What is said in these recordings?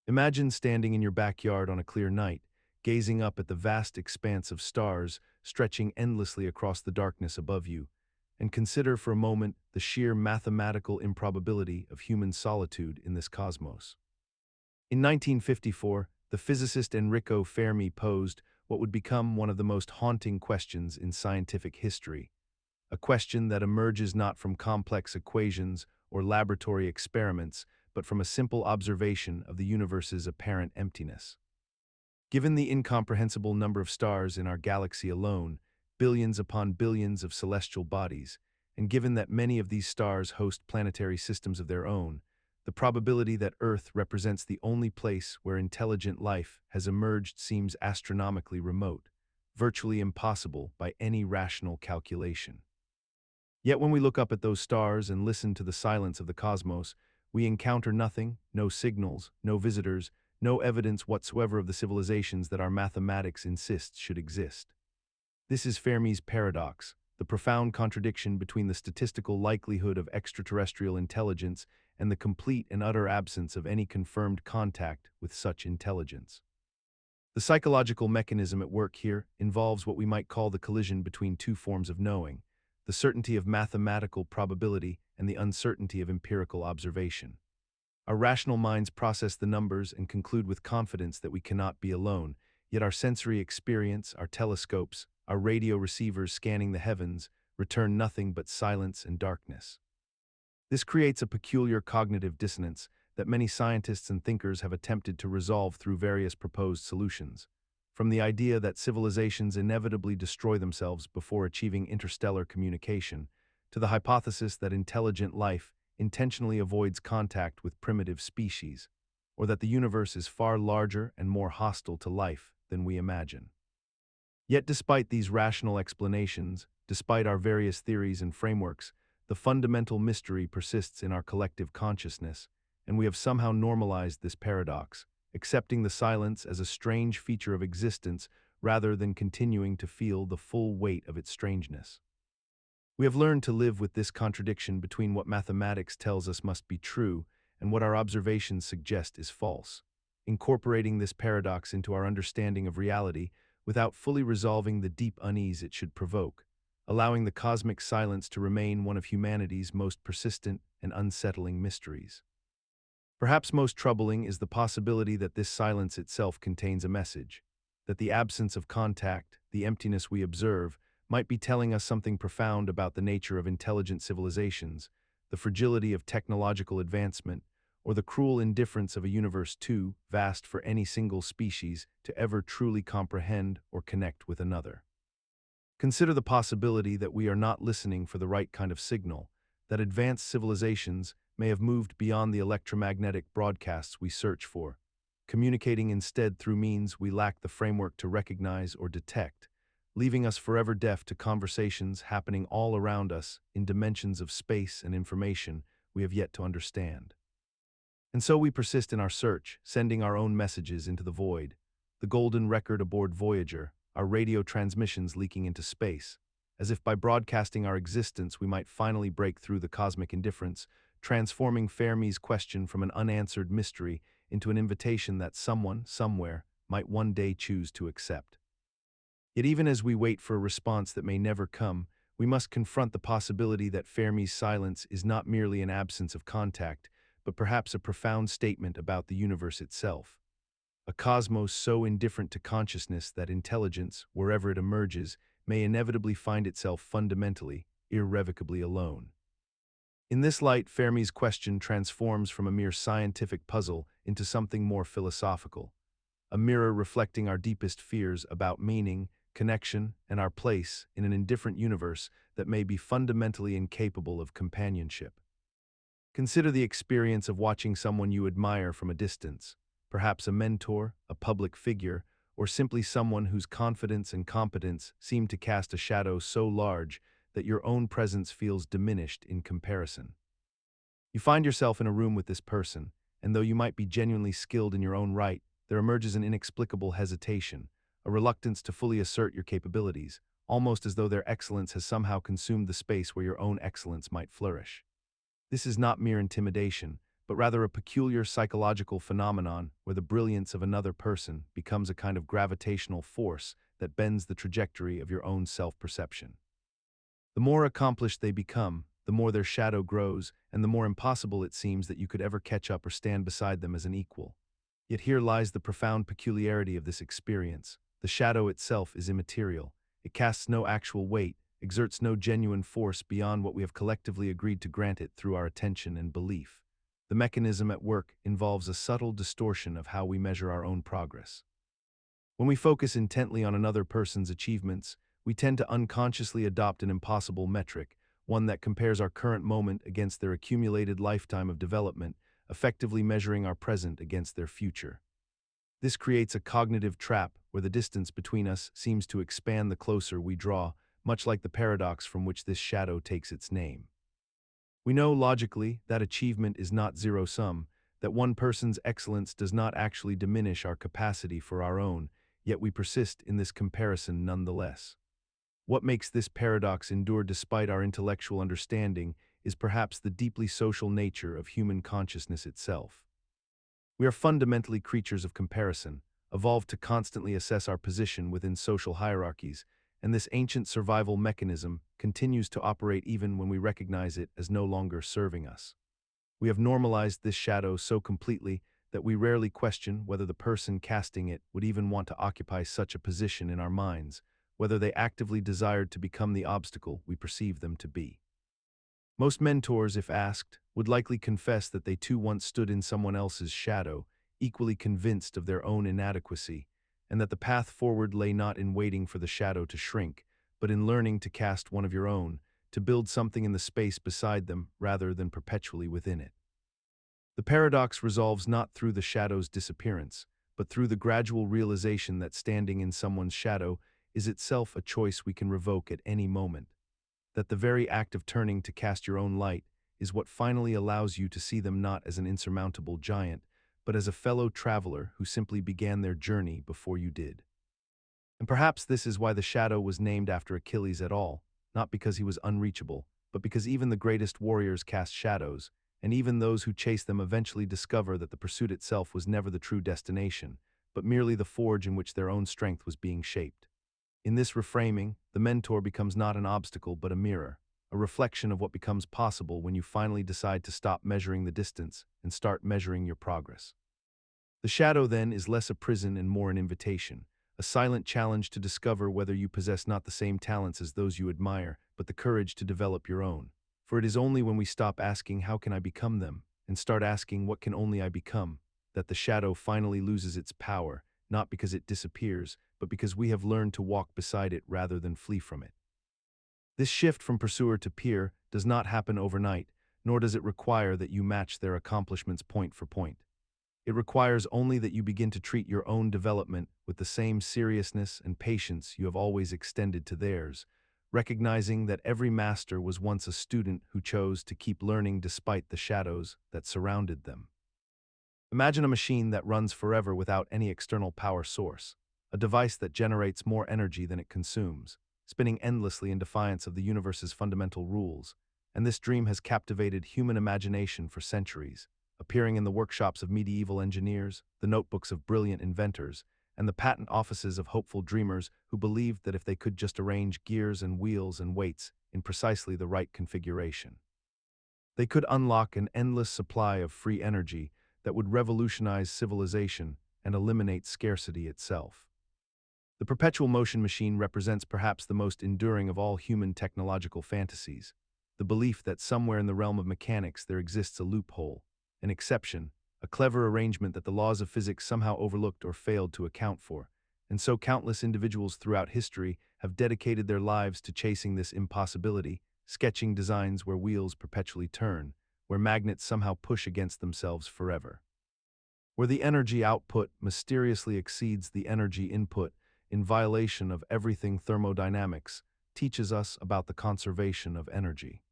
Imagine standing in your backyard on a clear night, gazing up at the vast expanse of stars stretching endlessly across the darkness above you, and consider for a moment the sheer mathematical improbability of human solitude in this cosmos. In 1954, the physicist Enrico Fermi posed what would become one of the most haunting questions in scientific history, a question that emerges not from complex equations or laboratory experiments, but from a simple observation of the universe's apparent emptiness. Given the incomprehensible number of stars in our galaxy alone, billions upon billions of celestial bodies, and given that many of these stars host planetary systems of their own, the probability that Earth represents the only place where intelligent life has emerged seems astronomically remote, virtually impossible by any rational calculation. Yet when we look up at those stars and listen to the silence of the cosmos, we encounter nothing, no signals, no visitors, no evidence whatsoever of the civilizations that our mathematics insists should exist. This is Fermi's paradox, the profound contradiction between the statistical likelihood of extraterrestrial intelligence and the complete and utter absence of any confirmed contact with such intelligence. The psychological mechanism at work here involves what we might call the collision between two forms of knowing, the certainty of mathematical probability and the uncertainty of empirical observation. Our rational minds process the numbers and conclude with confidence that we cannot be alone, yet our sensory experience, our telescopes, our radio receivers scanning the heavens, return nothing but silence and darkness. This creates a peculiar cognitive dissonance that many scientists and thinkers have attempted to resolve through various proposed solutions. From the idea that civilizations inevitably destroy themselves before achieving interstellar communication, to the hypothesis that intelligent life intentionally avoids contact with primitive species, or that the universe is far larger and more hostile to life than we imagine. Yet despite these rational explanations, despite our various theories and frameworks, the fundamental mystery persists in our collective consciousness, and we have somehow normalized this paradox, accepting the silence as a strange feature of existence rather than continuing to feel the full weight of its strangeness. We have learned to live with this contradiction between what mathematics tells us must be true and what our observations suggest is false, incorporating this paradox into our understanding of reality without fully resolving the deep unease it should provoke, allowing the cosmic silence to remain one of humanity's most persistent and unsettling mysteries. Perhaps most troubling is the possibility that this silence itself contains a message, that the absence of contact, the emptiness we observe, might be telling us something profound about the nature of intelligent civilizations, the fragility of technological advancement, or the cruel indifference of a universe too vast for any single species to ever truly comprehend or connect with another. Consider the possibility that we are not listening for the right kind of signal, that advanced civilizations may have moved beyond the electromagnetic broadcasts we search for, communicating instead through means we lack the framework to recognize or detect, leaving us forever deaf to conversations happening all around us in dimensions of space and information we have yet to understand. And so we persist in our search, sending our own messages into the void, the golden record aboard Voyager, our radio transmissions leaking into space, as if by broadcasting our existence we might finally break through the cosmic indifference, transforming Fermi's question from an unanswered mystery into an invitation that someone, somewhere, might one day choose to accept. Yet even as we wait for a response that may never come, we must confront the possibility that Fermi's silence is not merely an absence of contact, but perhaps a profound statement about the universe itself. A cosmos so indifferent to consciousness that intelligence, wherever it emerges, may inevitably find itself fundamentally, irrevocably alone. In this light, Fermi's question transforms from a mere scientific puzzle into something more philosophical, a mirror reflecting our deepest fears about meaning, connection, and our place in an indifferent universe that may be fundamentally incapable of companionship. Consider the experience of watching someone you admire from a distance, perhaps a mentor, a public figure, or simply someone whose confidence and competence seem to cast a shadow so large that your own presence feels diminished in comparison. You find yourself in a room with this person, and though you might be genuinely skilled in your own right, there emerges an inexplicable hesitation, a reluctance to fully assert your capabilities, almost as though their excellence has somehow consumed the space where your own excellence might flourish. This is not mere intimidation, but rather a peculiar psychological phenomenon where the brilliance of another person becomes a kind of gravitational force that bends the trajectory of your own self-perception. The more accomplished they become, the more their shadow grows, and the more impossible it seems that you could ever catch up or stand beside them as an equal. Yet here lies the profound peculiarity of this experience. The shadow itself is immaterial. It casts no actual weight, exerts no genuine force beyond what we have collectively agreed to grant it through our attention and belief. The mechanism at work involves a subtle distortion of how we measure our own progress. When we focus intently on another person's achievements, we tend to unconsciously adopt an impossible metric, one that compares our current moment against their accumulated lifetime of development, effectively measuring our present against their future. This creates a cognitive trap where the distance between us seems to expand the closer we draw, much like the paradox from which this shadow takes its name. We know logically that achievement is not zero-sum, that one person's excellence does not actually diminish our capacity for our own, yet we persist in this comparison nonetheless. What makes this paradox endure despite our intellectual understanding is perhaps the deeply social nature of human consciousness itself. We are fundamentally creatures of comparison, evolved to constantly assess our position within social hierarchies, and this ancient survival mechanism continues to operate even when we recognize it as no longer serving us. We have normalized this shadow so completely that we rarely question whether the person casting it would even want to occupy such a position in our minds, whether they actively desired to become the obstacle we perceive them to be. Most mentors, if asked, would likely confess that they too once stood in someone else's shadow, equally convinced of their own inadequacy, and that the path forward lay not in waiting for the shadow to shrink, but in learning to cast one of your own, to build something in the space beside them rather than perpetually within it. The paradox resolves not through the shadow's disappearance, but through the gradual realization that standing in someone's shadow is itself a choice we can revoke at any moment, that the very act of turning to cast your own light is what finally allows you to see them not as an insurmountable giant, but as a fellow traveler who simply began their journey before you did. And perhaps this is why the shadow was named after Achilles at all, not because he was unreachable, but because even the greatest warriors cast shadows, and even those who chase them eventually discover that the pursuit itself was never the true destination, but merely the forge in which their own strength was being shaped. In this reframing, the mentor becomes not an obstacle but a mirror, a reflection of what becomes possible when you finally decide to stop measuring the distance and start measuring your progress. The shadow, then, is less a prison and more an invitation, a silent challenge to discover whether you possess not the same talents as those you admire, but the courage to develop your own. For it is only when we stop asking, "How can I become them?" and start asking, "What can only I become?" that the shadow finally loses its power, not because it disappears, but because we have learned to walk beside it rather than flee from it. This shift from pursuer to peer does not happen overnight, nor does it require that you match their accomplishments point for point. It requires only that you begin to treat your own development with the same seriousness and patience you have always extended to theirs, recognizing that every master was once a student who chose to keep learning despite the shadows that surrounded them. Imagine a machine that runs forever without any external power source, a device that generates more energy than it consumes, spinning endlessly in defiance of the universe's fundamental rules, and this dream has captivated human imagination for centuries, appearing in the workshops of medieval engineers, the notebooks of brilliant inventors, and the patent offices of hopeful dreamers who believed that if they could just arrange gears and wheels and weights in precisely the right configuration, they could unlock an endless supply of free energy that would revolutionize civilization and eliminate scarcity itself. The perpetual motion machine represents perhaps the most enduring of all human technological fantasies, the belief that somewhere in the realm of mechanics there exists a loophole, an exception, a clever arrangement that the laws of physics somehow overlooked or failed to account for, and so countless individuals throughout history have dedicated their lives to chasing this impossibility, sketching designs where wheels perpetually turn, where magnets somehow push against themselves forever, where the energy output mysteriously exceeds the energy input in violation of everything thermodynamics teaches us about the conservation of energy.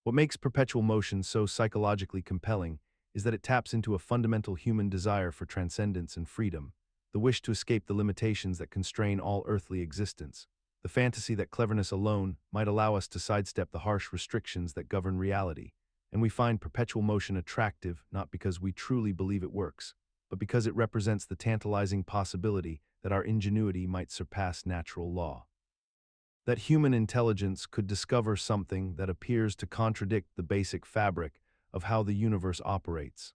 What makes perpetual motion so psychologically compelling is that it taps into a fundamental human desire for transcendence and freedom, the wish to escape the limitations that constrain all earthly existence, the fantasy that cleverness alone might allow us to sidestep the harsh restrictions that govern reality, and we find perpetual motion attractive not because we truly believe it works, but because it represents the tantalizing possibility that our ingenuity might surpass natural law. That human intelligence could discover something that appears to contradict the basic fabric of how the universe operates.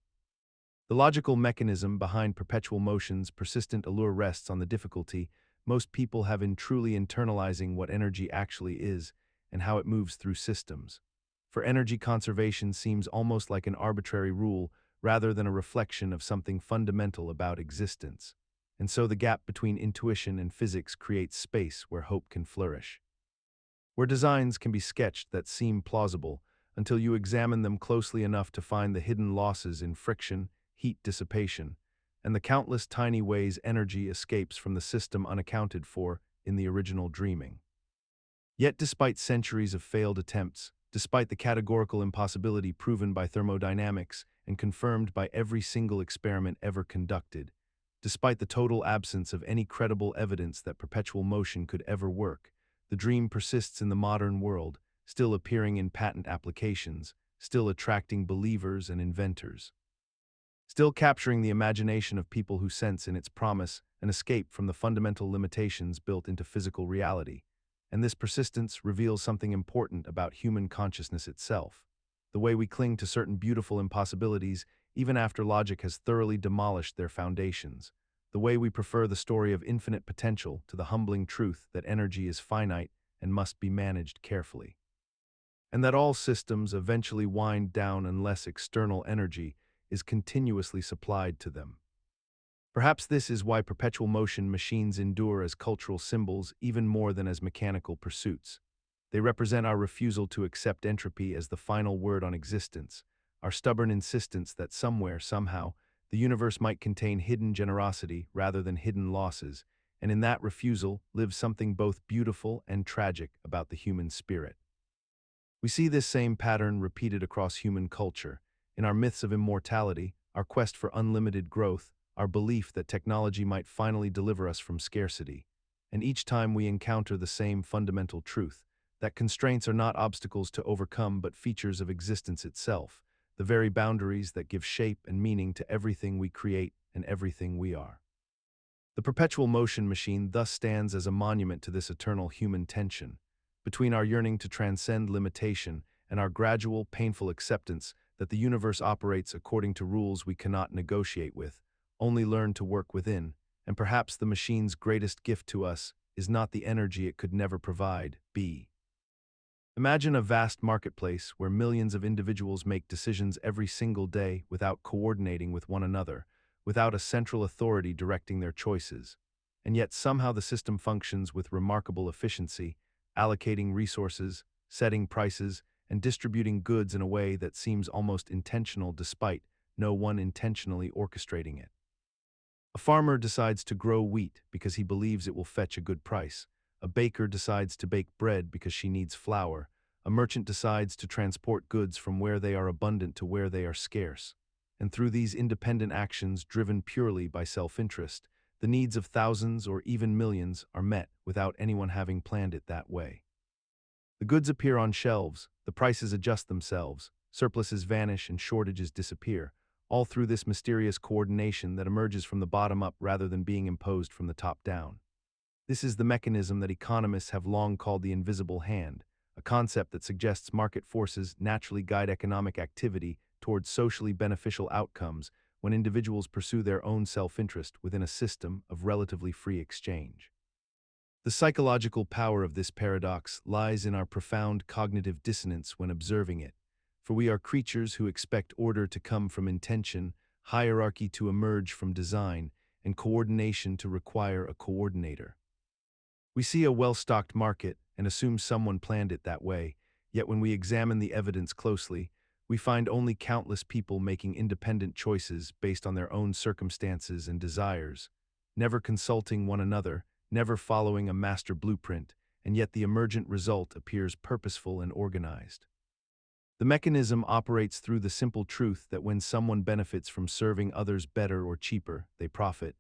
The logical mechanism behind perpetual motion's persistent allure rests on the difficulty most people have in truly internalizing what energy actually is and how it moves through systems. For energy conservation seems almost like an arbitrary rule rather than a reflection of something fundamental about existence. And so the gap between intuition and physics creates space where hope can flourish. Where designs can be sketched that seem plausible until you examine them closely enough to find the hidden losses in friction, heat dissipation, and the countless tiny ways energy escapes from the system unaccounted for in the original dreaming. Yet despite centuries of failed attempts, despite the categorical impossibility proven by thermodynamics and confirmed by every single experiment ever conducted, despite the total absence of any credible evidence that perpetual motion could ever work, the dream persists in the modern world, still appearing in patent applications, still attracting believers and inventors, still capturing the imagination of people who sense in its promise an escape from the fundamental limitations built into physical reality. And this persistence reveals something important about human consciousness itself, the way we cling to certain beautiful impossibilities even after logic has thoroughly demolished their foundations, the way we prefer the story of infinite potential to the humbling truth that energy is finite and must be managed carefully, and that all systems eventually wind down unless external energy is continuously supplied to them. Perhaps this is why perpetual motion machines endure as cultural symbols even more than as mechanical pursuits. They represent our refusal to accept entropy as the final word on existence, our stubborn insistence that somewhere, somehow, the universe might contain hidden generosity rather than hidden losses, and in that refusal lives something both beautiful and tragic about the human spirit. We see this same pattern repeated across human culture, in our myths of immortality, our quest for unlimited growth, our belief that technology might finally deliver us from scarcity. And each time we encounter the same fundamental truth, that constraints are not obstacles to overcome but features of existence itself, the very boundaries that give shape and meaning to everything we create and everything we are. The perpetual motion machine thus stands as a monument to this eternal human tension, between our yearning to transcend limitation and our gradual, painful acceptance that the universe operates according to rules we cannot negotiate with, only learn to work within, and perhaps the machine's greatest gift to us is not the energy it could never provide, b. Imagine a vast marketplace where millions of individuals make decisions every single day without coordinating with one another, without a central authority directing their choices, and yet somehow the system functions with remarkable efficiency, allocating resources, setting prices, and distributing goods in a way that seems almost intentional despite no one intentionally orchestrating it. A farmer decides to grow wheat because he believes it will fetch a good price. A baker decides to bake bread because she needs flour. A merchant decides to transport goods from where they are abundant to where they are scarce. And through these independent actions driven purely by self-interest, the needs of thousands or even millions are met without anyone having planned it that way. The goods appear on shelves, the prices adjust themselves, surpluses vanish and shortages disappear, all through this mysterious coordination that emerges from the bottom up rather than being imposed from the top down. This is the mechanism that economists have long called the invisible hand, a concept that suggests market forces naturally guide economic activity towards socially beneficial outcomes when individuals pursue their own self-interest within a system of relatively free exchange. The psychological power of this paradox lies in our profound cognitive dissonance when observing it, for we are creatures who expect order to come from intention, hierarchy to emerge from design, and coordination to require a coordinator. We see a well-stocked market and assume someone planned it that way, yet when we examine the evidence closely, we find only countless people making independent choices based on their own circumstances and desires, never consulting one another, never following a master blueprint, and yet the emergent result appears purposeful and organized. The mechanism operates through the simple truth that when someone benefits from serving others better or cheaper, they profit,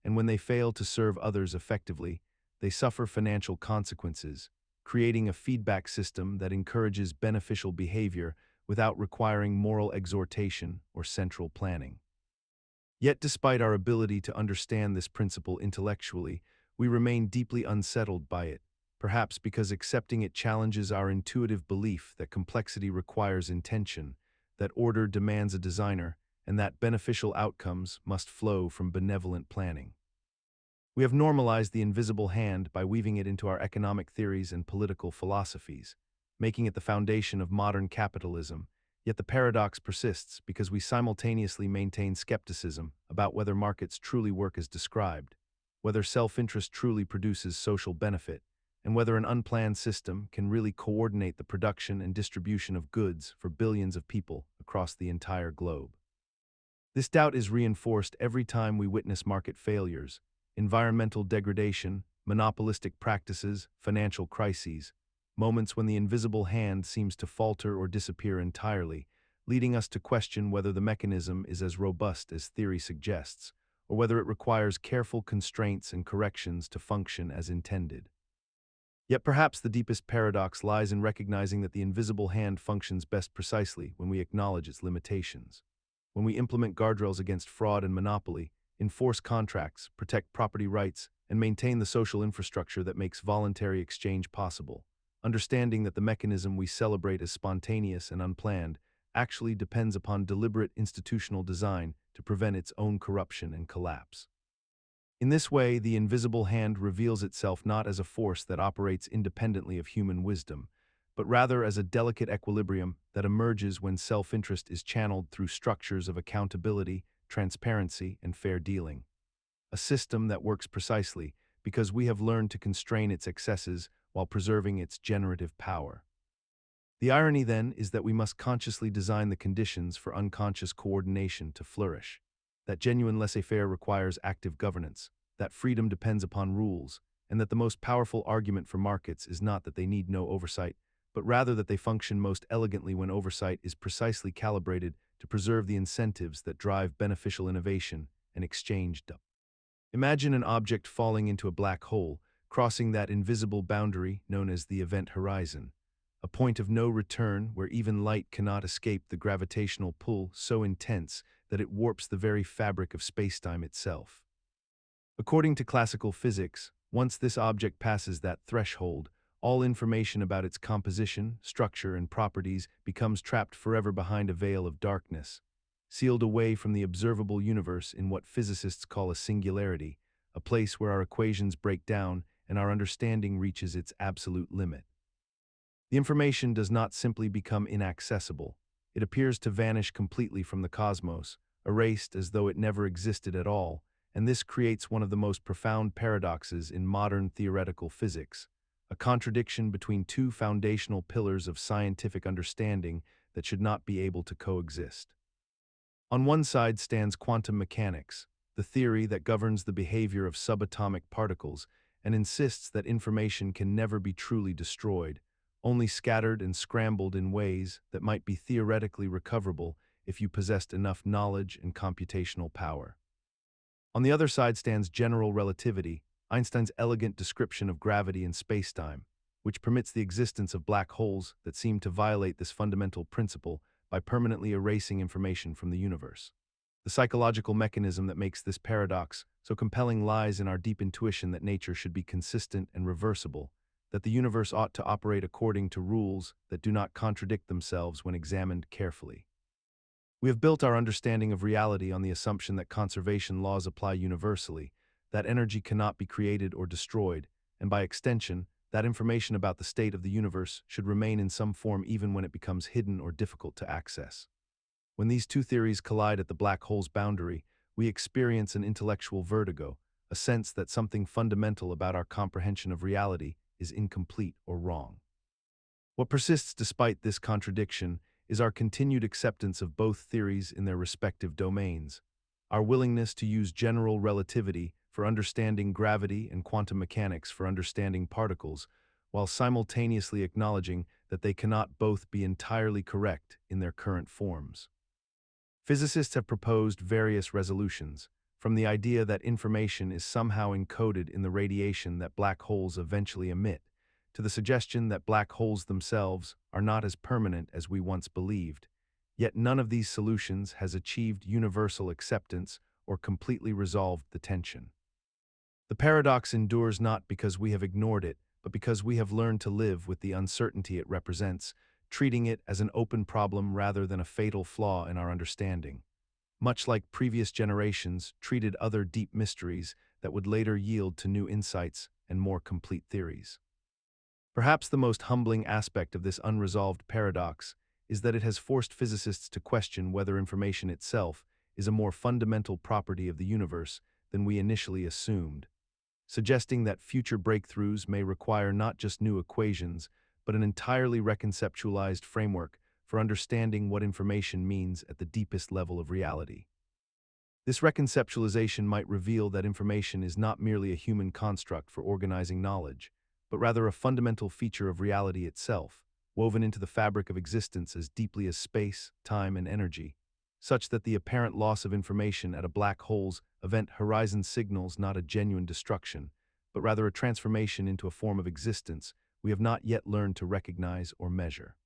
and when they fail to serve others effectively, they suffer financial consequences, creating a feedback system that encourages beneficial behavior without requiring moral exhortation or central planning. Yet despite our ability to understand this principle intellectually, we remain deeply unsettled by it, perhaps because accepting it challenges our intuitive belief that complexity requires intention, that order demands a designer, and that beneficial outcomes must flow from benevolent planning. We have normalized the invisible hand by weaving it into our economic theories and political philosophies, making it the foundation of modern capitalism. Yet the paradox persists because we simultaneously maintain skepticism about whether markets truly work as described, whether self-interest truly produces social benefit, and whether an unplanned system can really coordinate the production and distribution of goods for billions of people across the entire globe. This doubt is reinforced every time we witness market failures, environmental degradation, monopolistic practices, financial crises, moments when the invisible hand seems to falter or disappear entirely, leading us to question whether the mechanism is as robust as theory suggests, or whether it requires careful constraints and corrections to function as intended. Yet perhaps the deepest paradox lies in recognizing that the invisible hand functions best precisely when we acknowledge its limitations. When we implement guardrails against fraud and monopoly, enforce contracts, protect property rights, and maintain the social infrastructure that makes voluntary exchange possible, understanding that the mechanism we celebrate as spontaneous and unplanned actually depends upon deliberate institutional design to prevent its own corruption and collapse. In this way, the invisible hand reveals itself not as a force that operates independently of human wisdom, but rather as a delicate equilibrium that emerges when self-interest is channeled through structures of accountability, transparency, and fair dealing. A system that works precisely because we have learned to constrain its excesses while preserving its generative power. The irony, then, is that we must consciously design the conditions for unconscious coordination to flourish. That genuine laissez-faire requires active governance, that freedom depends upon rules, and that the most powerful argument for markets is not that they need no oversight, but rather that they function most elegantly when oversight is precisely calibrated to preserve the incentives that drive beneficial innovation and exchange. Imagine an object falling into a black hole, crossing that invisible boundary known as the event horizon, a point of no return where even light cannot escape the gravitational pull so intense that it warps the very fabric of spacetime itself. According to classical physics, once this object passes that threshold, all information about its composition, structure, and properties becomes trapped forever behind a veil of darkness, sealed away from the observable universe in what physicists call a singularity, a place where our equations break down and our understanding reaches its absolute limit. The information does not simply become inaccessible. It appears to vanish completely from the cosmos, erased as though it never existed at all, and this creates one of the most profound paradoxes in modern theoretical physics, a contradiction between two foundational pillars of scientific understanding that should not be able to coexist. On one side stands quantum mechanics, the theory that governs the behavior of subatomic particles and insists that information can never be truly destroyed, only scattered and scrambled in ways that might be theoretically recoverable if you possessed enough knowledge and computational power. On the other side stands general relativity, Einstein's elegant description of gravity and spacetime, which permits the existence of black holes that seem to violate this fundamental principle by permanently erasing information from the universe. The psychological mechanism that makes this paradox so compelling lies in our deep intuition that nature should be consistent and reversible, that the universe ought to operate according to rules that do not contradict themselves when examined carefully. We have built our understanding of reality on the assumption that conservation laws apply universally, that energy cannot be created or destroyed, and by extension, that information about the state of the universe should remain in some form even when it becomes hidden or difficult to access. When these two theories collide at the black hole's boundary, we experience an intellectual vertigo, a sense that something fundamental about our comprehension of reality is incomplete or wrong. What persists despite this contradiction is our continued acceptance of both theories in their respective domains, our willingness to use general relativity for understanding gravity and quantum mechanics for understanding particles, while simultaneously acknowledging that they cannot both be entirely correct in their current forms. Physicists have proposed various resolutions, from the idea that information is somehow encoded in the radiation that black holes eventually emit, to the suggestion that black holes themselves are not as permanent as we once believed. Yet none of these solutions has achieved universal acceptance or completely resolved the tension. The paradox endures not because we have ignored it, but because we have learned to live with the uncertainty it represents, treating it as an open problem rather than a fatal flaw in our understanding. Much like previous generations treated other deep mysteries that would later yield to new insights and more complete theories. Perhaps the most humbling aspect of this unresolved paradox is that it has forced physicists to question whether information itself is a more fundamental property of the universe than we initially assumed, suggesting that future breakthroughs may require not just new equations, but an entirely reconceptualized framework for understanding what information means at the deepest level of reality. This reconceptualization might reveal that information is not merely a human construct for organizing knowledge, but rather a fundamental feature of reality itself, woven into the fabric of existence as deeply as space, time, and energy, such that the apparent loss of information at a black hole's event horizon signals not a genuine destruction, but rather a transformation into a form of existence we have not yet learned to recognize or measure.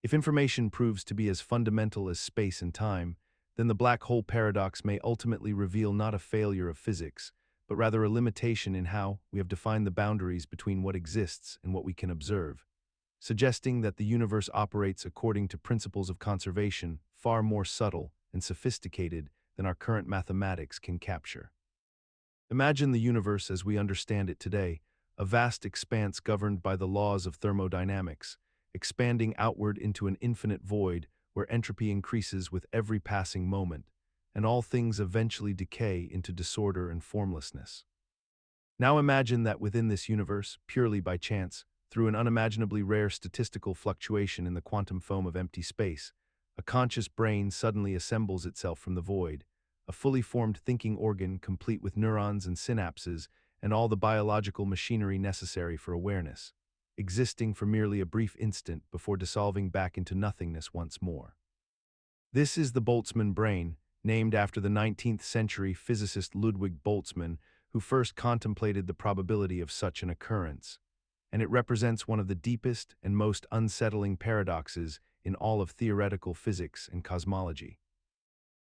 If information proves to be as fundamental as space and time, then the black hole paradox may ultimately reveal not a failure of physics, but rather a limitation in how we have defined the boundaries between what exists and what we can observe, suggesting that the universe operates according to principles of conservation far more subtle and sophisticated than our current mathematics can capture. Imagine the universe as we understand it today, a vast expanse governed by the laws of thermodynamics, expanding outward into an infinite void where entropy increases with every passing moment, and all things eventually decay into disorder and formlessness. Now imagine that within this universe, purely by chance, through an unimaginably rare statistical fluctuation in the quantum foam of empty space, a conscious brain suddenly assembles itself from the void, a fully formed thinking organ complete with neurons and synapses and all the biological machinery necessary for awareness, existing for merely a brief instant before dissolving back into nothingness once more. This is the Boltzmann brain, named after the 19th century physicist Ludwig Boltzmann, who first contemplated the probability of such an occurrence, and it represents one of the deepest and most unsettling paradoxes in all of theoretical physics and cosmology.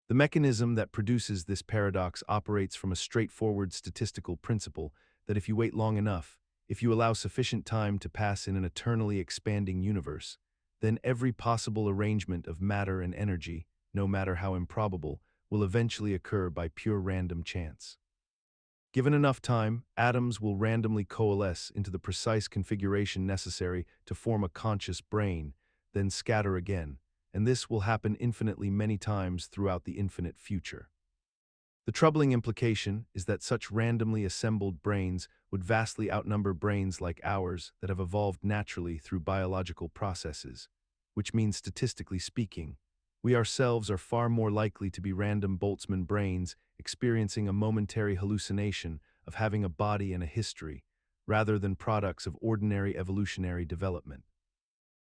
The mechanism that produces this paradox operates from a straightforward statistical principle that if you wait long enough, if you allow sufficient time to pass in an eternally expanding universe, then every possible arrangement of matter and energy, no matter how improbable, will eventually occur by pure random chance. Given enough time, atoms will randomly coalesce into the precise configuration necessary to form a conscious brain, then scatter again, and this will happen infinitely many times throughout the infinite future. The troubling implication is that such randomly assembled brains would vastly outnumber brains like ours that have evolved naturally through biological processes, which means, statistically speaking, we ourselves are far more likely to be random Boltzmann brains experiencing a momentary hallucination of having a body and a history, rather than products of ordinary evolutionary development.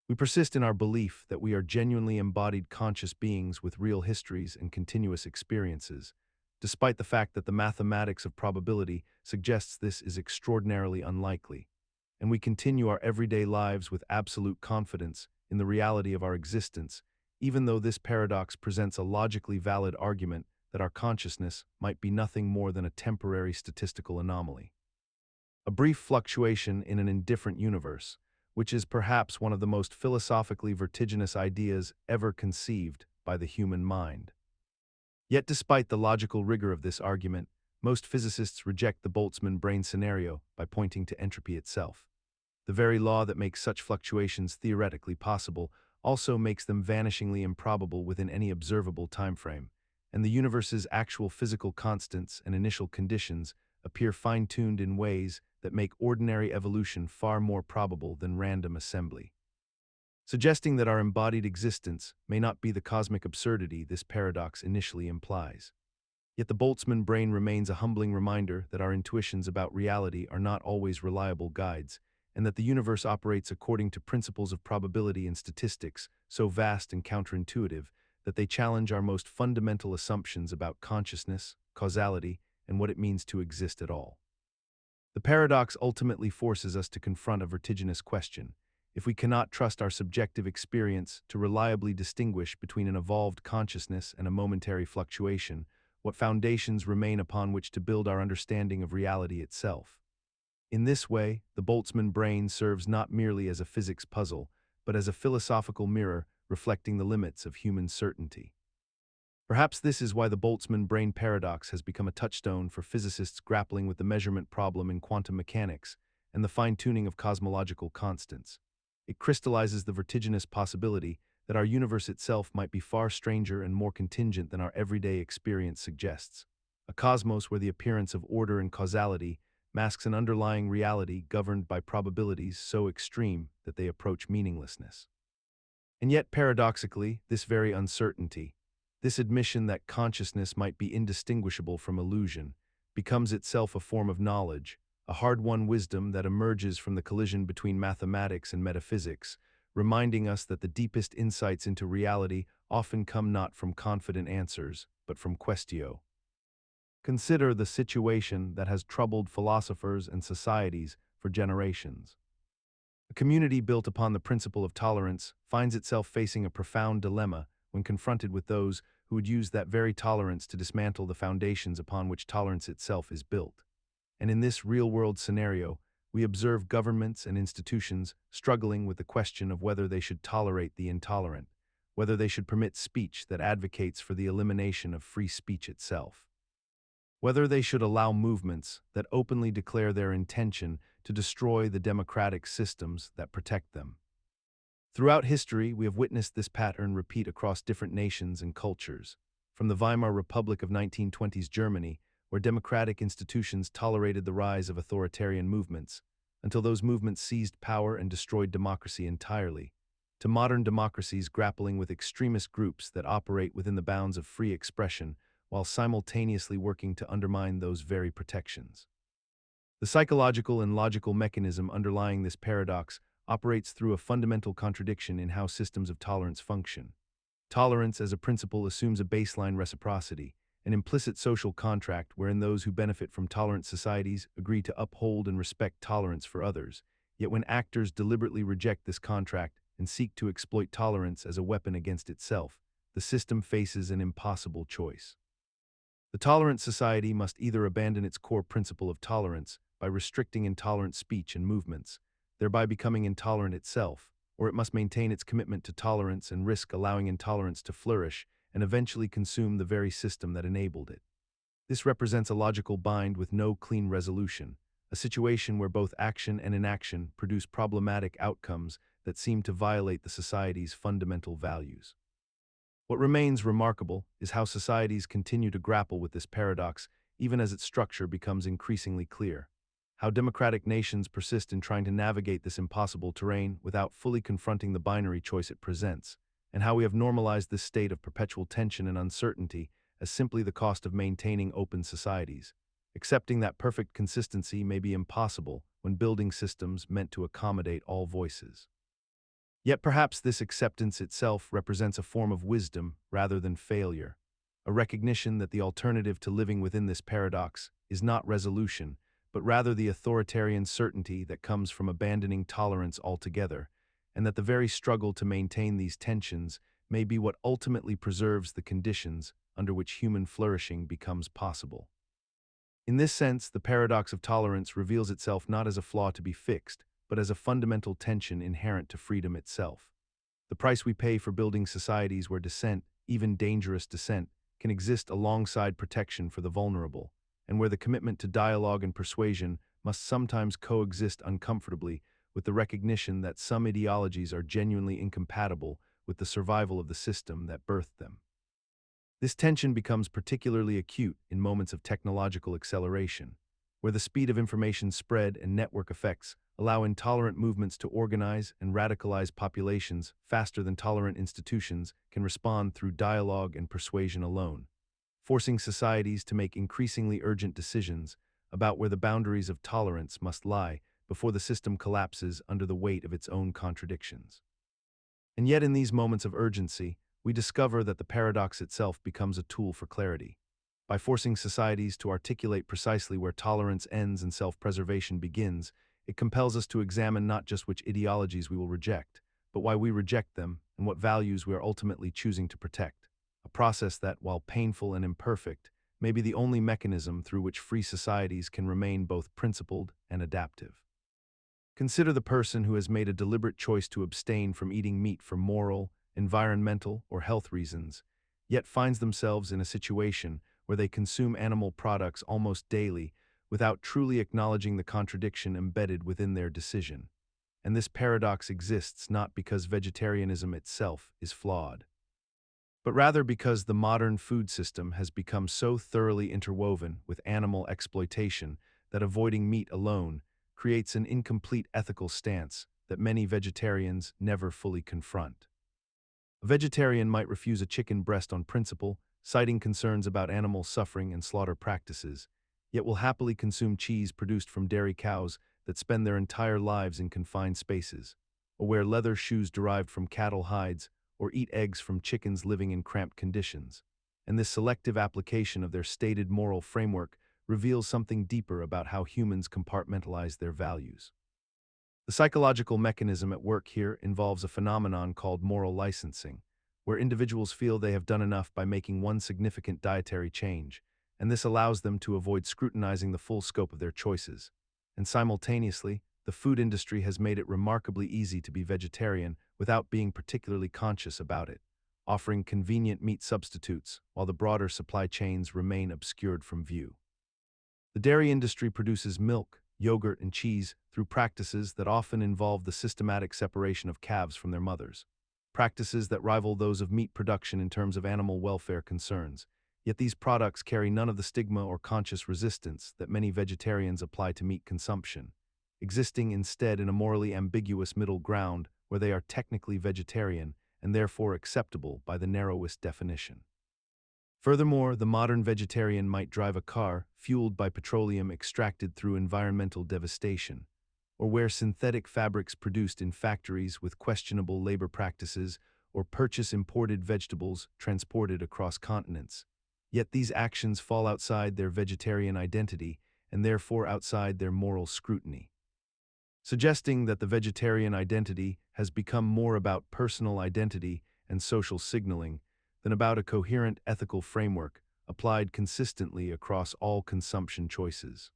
We persist in our belief that we are genuinely embodied conscious beings with real histories and continuous experiences, despite the fact that the mathematics of probability suggests this is extraordinarily unlikely, and we continue our everyday lives with absolute confidence in the reality of our existence, even though this paradox presents a logically valid argument that our consciousness might be nothing more than a temporary statistical anomaly. A brief fluctuation in an indifferent universe, which is perhaps one of the most philosophically vertiginous ideas ever conceived by the human mind. Yet despite the logical rigor of this argument, most physicists reject the Boltzmann brain scenario by pointing to entropy itself. The very law that makes such fluctuations theoretically possible also makes them vanishingly improbable within any observable timeframe, and the universe's actual physical constants and initial conditions appear fine-tuned in ways that make ordinary evolution far more probable than random assembly. Suggesting that our embodied existence may not be the cosmic absurdity this paradox initially implies. Yet the Boltzmann brain remains a humbling reminder that our intuitions about reality are not always reliable guides, and that the universe operates according to principles of probability and statistics so vast and counterintuitive that they challenge our most fundamental assumptions about consciousness, causality, and what it means to exist at all. The paradox ultimately forces us to confront a vertiginous question. if we cannot trust our subjective experience to reliably distinguish between an evolved consciousness and a momentary fluctuation, what foundations remain upon which to build our understanding of reality itself? In this way, the Boltzmann brain serves not merely as a physics puzzle, but as a philosophical mirror reflecting the limits of human certainty. Perhaps this is why the Boltzmann brain paradox has become a touchstone for physicists grappling with the measurement problem in quantum mechanics and the fine-tuning of cosmological constants. It crystallizes the vertiginous possibility that our universe itself might be far stranger and more contingent than our everyday experience suggests. A cosmos where the appearance of order and causality masks an underlying reality governed by probabilities so extreme that they approach meaninglessness. And yet, paradoxically, this very uncertainty, this admission that consciousness might be indistinguishable from illusion, becomes itself a form of knowledge, a hard-won wisdom that emerges from the collision between mathematics and metaphysics, reminding us that the deepest insights into reality often come not from confident answers, but from quaestio. Consider the situation that has troubled philosophers and societies for generations. A community built upon the principle of tolerance finds itself facing a profound dilemma when confronted with those who would use that very tolerance to dismantle the foundations upon which tolerance itself is built. And in this real-world scenario, we observe governments and institutions struggling with the question of whether they should tolerate the intolerant, whether they should permit speech that advocates for the elimination of free speech itself, whether they should allow movements that openly declare their intention to destroy the democratic systems that protect them. Throughout history, we have witnessed this pattern repeat across different nations and cultures, from the Weimar Republic of 1920s Germany, where democratic institutions tolerated the rise of authoritarian movements, until those movements seized power and destroyed democracy entirely, to modern democracies grappling with extremist groups that operate within the bounds of free expression while simultaneously working to undermine those very protections. The psychological and logical mechanism underlying this paradox operates through a fundamental contradiction in how systems of tolerance function. Tolerance as a principle assumes a baseline reciprocity, an implicit social contract wherein those who benefit from tolerant societies agree to uphold and respect tolerance for others. Yet when actors deliberately reject this contract and seek to exploit tolerance as a weapon against itself, the system faces an impossible choice. The tolerant society must either abandon its core principle of tolerance by restricting intolerant speech and movements, thereby becoming intolerant itself, or it must maintain its commitment to tolerance and risk allowing intolerance to flourish and eventually consume the very system that enabled it. This represents a logical bind with no clean resolution, a situation where both action and inaction produce problematic outcomes that seem to violate the society's fundamental values. What remains remarkable is how societies continue to grapple with this paradox even as its structure becomes increasingly clear. How democratic nations persist in trying to navigate this impossible terrain without fully confronting the binary choice it presents, and how we have normalized this state of perpetual tension and uncertainty as simply the cost of maintaining open societies, accepting that perfect consistency may be impossible when building systems meant to accommodate all voices. Yet perhaps this acceptance itself represents a form of wisdom rather than failure, a recognition that the alternative to living within this paradox is not resolution, but rather the authoritarian certainty that comes from abandoning tolerance altogether, and that the very struggle to maintain these tensions may be what ultimately preserves the conditions under which human flourishing becomes possible. In this sense, the paradox of tolerance reveals itself not as a flaw to be fixed, but as a fundamental tension inherent to freedom itself. The price we pay for building societies where dissent, even dangerous dissent, can exist alongside protection for the vulnerable, and where the commitment to dialogue and persuasion must sometimes coexist uncomfortably with the recognition that some ideologies are genuinely incompatible with the survival of the system that birthed them. This tension becomes particularly acute in moments of technological acceleration, where the speed of information spread and network effects allow intolerant movements to organize and radicalize populations faster than tolerant institutions can respond through dialogue and persuasion alone, forcing societies to make increasingly urgent decisions about where the boundaries of tolerance must lie before the system collapses under the weight of its own contradictions. And yet in these moments of urgency, we discover that the paradox itself becomes a tool for clarity. By forcing societies to articulate precisely where tolerance ends and self-preservation begins, It compels us to examine not just which ideologies we will reject, but why we reject them and what values we are ultimately choosing to protect. A process that, while painful and imperfect, may be the only mechanism through which free societies can remain both principled and adaptive. Consider the person who has made a deliberate choice to abstain from eating meat for moral, environmental, or health reasons, yet finds themselves in a situation where they consume animal products almost daily without truly acknowledging the contradiction embedded within their decision. And this paradox exists not because vegetarianism itself is flawed, but rather because the modern food system has become so thoroughly interwoven with animal exploitation that avoiding meat alone creates an incomplete ethical stance that many vegetarians never fully confront. A vegetarian might refuse a chicken breast on principle, citing concerns about animal suffering and slaughter practices, yet will happily consume cheese produced from dairy cows that spend their entire lives in confined spaces, or wear leather shoes derived from cattle hides, or eat eggs from chickens living in cramped conditions. And this selective application of their stated moral framework reveals something deeper about how humans compartmentalize their values. The psychological mechanism at work here involves a phenomenon called moral licensing, where individuals feel they have done enough by making one significant dietary change, and this allows them to avoid scrutinizing the full scope of their choices. And simultaneously, the food industry has made it remarkably easy to be vegetarian without being particularly conscious about it, offering convenient meat substitutes while the broader supply chains remain obscured from view. The dairy industry produces milk, yogurt, and cheese through practices that often involve the systematic separation of calves from their mothers, practices that rival those of meat production in terms of animal welfare concerns. Yet these products carry none of the stigma or conscious resistance that many vegetarians apply to meat consumption, existing instead in a morally ambiguous middle ground where they are technically vegetarian and therefore acceptable by the narrowest definition. Furthermore, the modern vegetarian might drive a car fueled by petroleum extracted through environmental devastation, or wear synthetic fabrics produced in factories with questionable labor practices, or purchase imported vegetables transported across continents. Yet these actions fall outside their vegetarian identity and therefore outside their moral scrutiny, suggesting that the vegetarian identity has become more about personal identity and social signaling than about a coherent ethical framework applied consistently across all consumption choices.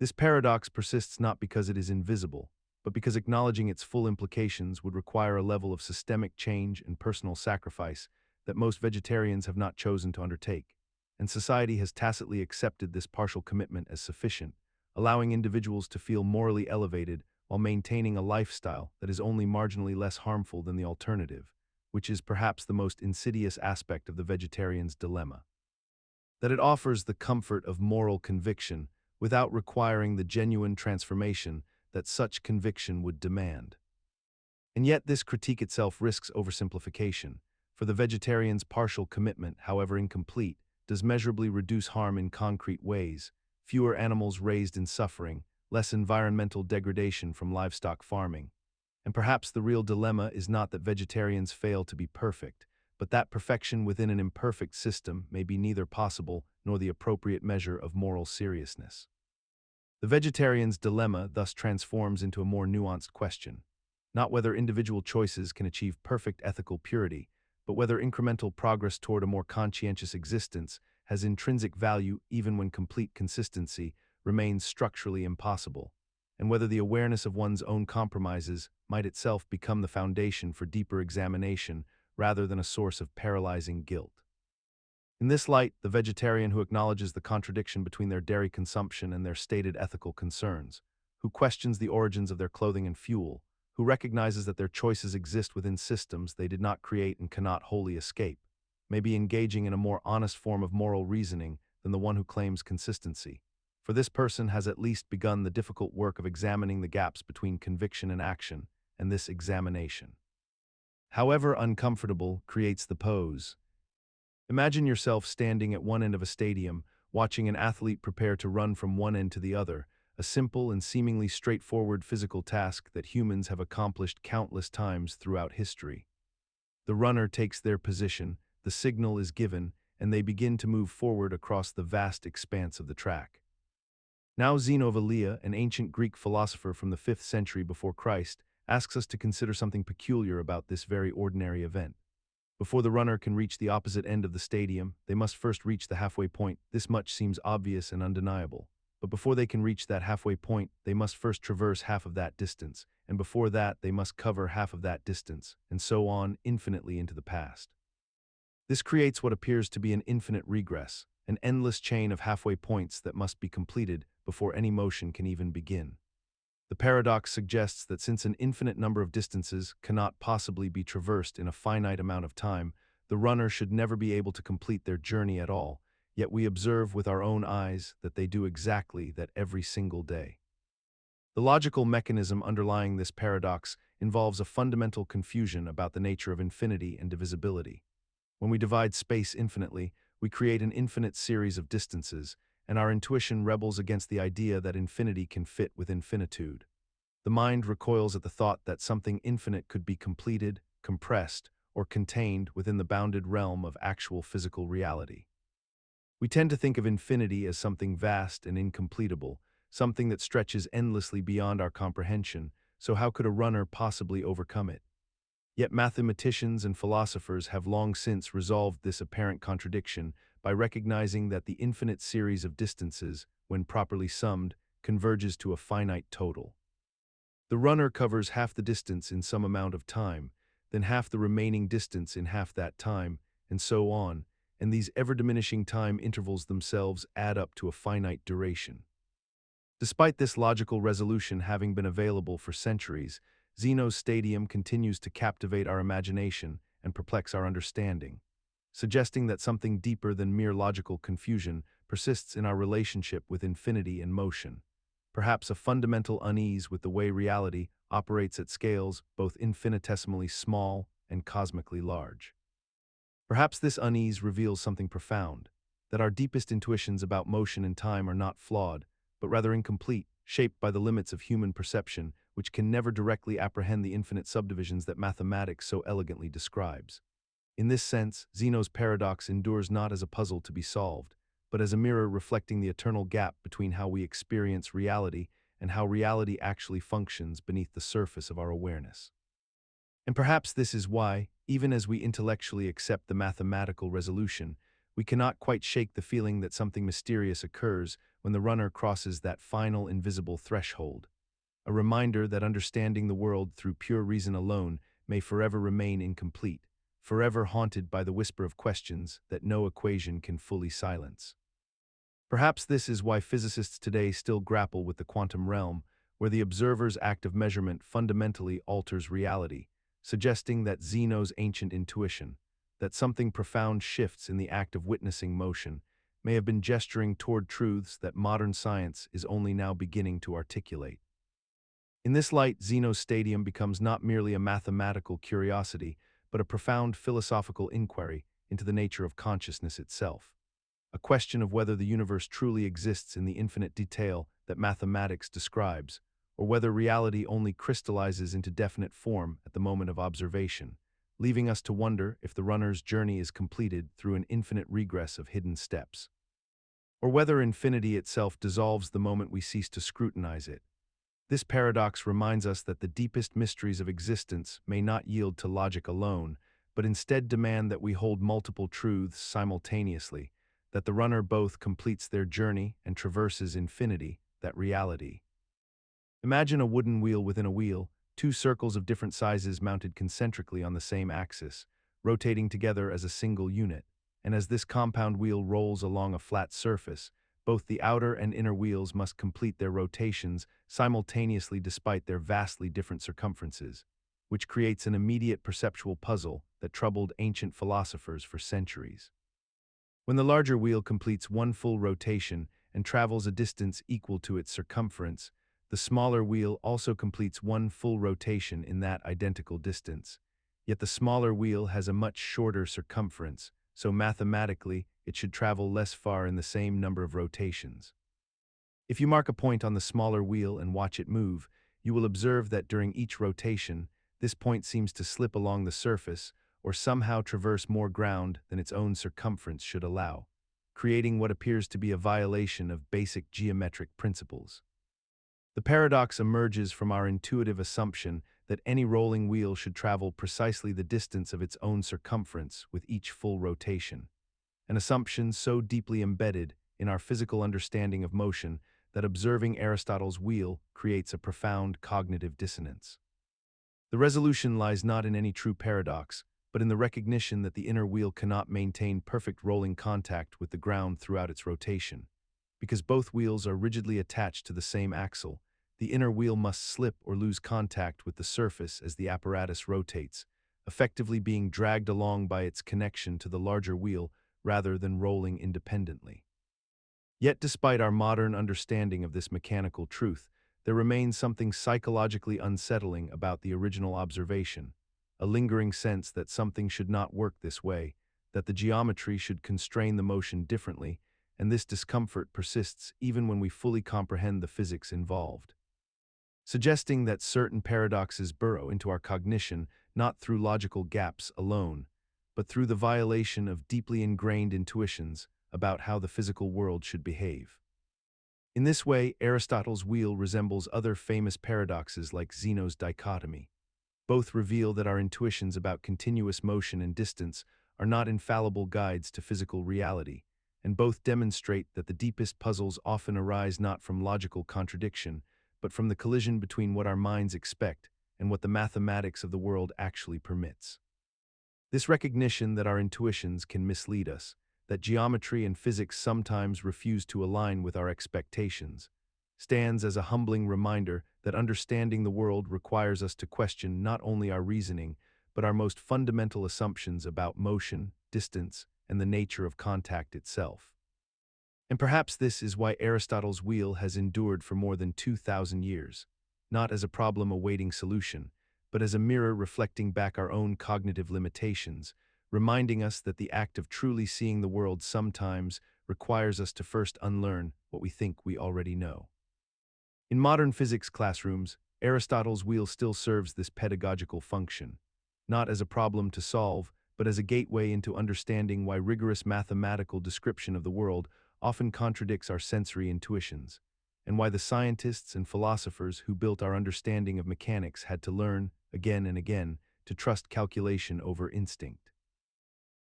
This paradox persists not because it is invisible, but because acknowledging its full implications would require a level of systemic change and personal sacrifice that most vegetarians have not chosen to undertake, and society has tacitly accepted this partial commitment as sufficient, allowing individuals to feel morally elevated while maintaining a lifestyle that is only marginally less harmful than the alternative, which is perhaps the most insidious aspect of the vegetarian's dilemma. That it offers the comfort of moral conviction without requiring the genuine transformation that such conviction would demand. And yet this critique itself risks oversimplification, for the vegetarian's partial commitment, however incomplete, does measurably reduce harm in concrete ways: fewer animals raised in suffering, less environmental degradation from livestock farming. And perhaps the real dilemma is not that vegetarians fail to be perfect, but that perfection within an imperfect system may be neither possible nor the appropriate measure of moral seriousness. The vegetarian's dilemma thus transforms into a more nuanced question, not whether individual choices can achieve perfect ethical purity, but whether incremental progress toward a more conscientious existence has intrinsic value even when complete consistency remains structurally impossible, and whether the awareness of one's own compromises might itself become the foundation for deeper examination rather than a source of paralyzing guilt. In this light, the vegetarian who acknowledges the contradiction between their dairy consumption and their stated ethical concerns, who questions the origins of their clothing and fuel, who recognizes that their choices exist within systems they did not create and cannot wholly escape, may be engaging in a more honest form of moral reasoning than the one who claims consistency. For this person has at least begun the difficult work of examining the gaps between conviction and action, and this examination, however uncomfortable, creates the pose. Imagine yourself standing at one end of a stadium, watching an athlete prepare to run from one end to the other, a simple and seemingly straightforward physical task that humans have accomplished countless times throughout history. The runner takes their position, the signal is given, and they begin to move forward across the vast expanse of the track. Now Zeno of Elea, an ancient Greek philosopher from the 5th century before Christ, asks us to consider something peculiar about this very ordinary event. Before the runner can reach the opposite end of the stadium, they must first reach the halfway point. This much seems obvious and undeniable. But before they can reach that halfway point, they must first traverse half of that distance, and before that they must cover half of that distance, and so on infinitely into the past. This creates what appears to be an infinite regress, an endless chain of halfway points that must be completed before any motion can even begin. The paradox suggests that since an infinite number of distances cannot possibly be traversed in a finite amount of time, the runner should never be able to complete their journey at all, yet we observe with our own eyes that they do exactly that every single day. The logical mechanism underlying this paradox involves a fundamental confusion about the nature of infinity and divisibility. When we divide space infinitely, we create an infinite series of distances, and our intuition rebels against the idea that infinity can fit with infinitude. The mind recoils at the thought that something infinite could be completed, compressed, or contained within the bounded realm of actual physical reality. We tend to think of infinity as something vast and incompletable, something that stretches endlessly beyond our comprehension, so how could a runner possibly overcome it? Yet mathematicians and philosophers have long since resolved this apparent contradiction by recognizing that the infinite series of distances, when properly summed, converges to a finite total. The runner covers half the distance in some amount of time, then half the remaining distance in half that time, and so on, and these ever-diminishing time intervals themselves add up to a finite duration. Despite this logical resolution having been available for centuries, Zeno's stadium continues to captivate our imagination and perplex our understanding, suggesting that something deeper than mere logical confusion persists in our relationship with infinity and motion, perhaps a fundamental unease with the way reality operates at scales both infinitesimally small and cosmically large. Perhaps this unease reveals something profound, that our deepest intuitions about motion and time are not flawed, but rather incomplete, shaped by the limits of human perception, which can never directly apprehend the infinite subdivisions that mathematics so elegantly describes. In this sense, Zeno's paradox endures not as a puzzle to be solved, but as a mirror reflecting the eternal gap between how we experience reality and how reality actually functions beneath the surface of our awareness. And perhaps this is why, even as we intellectually accept the mathematical resolution, we cannot quite shake the feeling that something mysterious occurs when the runner crosses that final invisible threshold, a reminder that understanding the world through pure reason alone may forever remain incomplete, forever haunted by the whisper of questions that no equation can fully silence. Perhaps this is why physicists today still grapple with the quantum realm, where the observer's act of measurement fundamentally alters reality, suggesting that Zeno's ancient intuition, that something profound shifts in the act of witnessing motion, may have been gesturing toward truths that modern science is only now beginning to articulate. In this light, Zeno's stadium becomes not merely a mathematical curiosity, but a profound philosophical inquiry into the nature of consciousness itself, a question of whether the universe truly exists in the infinite detail that mathematics describes, or whether reality only crystallizes into definite form at the moment of observation, leaving us to wonder if the runner's journey is completed through an infinite regress of hidden steps, or whether infinity itself dissolves the moment we cease to scrutinize it. This paradox reminds us that the deepest mysteries of existence may not yield to logic alone, but instead demand that we hold multiple truths simultaneously, that the runner both completes their journey and traverses infinity, that reality. Imagine a wooden wheel within a wheel, two circles of different sizes mounted concentrically on the same axis, rotating together as a single unit, and as this compound wheel rolls along a flat surface, both the outer and inner wheels must complete their rotations simultaneously despite their vastly different circumferences, which creates an immediate perceptual puzzle that troubled ancient philosophers for centuries. When the larger wheel completes one full rotation and travels a distance equal to its circumference, the smaller wheel also completes one full rotation in that identical distance. Yet the smaller wheel has a much shorter circumference, so mathematically it should travel less far in the same number of rotations. If you mark a point on the smaller wheel and watch it move, you will observe that during each rotation, this point seems to slip along the surface or somehow traverse more ground than its own circumference should allow. creating what appears to be a violation of basic geometric principles. The paradox emerges from our intuitive assumption that any rolling wheel should travel precisely the distance of its own circumference with each full rotation, an assumption so deeply embedded in our physical understanding of motion that observing Aristotle's wheel creates a profound cognitive dissonance. The resolution lies not in any true paradox, but in the recognition that the inner wheel cannot maintain perfect rolling contact with the ground throughout its rotation. Because both wheels are rigidly attached to the same axle, the inner wheel must slip or lose contact with the surface as the apparatus rotates, effectively being dragged along by its connection to the larger wheel rather than rolling independently. Yet despite our modern understanding of this mechanical truth, there remains something psychologically unsettling about the original observation, a lingering sense that something should not work this way, that the geometry should constrain the motion differently, and this discomfort persists even when we fully comprehend the physics involved, suggesting that certain paradoxes burrow into our cognition not through logical gaps alone, but through the violation of deeply ingrained intuitions about how the physical world should behave. In this way, Aristotle's wheel resembles other famous paradoxes like Zeno's dichotomy. Both reveal that our intuitions about continuous motion and distance are not infallible guides to physical reality, and both demonstrate that the deepest puzzles often arise not from logical contradiction, but from the collision between what our minds expect and what the mathematics of the world actually permits. This recognition that our intuitions can mislead us, that geometry and physics sometimes refuse to align with our expectations, stands as a humbling reminder that understanding the world requires us to question not only our reasoning, but our most fundamental assumptions about motion, distance, and the nature of contact itself. And perhaps this is why Aristotle's wheel has endured for more than 2,000 years, not as a problem awaiting solution, but as a mirror reflecting back our own cognitive limitations, reminding us that the act of truly seeing the world sometimes requires us to first unlearn what we think we already know. In modern physics classrooms, Aristotle's wheel still serves this pedagogical function, not as a problem to solve, but as a gateway into understanding why rigorous mathematical description of the world often contradicts our sensory intuitions, and why the scientists and philosophers who built our understanding of mechanics had to learn, again and again, to trust calculation over instinct.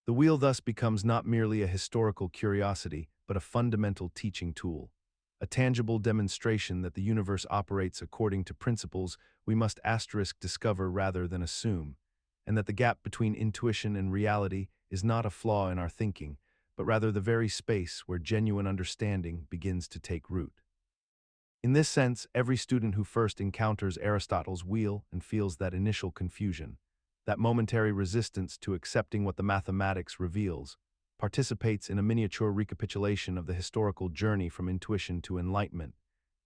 The wheel thus becomes not merely a historical curiosity, but a fundamental teaching tool, a tangible demonstration that the universe operates according to principles we must discover rather than assume, and that the gap between intuition and reality is not a flaw in our thinking, but rather the very space where genuine understanding begins to take root. In this sense, every student who first encounters Aristotle's wheel and feels that initial confusion, that momentary resistance to accepting what the mathematics reveals, participates in a miniature recapitulation of the historical journey from intuition to enlightenment,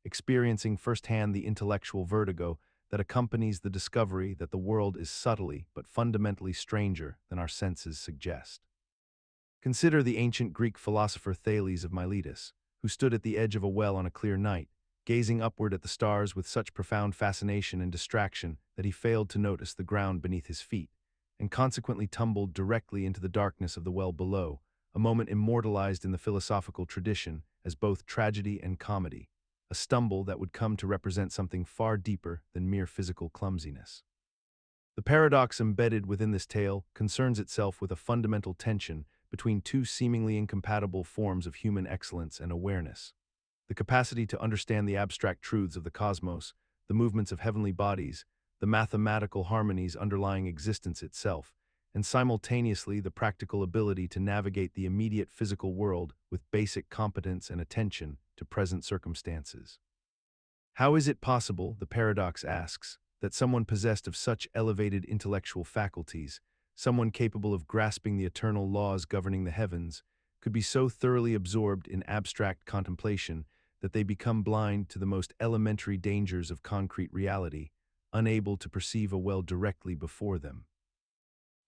experiencing firsthand the intellectual vertigo that accompanies the discovery that the world is subtly but fundamentally stranger than our senses suggest. Consider the ancient Greek philosopher Thales of Miletus, who stood at the edge of a well on a clear night, gazing upward at the stars with such profound fascination and distraction that he failed to notice the ground beneath his feet, and consequently tumbled directly into the darkness of the well below, a moment immortalized in the philosophical tradition as both tragedy and comedy, a stumble that would come to represent something far deeper than mere physical clumsiness. The paradox embedded within this tale concerns itself with a fundamental tension between two seemingly incompatible forms of human excellence and awareness: the capacity to understand the abstract truths of the cosmos, the movements of heavenly bodies, the mathematical harmonies underlying existence itself, and simultaneously the practical ability to navigate the immediate physical world with basic competence and attention to present circumstances. How is it possible, the paradox asks, that someone possessed of such elevated intellectual faculties, someone capable of grasping the eternal laws governing the heavens, could be so thoroughly absorbed in abstract contemplation that they become blind to the most elementary dangers of concrete reality, unable to perceive a well directly before them?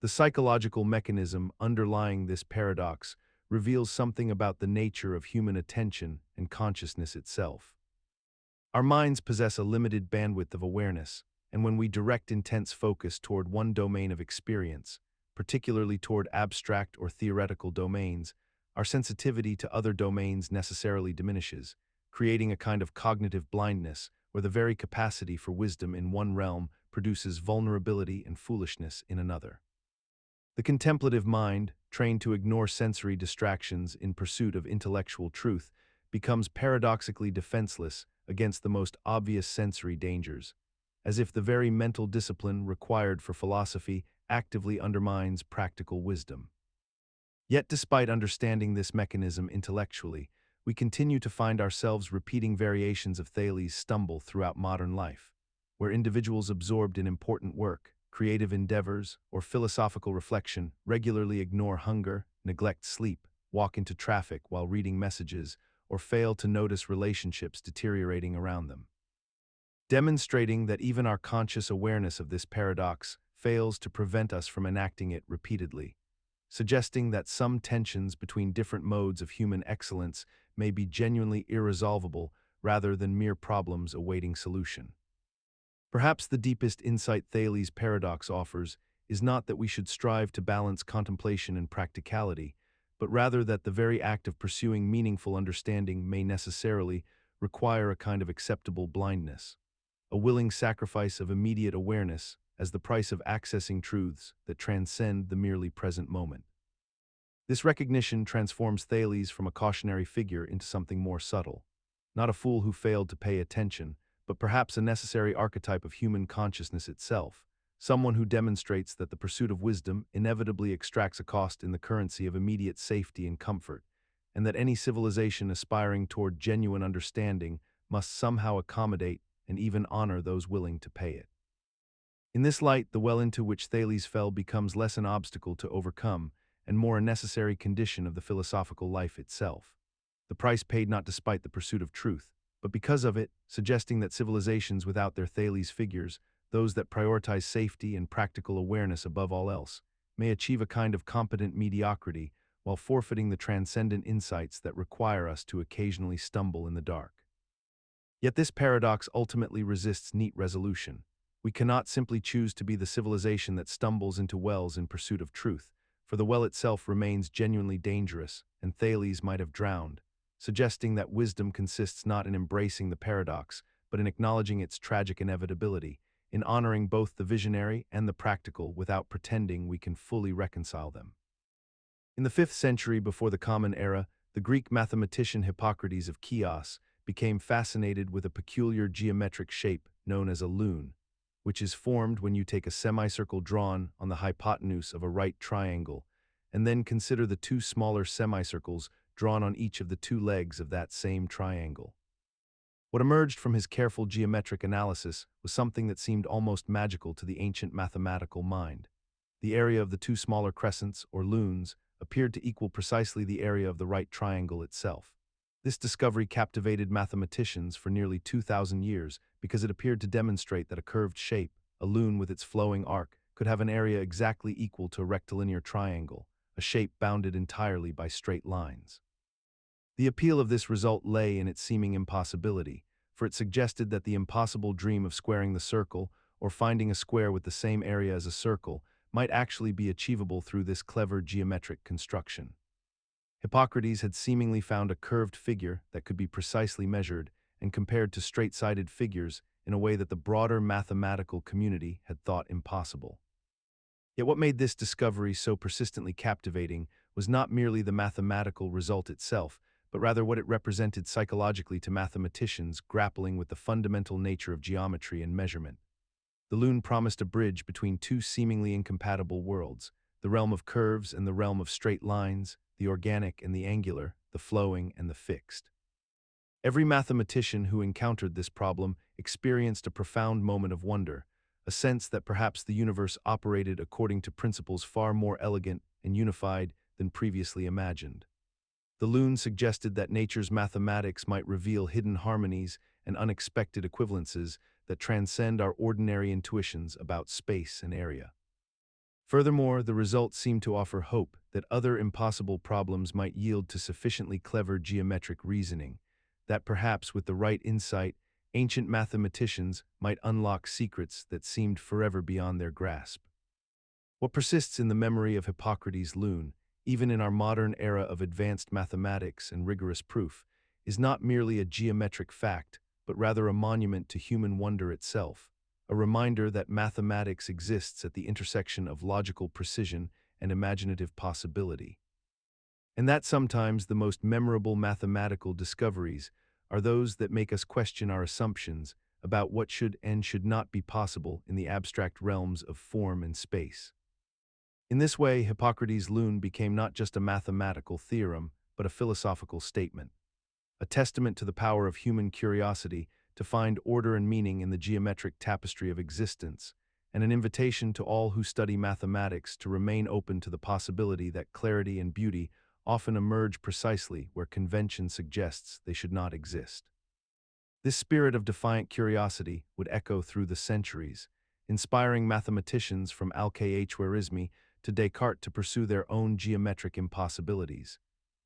The psychological mechanism underlying this paradox reveals something about the nature of human attention and consciousness itself. Our minds possess a limited bandwidth of awareness, and when we direct intense focus toward one domain of experience, particularly toward abstract or theoretical domains, our sensitivity to other domains necessarily diminishes, creating a kind of cognitive blindness where the very capacity for wisdom in one realm produces vulnerability and foolishness in another. The contemplative mind, trained to ignore sensory distractions in pursuit of intellectual truth, becomes paradoxically defenseless against the most obvious sensory dangers, as if the very mental discipline required for philosophy actively undermines practical wisdom. Yet despite understanding this mechanism intellectually, we continue to find ourselves repeating variations of Thales' stumble throughout modern life, where individuals absorbed in important work, creative endeavors, or philosophical reflection regularly ignore hunger, neglect sleep, walk into traffic while reading messages, or fail to notice relationships deteriorating around them. Demonstrating that even our conscious awareness of this paradox fails to prevent us from enacting it repeatedly, suggesting that some tensions between different modes of human excellence may be genuinely irresolvable rather than mere problems awaiting solution. Perhaps the deepest insight Thales' paradox offers is not that we should strive to balance contemplation and practicality, but rather that the very act of pursuing meaningful understanding may necessarily require a kind of acceptable blindness, a willing sacrifice of immediate awareness as the price of accessing truths that transcend the merely present moment. This recognition transforms Thales from a cautionary figure into something more subtle, not a fool who failed to pay attention, but perhaps a necessary archetype of human consciousness itself, someone who demonstrates that the pursuit of wisdom inevitably extracts a cost in the currency of immediate safety and comfort, and that any civilization aspiring toward genuine understanding must somehow accommodate and even honor those willing to pay it. In this light, the well into which Thales fell becomes less an obstacle to overcome and more a necessary condition of the philosophical life itself. The price paid not despite the pursuit of truth, but because of it, suggesting that civilizations without their Thales figures, those that prioritize safety and practical awareness above all else, may achieve a kind of competent mediocrity while forfeiting the transcendent insights that require us to occasionally stumble in the dark. Yet this paradox ultimately resists neat resolution. We cannot simply choose to be the civilization that stumbles into wells in pursuit of truth, for the well itself remains genuinely dangerous, and Thales might have drowned, suggesting that wisdom consists not in embracing the paradox, but in acknowledging its tragic inevitability, in honoring both the visionary and the practical without pretending we can fully reconcile them. In the 5th century before the Common Era, the Greek mathematician Hippocrates of Chios became fascinated with a peculiar geometric shape known as a lune, which is formed when you take a semicircle drawn on the hypotenuse of a right triangle, and then consider the two smaller semicircles drawn on each of the two legs of that same triangle. What emerged from his careful geometric analysis was something that seemed almost magical to the ancient mathematical mind. The area of the two smaller crescents, or lunes, appeared to equal precisely the area of the right triangle itself. This discovery captivated mathematicians for nearly 2,000 years because it appeared to demonstrate that a curved shape, a lune with its flowing arc, could have an area exactly equal to a rectilinear triangle, a shape bounded entirely by straight lines. The appeal of this result lay in its seeming impossibility, for it suggested that the impossible dream of squaring the circle, or finding a square with the same area as a circle, might actually be achievable through this clever geometric construction. Hippocrates had seemingly found a curved figure that could be precisely measured and compared to straight-sided figures in a way that the broader mathematical community had thought impossible. Yet what made this discovery so persistently captivating was not merely the mathematical result itself, but rather what it represented psychologically to mathematicians grappling with the fundamental nature of geometry and measurement. The lune promised a bridge between two seemingly incompatible worlds, the realm of curves and the realm of straight lines, the organic and the angular, the flowing and the fixed. Every mathematician who encountered this problem experienced a profound moment of wonder, a sense that perhaps the universe operated according to principles far more elegant and unified than previously imagined. The lune suggested that nature's mathematics might reveal hidden harmonies and unexpected equivalences that transcend our ordinary intuitions about space and area. Furthermore, the result seemed to offer hope that other impossible problems might yield to sufficiently clever geometric reasoning, that perhaps with the right insight, ancient mathematicians might unlock secrets that seemed forever beyond their grasp. What persists in the memory of Hippocrates' Lune even in our modern era of advanced mathematics and rigorous proof, is not merely a geometric fact, but rather a monument to human wonder itself, a reminder that mathematics exists at the intersection of logical precision and imaginative possibility. And that sometimes the most memorable mathematical discoveries are those that make us question our assumptions about what should and should not be possible in the abstract realms of form and space. In this way, Hippocrates' Lune became not just a mathematical theorem, but a philosophical statement, a testament to the power of human curiosity to find order and meaning in the geometric tapestry of existence, and an invitation to all who study mathematics to remain open to the possibility that clarity and beauty often emerge precisely where convention suggests they should not exist. This spirit of defiant curiosity would echo through the centuries, inspiring mathematicians from Al-Khwarizmi to Descartes to pursue their own geometric impossibilities,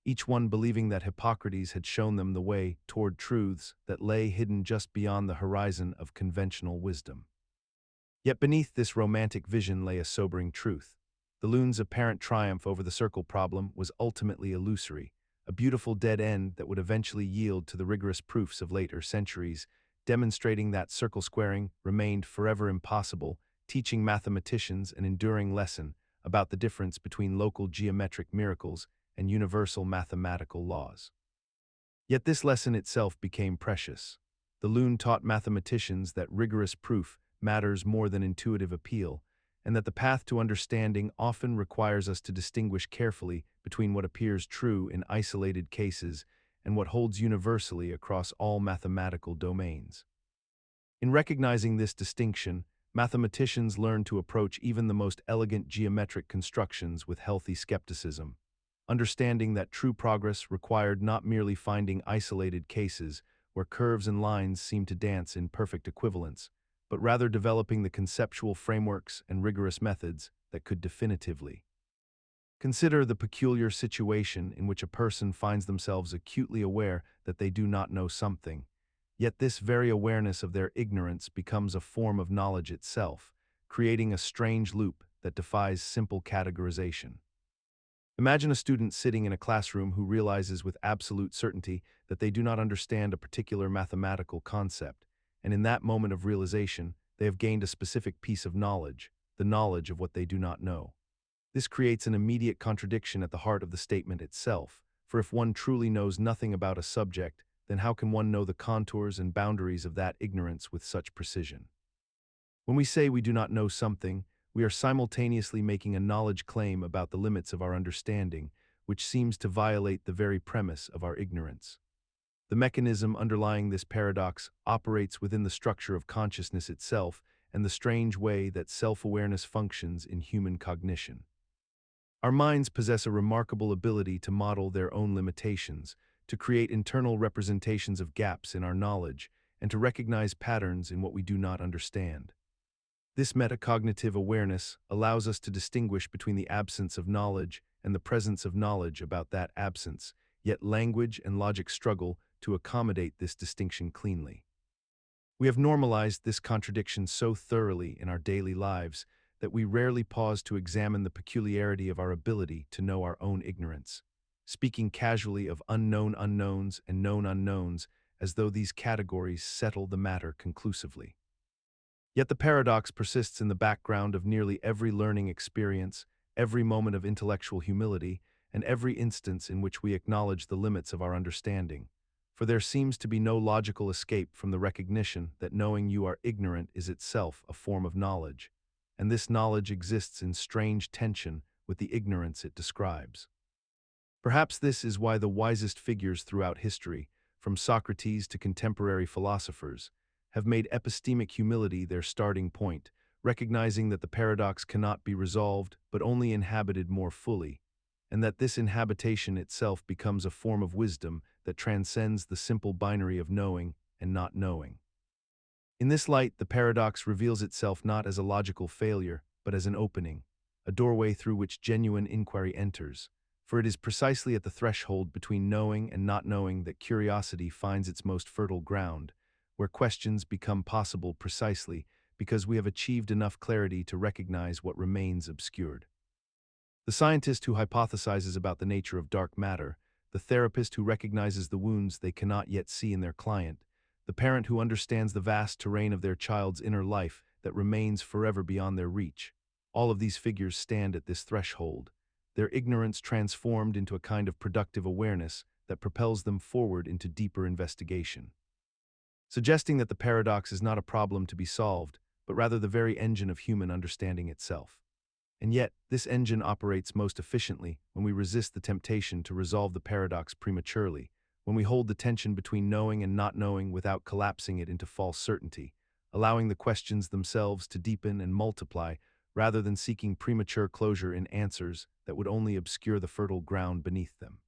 each one believing that Hippocrates had shown them the way toward truths that lay hidden just beyond the horizon of conventional wisdom. Yet beneath this romantic vision lay a sobering truth. The Lune's apparent triumph over the circle problem was ultimately illusory, a beautiful dead end that would eventually yield to the rigorous proofs of later centuries, demonstrating that circle squaring remained forever impossible, teaching mathematicians an enduring lesson about the difference between local geometric miracles and universal mathematical laws. Yet this lesson itself became precious. The Lune taught mathematicians that rigorous proof matters more than intuitive appeal, and that the path to understanding often requires us to distinguish carefully between what appears true in isolated cases and what holds universally across all mathematical domains. In recognizing this distinction, mathematicians learn to approach even the most elegant geometric constructions with healthy skepticism, understanding that true progress required not merely finding isolated cases where curves and lines seem to dance in perfect equivalence, but rather developing the conceptual frameworks and rigorous methods that could definitively. Consider the peculiar situation in which a person finds themselves acutely aware that they do not know something, yet this very awareness of their ignorance becomes a form of knowledge itself, creating a strange loop that defies simple categorization. Imagine a student sitting in a classroom who realizes with absolute certainty that they do not understand a particular mathematical concept, and in that moment of realization, they have gained a specific piece of knowledge, the knowledge of what they do not know. This creates an immediate contradiction at the heart of the statement itself, for if one truly knows nothing about a subject, then how can one know the contours and boundaries of that ignorance with such precision? When we say we do not know something, we are simultaneously making a knowledge claim about the limits of our understanding, which seems to violate the very premise of our ignorance. The mechanism underlying this paradox operates within the structure of consciousness itself and the strange way that self-awareness functions in human cognition. Our minds possess a remarkable ability to model their own limitations, to create internal representations of gaps in our knowledge, and to recognize patterns in what we do not understand. This metacognitive awareness allows us to distinguish between the absence of knowledge and the presence of knowledge about that absence, yet language and logic struggle to accommodate this distinction cleanly. We have normalized this contradiction so thoroughly in our daily lives that we rarely pause to examine the peculiarity of our ability to know our own ignorance, speaking casually of unknown unknowns and known unknowns as though these categories settle the matter conclusively. Yet the paradox persists in the background of nearly every learning experience, every moment of intellectual humility, and every instance in which we acknowledge the limits of our understanding. For there seems to be no logical escape from the recognition that knowing you are ignorant is itself a form of knowledge, and this knowledge exists in strange tension with the ignorance it describes. Perhaps this is why the wisest figures throughout history, from Socrates to contemporary philosophers, have made epistemic humility their starting point, recognizing that the paradox cannot be resolved but only inhabited more fully, and that this inhabitation itself becomes a form of wisdom that transcends the simple binary of knowing and not knowing. In this light, the paradox reveals itself not as a logical failure, but as an opening, a doorway through which genuine inquiry enters, for it is precisely at the threshold between knowing and not knowing that curiosity finds its most fertile ground, where questions become possible precisely because we have achieved enough clarity to recognize what remains obscured. The scientist who hypothesizes about the nature of dark matter, the therapist who recognizes the wounds they cannot yet see in their client, the parent who understands the vast terrain of their child's inner life that remains forever beyond their reach. All of these figures stand at this threshold, their ignorance transformed into a kind of productive awareness that propels them forward into deeper investigation. Suggesting that the paradox is not a problem to be solved, but rather the very engine of human understanding itself. And yet, this engine operates most efficiently when we resist the temptation to resolve the paradox prematurely, when we hold the tension between knowing and not knowing without collapsing it into false certainty, allowing the questions themselves to deepen and multiply rather than seeking premature closure in answers that would only obscure the fertile ground beneath them.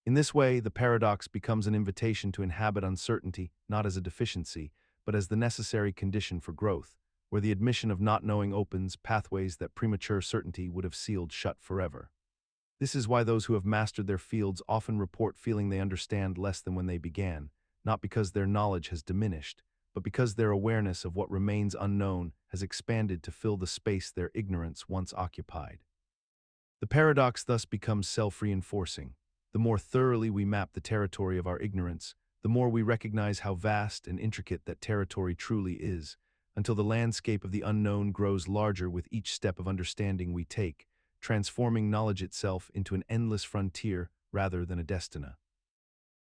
In this way, the paradox becomes an invitation to inhabit uncertainty not as a deficiency, but as the necessary condition for growth, where the admission of not knowing opens pathways that premature certainty would have sealed shut forever. This is why those who have mastered their fields often report feeling they understand less than when they began, not because their knowledge has diminished, but because their awareness of what remains unknown has expanded to fill the space their ignorance once occupied. The paradox thus becomes self-reinforcing. The more thoroughly we map the territory of our ignorance, the more we recognize how vast and intricate that territory truly is, until the landscape of the unknown grows larger with each step of understanding we take, transforming knowledge itself into an endless frontier rather than a destina.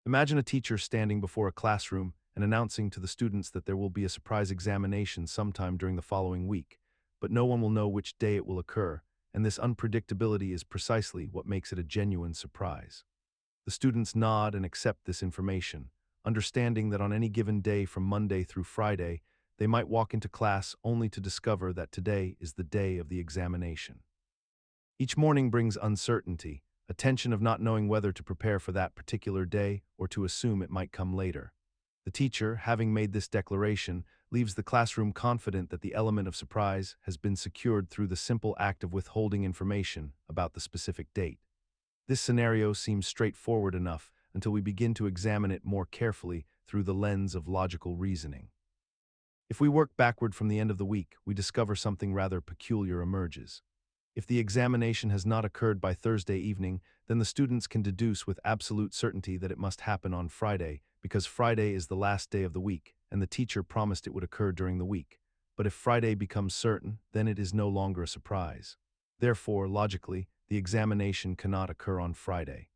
Imagine a teacher standing before a classroom and announcing to the students that there will be a surprise examination sometime during the following week, but no one will know which day it will occur, and this unpredictability is precisely what makes it a genuine surprise. The students nod and accept this information, understanding that on any given day from Monday through Friday, they might walk into class only to discover that today is the day of the examination. Each morning brings uncertainty, a tension of not knowing whether to prepare for that particular day or to assume it might come later. The teacher, having made this declaration, leaves the classroom confident that the element of surprise has been secured through the simple act of withholding information about the specific date. This scenario seems straightforward enough until we begin to examine it more carefully through the lens of logical reasoning. If we work backward from the end of the week, we discover something rather peculiar emerges. If the examination has not occurred by Thursday evening, then the students can deduce with absolute certainty that it must happen on Friday, because Friday is the last day of the week, and the teacher promised it would occur during the week. But if Friday becomes certain, then it is no longer a surprise. Therefore, logically, the examination cannot occur on Friday.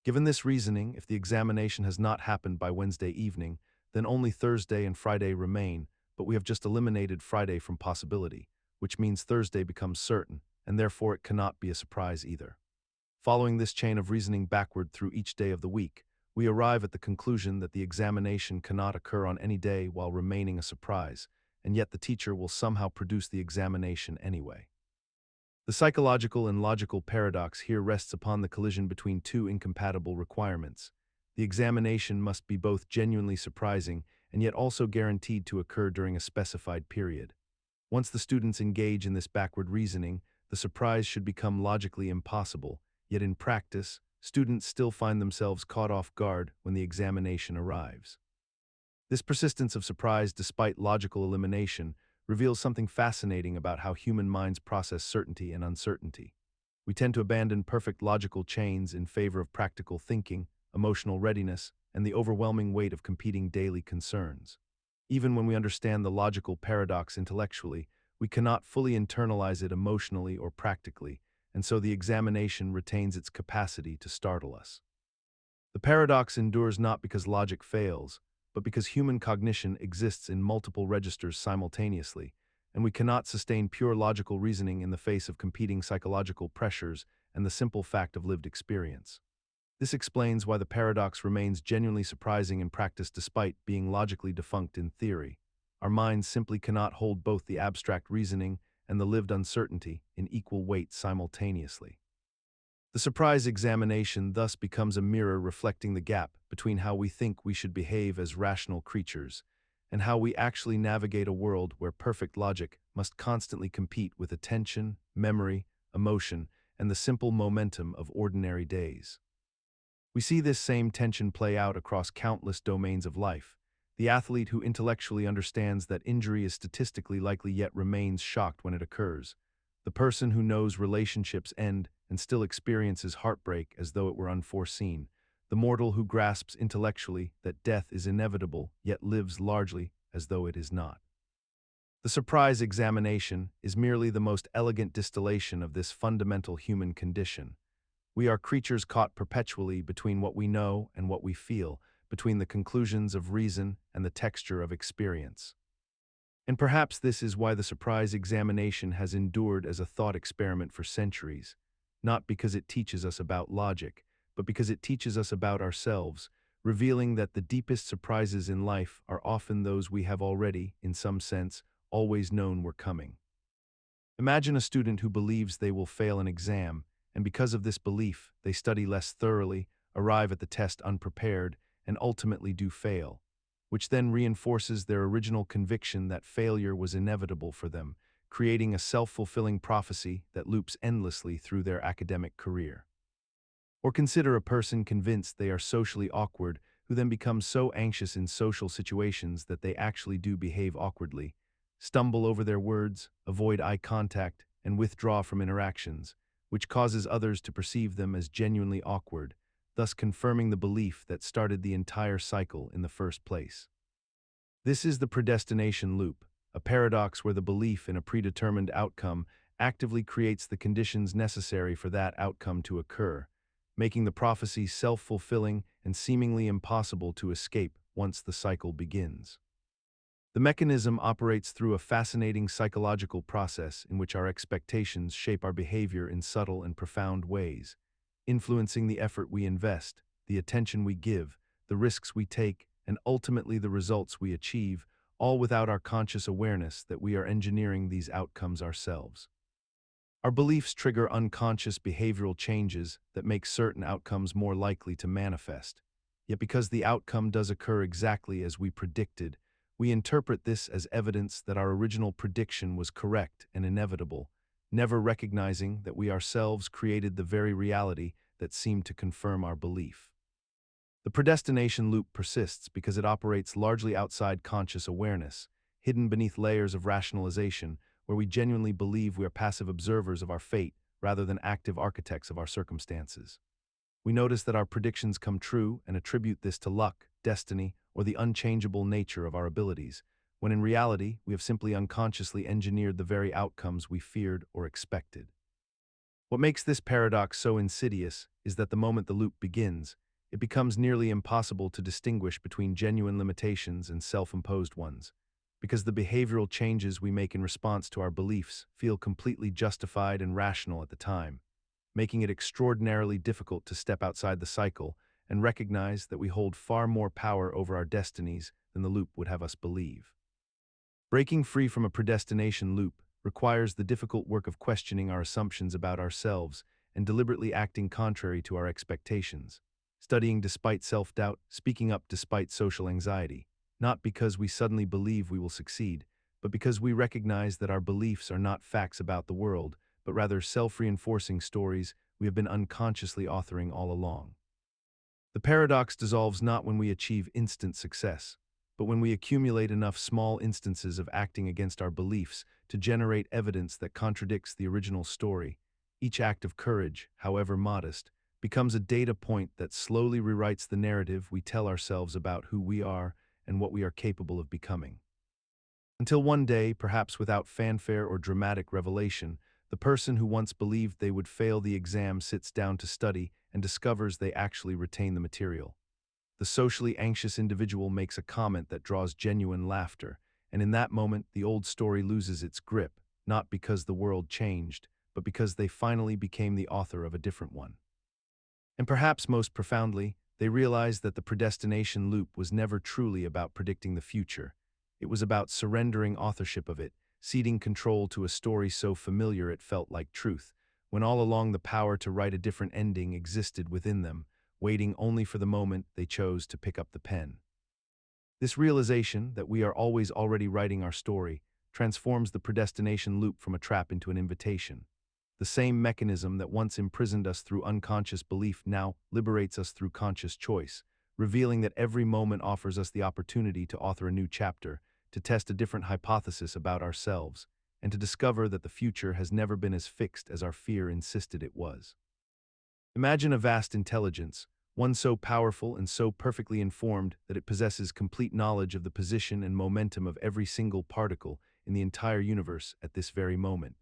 Given this reasoning, if the examination has not happened by Wednesday evening, then only Thursday and Friday remain, but we have just eliminated Friday from possibility, which means Thursday becomes certain, and therefore it cannot be a surprise either. Following this chain of reasoning backward through each day of the week, we arrive at the conclusion that the examination cannot occur on any day while remaining a surprise, and yet the teacher will somehow produce the examination anyway. The psychological and logical paradox here rests upon the collision between two incompatible requirements. The examination must be both genuinely surprising and yet also guaranteed to occur during a specified period. Once the students engage in this backward reasoning, the surprise should become logically impossible, yet in practice, students still find themselves caught off guard when the examination arrives. This persistence of surprise despite logical elimination reveals something fascinating about how human minds process certainty and uncertainty. We tend to abandon perfect logical chains in favor of practical thinking, emotional readiness, and the overwhelming weight of competing daily concerns. Even when we understand the logical paradox intellectually, we cannot fully internalize it emotionally or practically, and so the examination retains its capacity to startle us. The paradox endures not because logic fails, but because human cognition exists in multiple registers simultaneously, and we cannot sustain pure logical reasoning in the face of competing psychological pressures and the simple fact of lived experience. This explains why the paradox remains genuinely surprising in practice despite being logically defunct in theory. Our minds simply cannot hold both the abstract reasoning and the lived uncertainty in equal weight simultaneously. The surprise examination thus becomes a mirror reflecting the gap between how we think we should behave as rational creatures and how we actually navigate a world where perfect logic must constantly compete with attention, memory, emotion, and the simple momentum of ordinary days. We see this same tension play out across countless domains of life. The athlete who intellectually understands that injury is statistically likely yet remains shocked when it occurs, The person who knows relationships end and still experiences heartbreak as though it were unforeseen. The mortal who grasps intellectually that death is inevitable, yet lives largely as though it is not. The surprise examination is merely the most elegant distillation of this fundamental human condition. We are creatures caught perpetually between what we know and what we feel, between the conclusions of reason and the texture of experience. And perhaps this is why the surprise examination has endured as a thought experiment for centuries, not because it teaches us about logic, but because it teaches us about ourselves, revealing that the deepest surprises in life are often those we have already, in some sense, always known were coming. Imagine a student who believes they will fail an exam, and because of this belief, they study less thoroughly, arrive at the test unprepared, and ultimately do fail, which then reinforces their original conviction that failure was inevitable for them, creating a self-fulfilling prophecy that loops endlessly through their academic career. Or consider a person convinced they are socially awkward, who then becomes so anxious in social situations that they actually do behave awkwardly, stumble over their words, avoid eye contact, and withdraw from interactions, which causes others to perceive them as genuinely awkward, thus confirming the belief that started the entire cycle in the first place. This is the predestination loop, a paradox where the belief in a predetermined outcome actively creates the conditions necessary for that outcome to occur, making the prophecy self-fulfilling and seemingly impossible to escape once the cycle begins. The mechanism operates through a fascinating psychological process in which our expectations shape our behavior in subtle and profound ways, influencing the effort we invest, the attention we give, the risks we take, and ultimately the results we achieve, all without our conscious awareness that we are engineering these outcomes ourselves. Our beliefs trigger unconscious behavioral changes that make certain outcomes more likely to manifest. Yet because the outcome does occur exactly as we predicted, we interpret this as evidence that our original prediction was correct and inevitable, never recognizing that we ourselves created the very reality that seemed to confirm our belief. The predestination loop persists because it operates largely outside conscious awareness, hidden beneath layers of rationalization, where we genuinely believe we are passive observers of our fate rather than active architects of our circumstances. We notice that our predictions come true and attribute this to luck, destiny, or the unchangeable nature of our abilities, when in reality we have simply unconsciously engineered the very outcomes we feared or expected. What makes this paradox so insidious is that the moment the loop begins, it becomes nearly impossible to distinguish between genuine limitations and self-imposed ones, because the behavioral changes we make in response to our beliefs feel completely justified and rational at the time, making it extraordinarily difficult to step outside the cycle and recognize that we hold far more power over our destinies than the loop would have us believe. Breaking free from a predestination loop requires the difficult work of questioning our assumptions about ourselves and deliberately acting contrary to our expectations, studying despite self-doubt, speaking up despite social anxiety, not because we suddenly believe we will succeed, but because we recognize that our beliefs are not facts about the world, but rather self-reinforcing stories we have been unconsciously authoring all along. The paradox dissolves not when we achieve instant success, but when we accumulate enough small instances of acting against our beliefs to generate evidence that contradicts the original story. Each act of courage, however modest, becomes a data point that slowly rewrites the narrative we tell ourselves about who we are and what we are capable of becoming. Until one day, perhaps without fanfare or dramatic revelation, the person who once believed they would fail the exam sits down to study and discovers they actually retain the material. The socially anxious individual makes a comment that draws genuine laughter, and in that moment the old story loses its grip, not because the world changed, but because they finally became the author of a different one. And perhaps most profoundly, they realize that the predestination loop was never truly about predicting the future. It was about surrendering authorship of it, ceding control to a story so familiar it felt like truth, when all along the power to write a different ending existed within them, waiting only for the moment they chose to pick up the pen. This realization that we are always already writing our story transforms the predestination loop from a trap into an invitation. The same mechanism that once imprisoned us through unconscious belief now liberates us through conscious choice, revealing that every moment offers us the opportunity to author a new chapter, to test a different hypothesis about ourselves, and to discover that the future has never been as fixed as our fear insisted it was. Imagine a vast intelligence, one so powerful and so perfectly informed that it possesses complete knowledge of the position and momentum of every single particle in the entire universe at this very moment.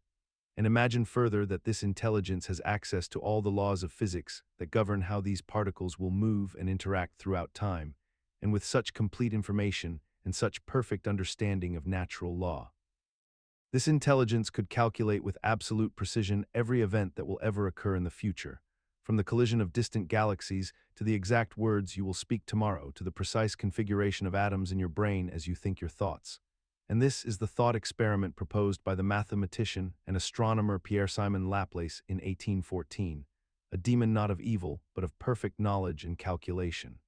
And imagine further that this intelligence has access to all the laws of physics that govern how these particles will move and interact throughout time, and with such complete information and such perfect understanding of natural law. This intelligence could calculate with absolute precision every event that will ever occur in the future, from the collision of distant galaxies to the exact words you will speak tomorrow to the precise configuration of atoms in your brain as you think your thoughts. And this is the thought experiment proposed by the mathematician and astronomer Pierre-Simon Laplace in 1814, a demon not of evil but of perfect knowledge and calculation,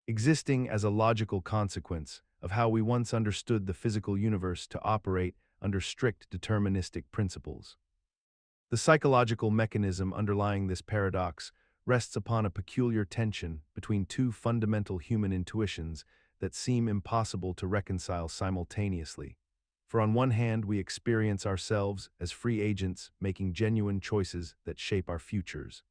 existing as a logical consequence of how we once understood the physical universe to operate under strict deterministic principles. The psychological mechanism underlying this paradox rests upon a peculiar tension between two fundamental human intuitions that seem impossible to reconcile simultaneously. For on one hand, we experience ourselves as free agents making genuine choices that shape our futures.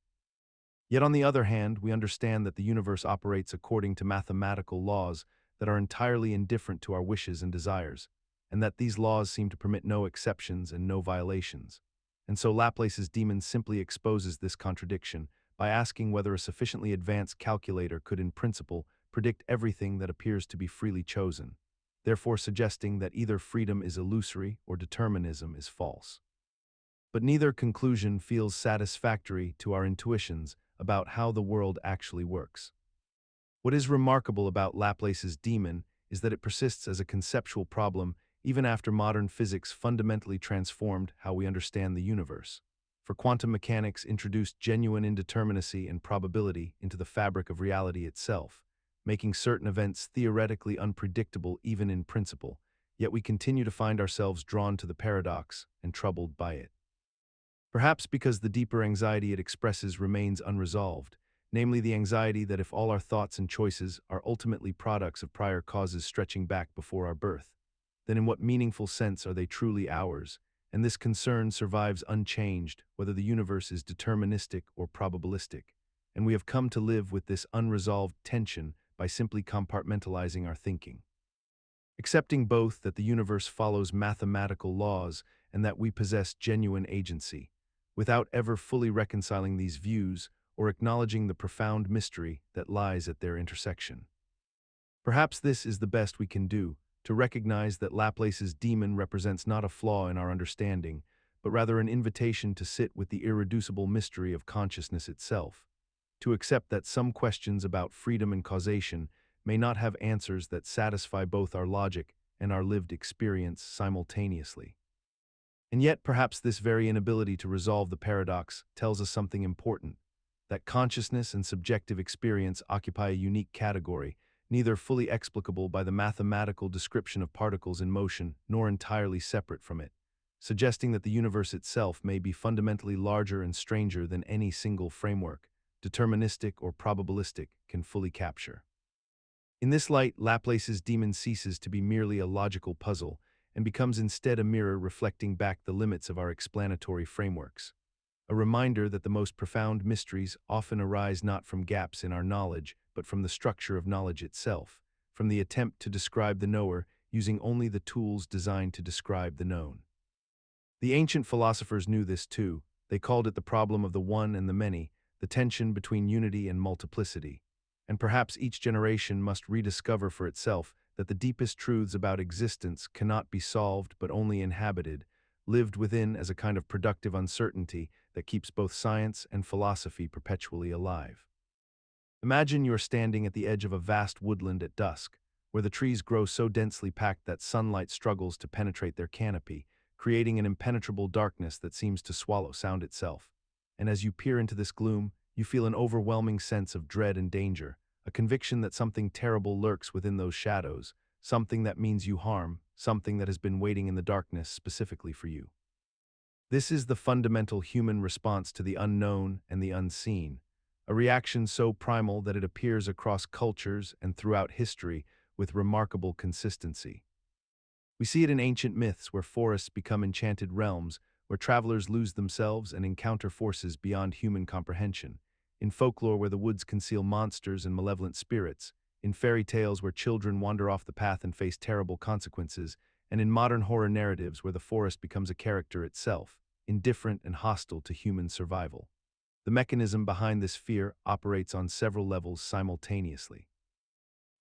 Yet on the other hand, we understand that the universe operates according to mathematical laws that are entirely indifferent to our wishes and desires, and that these laws seem to permit no exceptions and no violations. And so Laplace's demon simply exposes this contradiction by asking whether a sufficiently advanced calculator could in principle predict everything that appears to be freely chosen, therefore suggesting that either freedom is illusory or determinism is false. But neither conclusion feels satisfactory to our intuitions about how the world actually works. What is remarkable about Laplace's demon is that it persists as a conceptual problem even after modern physics fundamentally transformed how we understand the universe. For quantum mechanics introduced genuine indeterminacy and probability into the fabric of reality itself, making certain events theoretically unpredictable even in principle, yet we continue to find ourselves drawn to the paradox and troubled by it. Perhaps because the deeper anxiety it expresses remains unresolved, namely the anxiety that if all our thoughts and choices are ultimately products of prior causes stretching back before our birth, then in what meaningful sense are they truly ours? And this concern survives unchanged, whether the universe is deterministic or probabilistic. And we have come to live with this unresolved tension by simply compartmentalizing our thinking. Accepting both that the universe follows mathematical laws and that we possess genuine agency, without ever fully reconciling these views or acknowledging the profound mystery that lies at their intersection. Perhaps this is the best we can do, to recognize that Laplace's demon represents not a flaw in our understanding, but rather an invitation to sit with the irreducible mystery of consciousness itself, to accept that some questions about freedom and causation may not have answers that satisfy both our logic and our lived experience simultaneously. And yet, perhaps this very inability to resolve the paradox tells us something important, that consciousness and subjective experience occupy a unique category, neither fully explicable by the mathematical description of particles in motion nor entirely separate from it, suggesting that the universe itself may be fundamentally larger and stranger than any single framework, deterministic or probabilistic, can fully capture. In this light, Laplace's demon ceases to be merely a logical puzzle and becomes instead a mirror reflecting back the limits of our explanatory frameworks, a reminder that the most profound mysteries often arise not from gaps in our knowledge, but from the structure of knowledge itself, from the attempt to describe the knower using only the tools designed to describe the known. The ancient philosophers knew this too. They called it the problem of the one and the many, the tension between unity and multiplicity. And perhaps each generation must rediscover for itself that the deepest truths about existence cannot be solved but only inhabited, lived within as a kind of productive uncertainty that keeps both science and philosophy perpetually alive. Imagine you're standing at the edge of a vast woodland at dusk, where the trees grow so densely packed that sunlight struggles to penetrate their canopy, creating an impenetrable darkness that seems to swallow sound itself. And as you peer into this gloom, you feel an overwhelming sense of dread and danger, a conviction that something terrible lurks within those shadows, something that means you harm, something that has been waiting in the darkness specifically for you. This is the fundamental human response to the unknown and the unseen, a reaction so primal that it appears across cultures and throughout history with remarkable consistency. We see it in ancient myths where forests become enchanted realms, where travelers lose themselves and encounter forces beyond human comprehension, in folklore where the woods conceal monsters and malevolent spirits, in fairy tales where children wander off the path and face terrible consequences, and in modern horror narratives where the forest becomes a character itself, indifferent and hostile to human survival. The mechanism behind this fear operates on several levels simultaneously.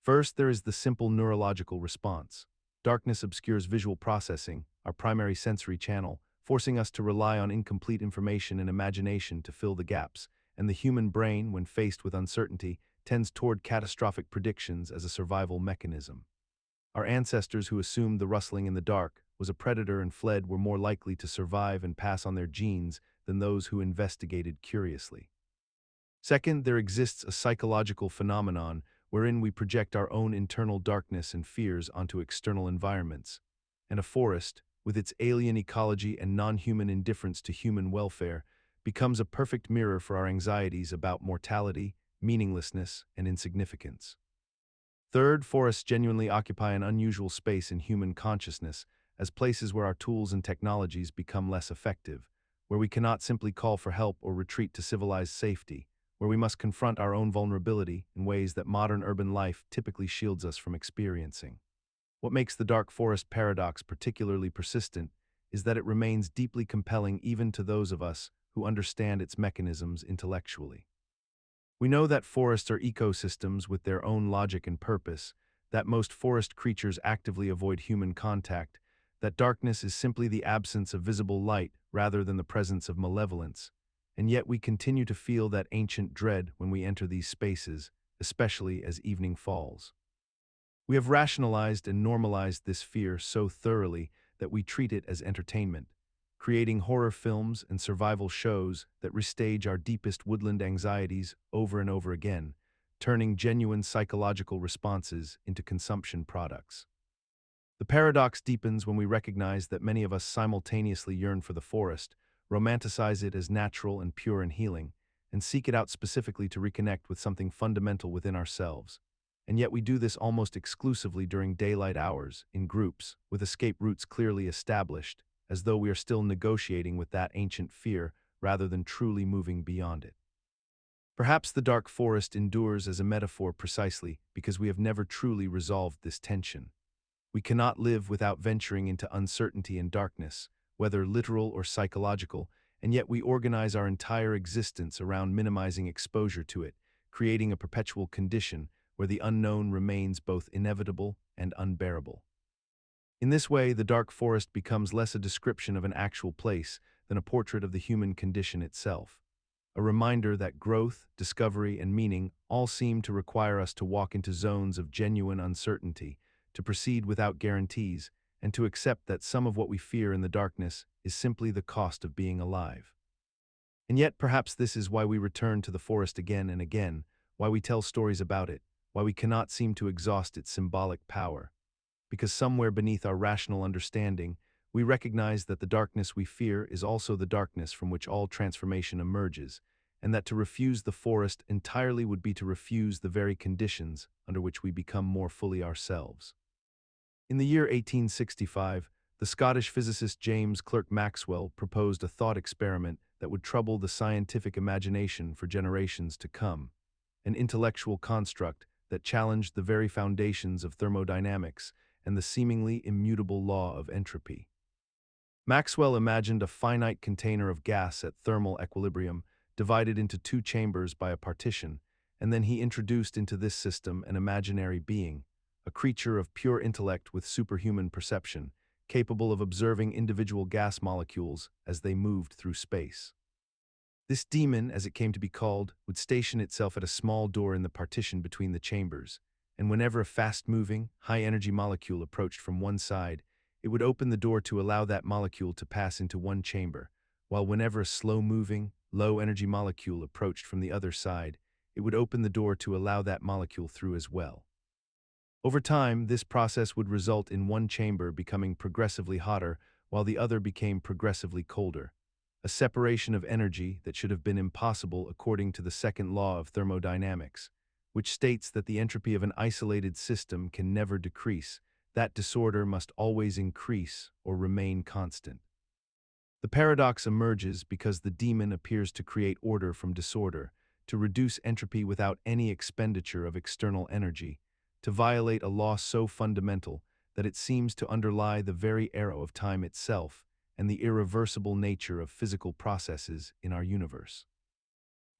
First, there is the simple neurological response. Darkness obscures visual processing, our primary sensory channel, forcing us to rely on incomplete information and imagination to fill the gaps, and the human brain, when faced with uncertainty, tends toward catastrophic predictions as a survival mechanism. Our ancestors who assumed the rustling in the dark was a predator and fled were more likely to survive and pass on their genes than those who investigated curiously. Second, there exists a psychological phenomenon wherein we project our own internal darkness and fears onto external environments, and a forest, with its alien ecology and non-human indifference to human welfare, becomes a perfect mirror for our anxieties about mortality, meaninglessness, and insignificance. Third, forests genuinely occupy an unusual space in human consciousness as places where our tools and technologies become less effective, where we cannot simply call for help or retreat to civilized safety, where we must confront our own vulnerability in ways that modern urban life typically shields us from experiencing. What makes the dark forest paradox particularly persistent is that it remains deeply compelling even to those of us who understand its mechanisms intellectually. We know that forests are ecosystems with their own logic and purpose, that most forest creatures actively avoid human contact, that darkness is simply the absence of visible light rather than the presence of malevolence, and yet we continue to feel that ancient dread when we enter these spaces, especially as evening falls. We have rationalized and normalized this fear so thoroughly that we treat it as entertainment, creating horror films and survival shows that restage our deepest woodland anxieties over and over again, turning genuine psychological responses into consumption products. The paradox deepens when we recognize that many of us simultaneously yearn for the forest, romanticize it as natural and pure and healing, and seek it out specifically to reconnect with something fundamental within ourselves. And yet we do this almost exclusively during daylight hours, in groups, with escape routes clearly established, as though we are still negotiating with that ancient fear rather than truly moving beyond it. Perhaps the dark forest endures as a metaphor precisely because we have never truly resolved this tension. We cannot live without venturing into uncertainty and darkness, whether literal or psychological, and yet we organize our entire existence around minimizing exposure to it, creating a perpetual condition where the unknown remains both inevitable and unbearable. In this way, the dark forest becomes less a description of an actual place than a portrait of the human condition itself, a reminder that growth, discovery, and meaning all seem to require us to walk into zones of genuine uncertainty, to proceed without guarantees, and to accept that some of what we fear in the darkness is simply the cost of being alive. And yet, perhaps this is why we return to the forest again and again, why we tell stories about it, why we cannot seem to exhaust its symbolic power. Because somewhere beneath our rational understanding, we recognize that the darkness we fear is also the darkness from which all transformation emerges, and that to refuse the forest entirely would be to refuse the very conditions under which we become more fully ourselves. In the year 1865, the Scottish physicist James Clerk Maxwell proposed a thought experiment that would trouble the scientific imagination for generations to come, an intellectual construct that challenged the very foundations of thermodynamics and the seemingly immutable law of entropy. Maxwell imagined a finite container of gas at thermal equilibrium, divided into two chambers by a partition, and then he introduced into this system an imaginary being, a creature of pure intellect with superhuman perception, capable of observing individual gas molecules as they moved through space. This demon, as it came to be called, would station itself at a small door in the partition between the chambers, and whenever a fast-moving, high-energy molecule approached from one side, it would open the door to allow that molecule to pass into one chamber, while whenever a slow-moving, low-energy molecule approached from the other side, it would open the door to allow that molecule through as well. Over time, this process would result in one chamber becoming progressively hotter while the other became progressively colder, a separation of energy that should have been impossible according to the second law of thermodynamics, which states that the entropy of an isolated system can never decrease, that disorder must always increase or remain constant. The paradox emerges because the demon appears to create order from disorder, to reduce entropy without any expenditure of external energy, to violate a law so fundamental that it seems to underlie the very arrow of time itself and the irreversible nature of physical processes in our universe.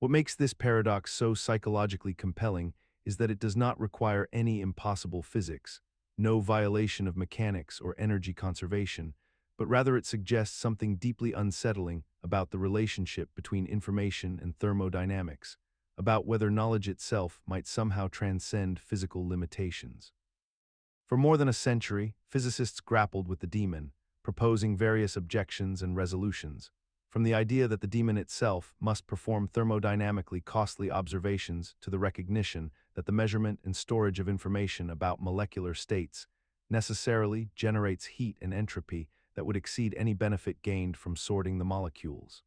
What makes this paradox so psychologically compelling is that it does not require any impossible physics, no violation of mechanics or energy conservation, but rather it suggests something deeply unsettling about the relationship between information and thermodynamics, about whether knowledge itself might somehow transcend physical limitations. For more than a century, physicists grappled with the demon, proposing various objections and resolutions, from the idea that the demon itself must perform thermodynamically costly observations to the recognition that the measurement and storage of information about molecular states necessarily generates heat and entropy that would exceed any benefit gained from sorting the molecules.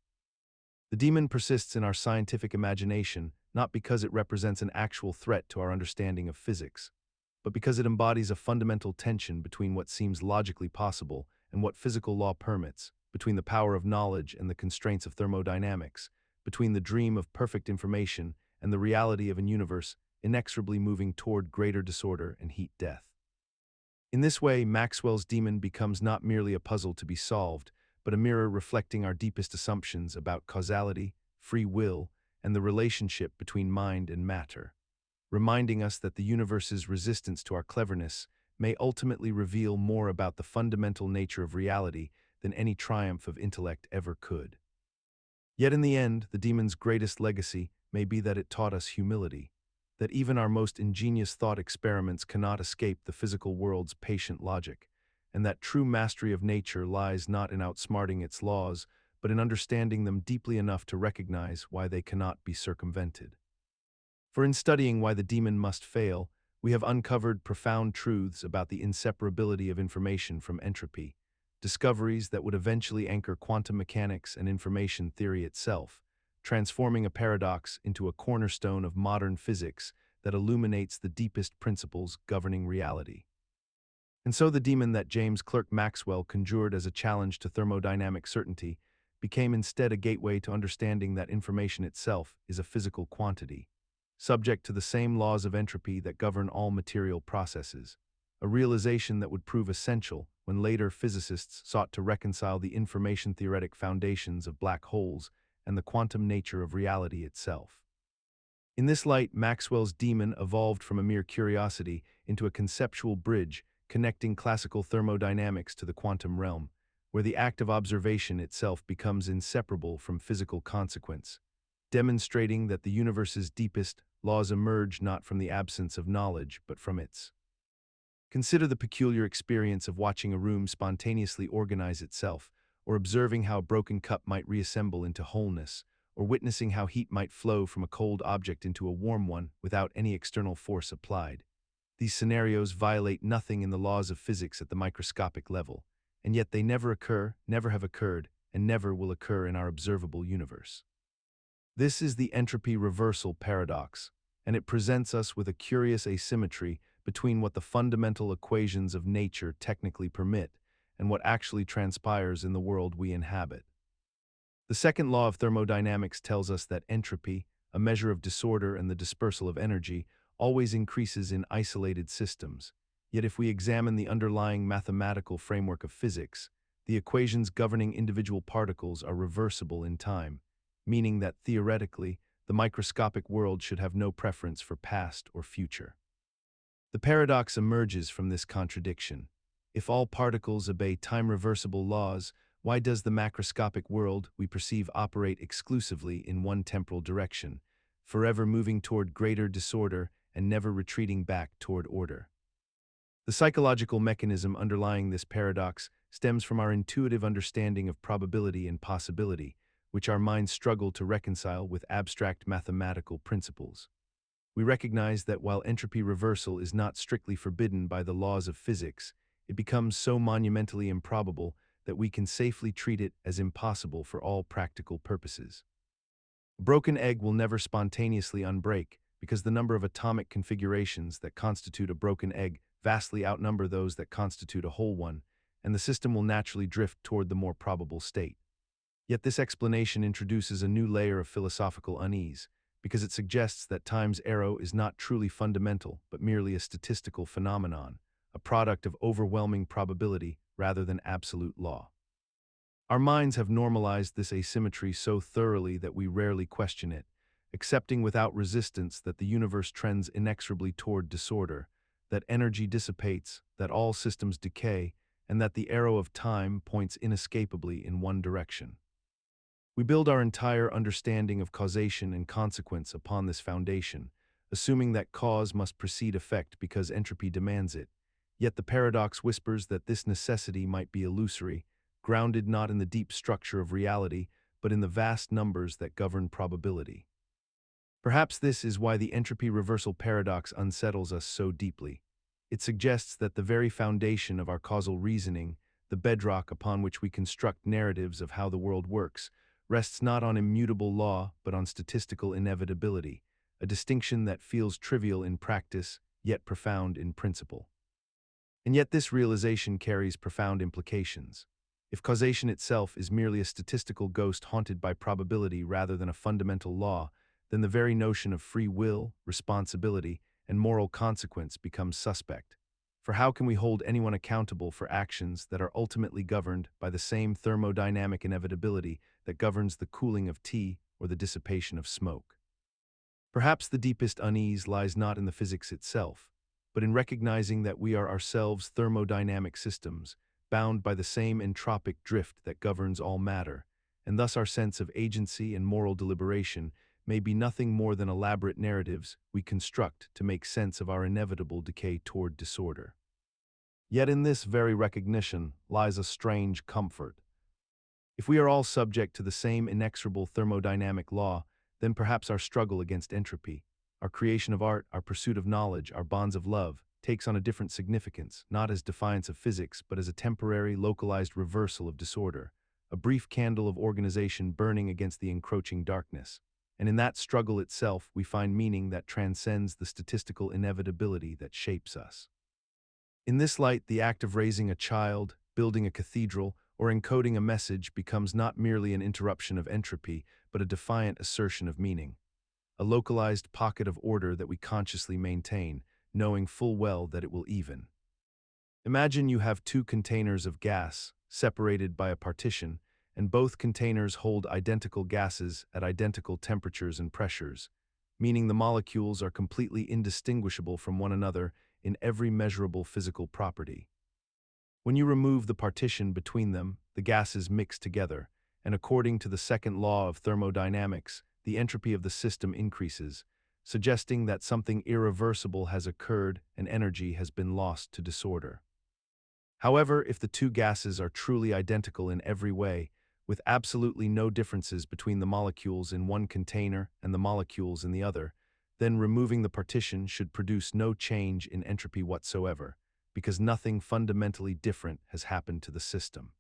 The demon persists in our scientific imagination not because it represents an actual threat to our understanding of physics, but because it embodies a fundamental tension between what seems logically possible and what physical law permits, between the power of knowledge and the constraints of thermodynamics, between the dream of perfect information and the reality of an universe inexorably moving toward greater disorder and heat death. In this way, Maxwell's demon becomes not merely a puzzle to be solved, but a mirror reflecting our deepest assumptions about causality, free will, and the relationship between mind and matter, reminding us that the universe's resistance to our cleverness may ultimately reveal more about the fundamental nature of reality than any triumph of intellect ever could. Yet in the end, the demon's greatest legacy may be that it taught us humility, that even our most ingenious thought experiments cannot escape the physical world's patient logic, and that true mastery of nature lies not in outsmarting its laws, but in understanding them deeply enough to recognize why they cannot be circumvented. For in studying why the demon must fail, we have uncovered profound truths about the inseparability of information from entropy, discoveries that would eventually anchor quantum mechanics and information theory itself, transforming a paradox into a cornerstone of modern physics that illuminates the deepest principles governing reality. And so the demon that James Clerk Maxwell conjured as a challenge to thermodynamic certainty became instead a gateway to understanding that information itself is a physical quantity, subject to the same laws of entropy that govern all material processes, a realization that would prove essential when later physicists sought to reconcile the information-theoretic foundations of black holes and the quantum nature of reality itself. In this light, Maxwell's demon evolved from a mere curiosity into a conceptual bridge connecting classical thermodynamics to the quantum realm, where the act of observation itself becomes inseparable from physical consequence, demonstrating that the universe's deepest laws emerge not from the absence of knowledge, but from its. Consider the peculiar experience of watching a room spontaneously organize itself, or observing how a broken cup might reassemble into wholeness, or witnessing how heat might flow from a cold object into a warm one without any external force applied. These scenarios violate nothing in the laws of physics at the microscopic level, and yet they never occur, never have occurred, and never will occur in our observable universe. This is the entropy reversal paradox, and it presents us with a curious asymmetry between what the fundamental equations of nature technically permit and what actually transpires in the world we inhabit. The second law of thermodynamics tells us that entropy, a measure of disorder and the dispersal of energy, always increases in isolated systems. Yet if we examine the underlying mathematical framework of physics, the equations governing individual particles are reversible in time, meaning that theoretically, the microscopic world should have no preference for past or future. The paradox emerges from this contradiction. If all particles obey time-reversible laws, why does the macroscopic world we perceive operate exclusively in one temporal direction, forever moving toward greater disorder and never retreating back toward order? The psychological mechanism underlying this paradox stems from our intuitive understanding of probability and possibility, which our minds struggle to reconcile with abstract mathematical principles. We recognize that while entropy reversal is not strictly forbidden by the laws of physics, it becomes so monumentally improbable that we can safely treat it as impossible for all practical purposes. A broken egg will never spontaneously unbreak because the number of atomic configurations that constitute a broken egg vastly outnumber those that constitute a whole one, and the system will naturally drift toward the more probable state. Yet this explanation introduces a new layer of philosophical unease, because it suggests that time's arrow is not truly fundamental, but merely a statistical phenomenon, a product of overwhelming probability rather than absolute law. Our minds have normalized this asymmetry so thoroughly that we rarely question it, accepting without resistance that the universe trends inexorably toward disorder, that energy dissipates, that all systems decay, and that the arrow of time points inescapably in one direction. We build our entire understanding of causation and consequence upon this foundation, assuming that cause must precede effect because entropy demands it. Yet the paradox whispers that this necessity might be illusory, grounded not in the deep structure of reality, but in the vast numbers that govern probability. Perhaps this is why the entropy reversal paradox unsettles us so deeply. It suggests that the very foundation of our causal reasoning, the bedrock upon which we construct narratives of how the world works, rests not on immutable law but on statistical inevitability, a distinction that feels trivial in practice, yet profound in principle. And yet this realization carries profound implications. If causation itself is merely a statistical ghost haunted by probability rather than a fundamental law, then the very notion of free will, responsibility, and moral consequence becomes suspect. For how can we hold anyone accountable for actions that are ultimately governed by the same thermodynamic inevitability that governs the cooling of tea or the dissipation of smoke? Perhaps the deepest unease lies not in the physics itself, but in recognizing that we are ourselves thermodynamic systems, bound by the same entropic drift that governs all matter, and thus our sense of agency and moral deliberation may be nothing more than elaborate narratives we construct to make sense of our inevitable decay toward disorder. Yet in this very recognition lies a strange comfort. If we are all subject to the same inexorable thermodynamic law, then perhaps our struggle against entropy, our creation of art, our pursuit of knowledge, our bonds of love, takes on a different significance, not as defiance of physics, but as a temporary, localized reversal of disorder, a brief candle of organization burning against the encroaching darkness. And in that struggle itself, we find meaning that transcends the statistical inevitability that shapes us. In this light, the act of raising a child, building a cathedral, or encoding a message becomes not merely an interruption of entropy, but a defiant assertion of meaning, a localized pocket of order that we consciously maintain, knowing full well that it will even. Imagine you have two containers of gas, separated by a partition, and both containers hold identical gases at identical temperatures and pressures, meaning the molecules are completely indistinguishable from one another in every measurable physical property. When you remove the partition between them, the gases mix together, and according to the second law of thermodynamics, the entropy of the system increases, suggesting that something irreversible has occurred and energy has been lost to disorder. However, if the two gases are truly identical in every way, with absolutely no differences between the molecules in one container and the molecules in the other, then removing the partition should produce no change in entropy whatsoever, because nothing fundamentally different has happened to the system.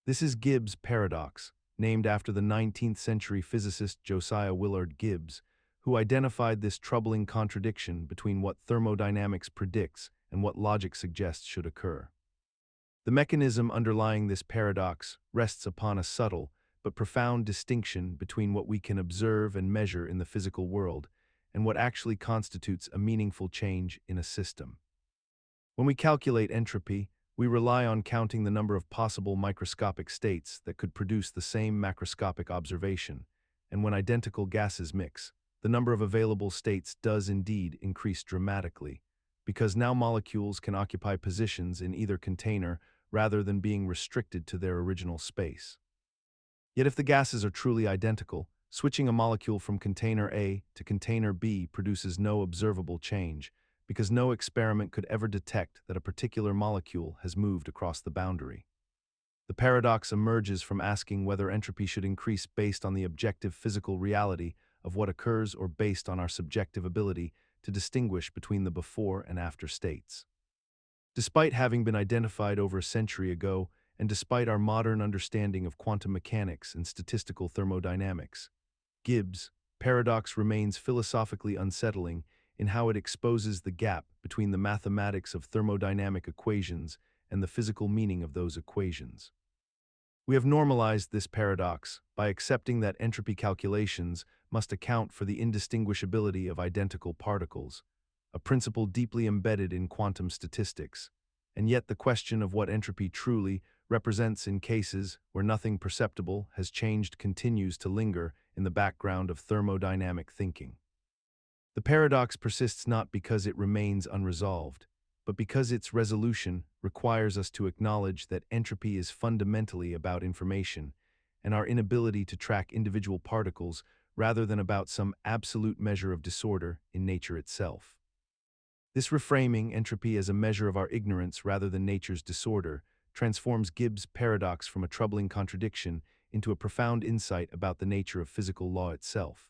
This is Gibbs Paradox, named after the 19th century physicist Josiah Willard Gibbs, who identified this troubling contradiction between what thermodynamics predicts and what logic suggests should occur. The mechanism underlying this paradox rests upon a subtle but profound distinction between what we can observe and measure in the physical world and what actually constitutes a meaningful change in a system. When we calculate entropy, we rely on counting the number of possible microscopic states that could produce the same macroscopic observation, and when identical gases mix, the number of available states does indeed increase dramatically, because now molecules can occupy positions in either container rather than being restricted to their original space. Yet if the gases are truly identical, switching a molecule from container A to container B produces no observable change, because no experiment could ever detect that a particular molecule has moved across the boundary. The paradox emerges from asking whether entropy should increase based on the objective physical reality of what occurs or based on our subjective ability to distinguish between the before and after states. Despite having been identified over a century ago, and despite our modern understanding of quantum mechanics and statistical thermodynamics, Gibbs' paradox remains philosophically unsettling in how it exposes the gap between the mathematics of thermodynamic equations and the physical meaning of those equations. We have normalized this paradox by accepting that entropy calculations must account for the indistinguishability of identical particles, a principle deeply embedded in quantum statistics. And yet the question of what entropy truly represents in cases where nothing perceptible has changed continues to linger in the background of thermodynamic thinking. The paradox persists not because it remains unresolved, but because its resolution requires us to acknowledge that entropy is fundamentally about information and our inability to track individual particles rather than about some absolute measure of disorder in nature itself. This reframing entropy as a measure of our ignorance rather than nature's disorder transforms Gibbs' paradox from a troubling contradiction into a profound insight about the nature of physical law itself.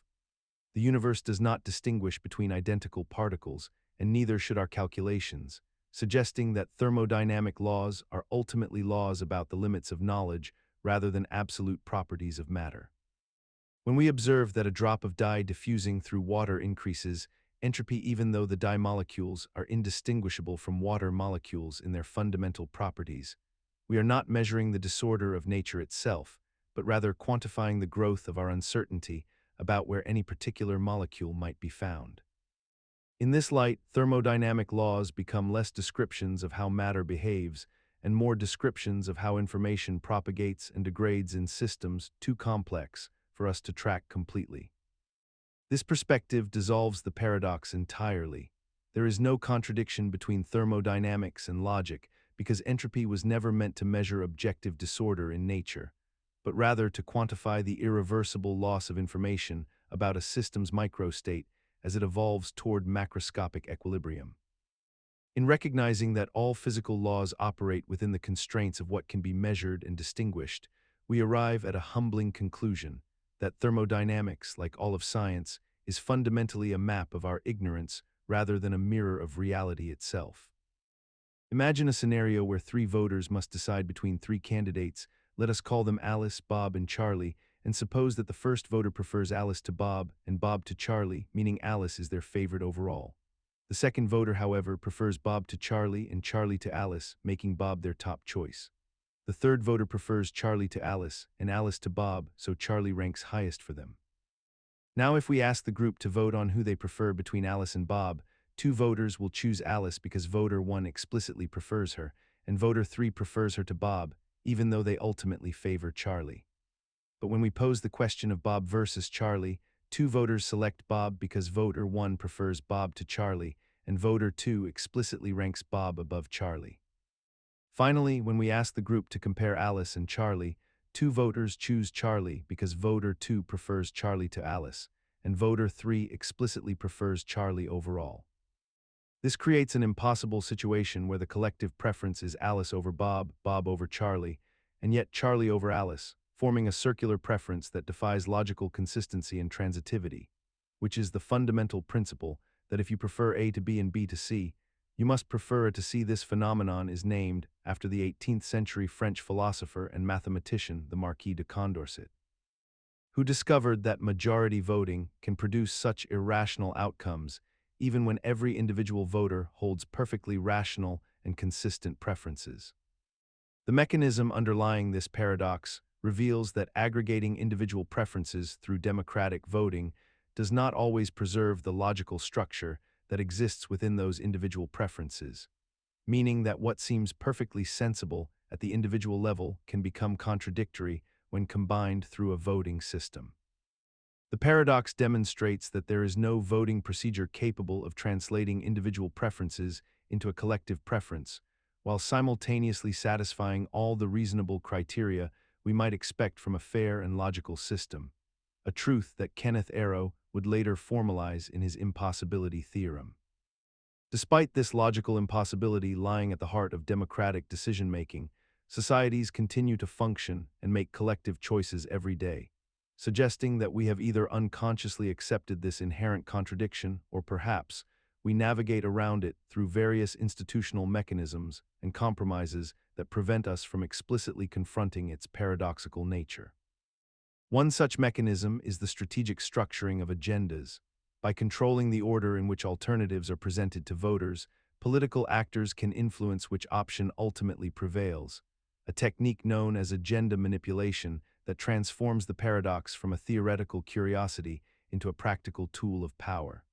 The universe does not distinguish between identical particles, and neither should our calculations, suggesting that thermodynamic laws are ultimately laws about the limits of knowledge rather than absolute properties of matter. When we observe that a drop of dye diffusing through water increases entropy even though the dye molecules are indistinguishable from water molecules in their fundamental properties, we are not measuring the disorder of nature itself, but rather quantifying the growth of our uncertainty about where any particular molecule might be found. In this light, thermodynamic laws become less descriptions of how matter behaves and more descriptions of how information propagates and degrades in systems too complex for us to track completely. This perspective dissolves the paradox entirely. There is no contradiction between thermodynamics and logic because entropy was never meant to measure objective disorder in nature, but rather to quantify the irreversible loss of information about a system's microstate as it evolves toward macroscopic equilibrium. In recognizing that all physical laws operate within the constraints of what can be measured and distinguished, we arrive at a humbling conclusion that thermodynamics, like all of science, is fundamentally a map of our ignorance rather than a mirror of reality itself. Imagine a scenario where 3 voters must decide between 3 candidates. Let us call them Alice, Bob, and Charlie, and suppose that the first voter prefers Alice to Bob and Bob to Charlie, meaning Alice is their favorite overall. The second voter, however, prefers Bob to Charlie and Charlie to Alice, making Bob their top choice. The third voter prefers Charlie to Alice and Alice to Bob, so Charlie ranks highest for them. Now if we ask the group to vote on who they prefer between Alice and Bob, 2 voters will choose Alice because voter 1 explicitly prefers her, and voter 3 prefers her to Bob, even though they ultimately favor Charlie. But when we pose the question of Bob versus Charlie, 2 voters select Bob because voter 1 prefers Bob to Charlie, and voter 2 explicitly ranks Bob above Charlie. Finally, when we ask the group to compare Alice and Charlie, 2 voters choose Charlie because voter 2 prefers Charlie to Alice, and voter 3 explicitly prefers Charlie overall. This creates an impossible situation where the collective preference is Alice over Bob, Bob over Charlie, and yet Charlie over Alice, forming a circular preference that defies logical consistency and transitivity, which is the fundamental principle that if you prefer A to B and B to C, you must prefer A to C. This phenomenon is named after the 18th century French philosopher and mathematician, the Marquis de Condorcet, who discovered that majority voting can produce such irrational outcomes even when every individual voter holds perfectly rational and consistent preferences. The mechanism underlying this paradox reveals that aggregating individual preferences through democratic voting does not always preserve the logical structure that exists within those individual preferences, meaning that what seems perfectly sensible at the individual level can become contradictory when combined through a voting system. The paradox demonstrates that there is no voting procedure capable of translating individual preferences into a collective preference, while simultaneously satisfying all the reasonable criteria we might expect from a fair and logical system, a truth that Kenneth Arrow would later formalize in his impossibility theorem. Despite this logical impossibility lying at the heart of democratic decision-making, societies continue to function and make collective choices every day, suggesting that we have either unconsciously accepted this inherent contradiction or perhaps we navigate around it through various institutional mechanisms and compromises that prevent us from explicitly confronting its paradoxical nature. One such mechanism is the strategic structuring of agendas, By controlling the order in which alternatives are presented to voters, political actors can influence which option ultimately prevails, a technique known as agenda manipulation that transforms the paradox from a theoretical curiosity into a practical tool of power.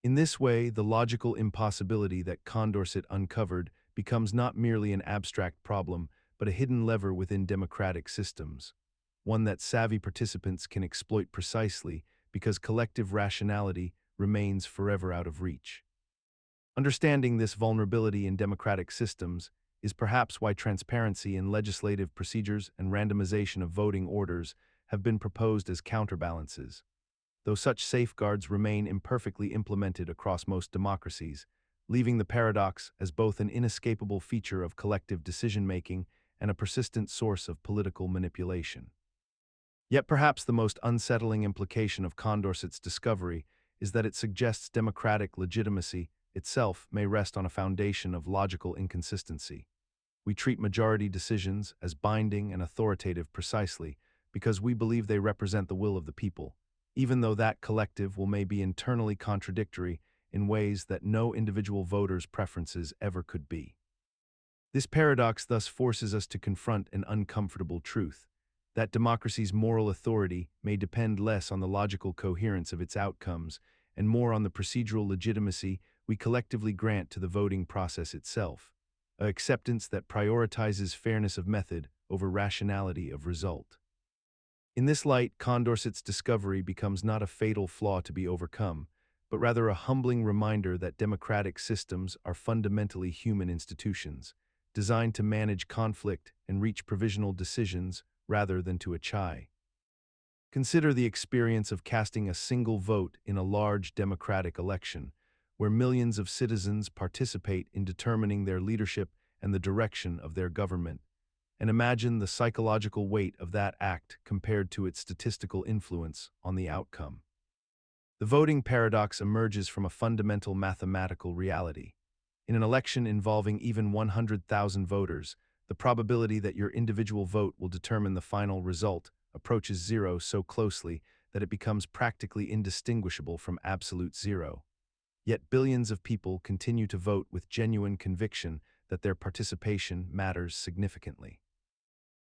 In this way, the logical impossibility that Condorcet uncovered becomes not merely an abstract problem, but a hidden lever within democratic systems, one that savvy participants can exploit precisely because collective rationality remains forever out of reach. Understanding this vulnerability in democratic systems is perhaps why transparency in legislative procedures and randomization of voting orders have been proposed as counterbalances. Though such safeguards remain imperfectly implemented across most democracies, leaving the paradox as both an inescapable feature of collective decision-making and a persistent source of political manipulation. Yet perhaps the most unsettling implication of Condorcet's discovery is that it suggests democratic legitimacy itself may rest on a foundation of logical inconsistency. We treat majority decisions as binding and authoritative precisely because we believe they represent the will of the people, even though that collective will may be internally contradictory in ways that no individual voter's preferences ever could be. This paradox thus forces us to confront an uncomfortable truth, that democracy's moral authority may depend less on the logical coherence of its outcomes and more on the procedural legitimacy we collectively grant to the voting process itself, an acceptance that prioritizes fairness of method over rationality of result. In this light, Condorcet's discovery becomes not a fatal flaw to be overcome, but rather a humbling reminder that democratic systems are fundamentally human institutions, designed to manage conflict and reach provisional decisions rather than to achie. Consider the experience of casting a single vote in a large democratic election, where millions of citizens participate in determining their leadership and the direction of their government, and imagine the psychological weight of that act compared to its statistical influence on the outcome. The voting paradox emerges from a fundamental mathematical reality. In an election involving even 100,000 voters, the probability that your individual vote will determine the final result approaches zero so closely that it becomes practically indistinguishable from absolute zero. Yet billions of people continue to vote with genuine conviction that their participation matters significantly.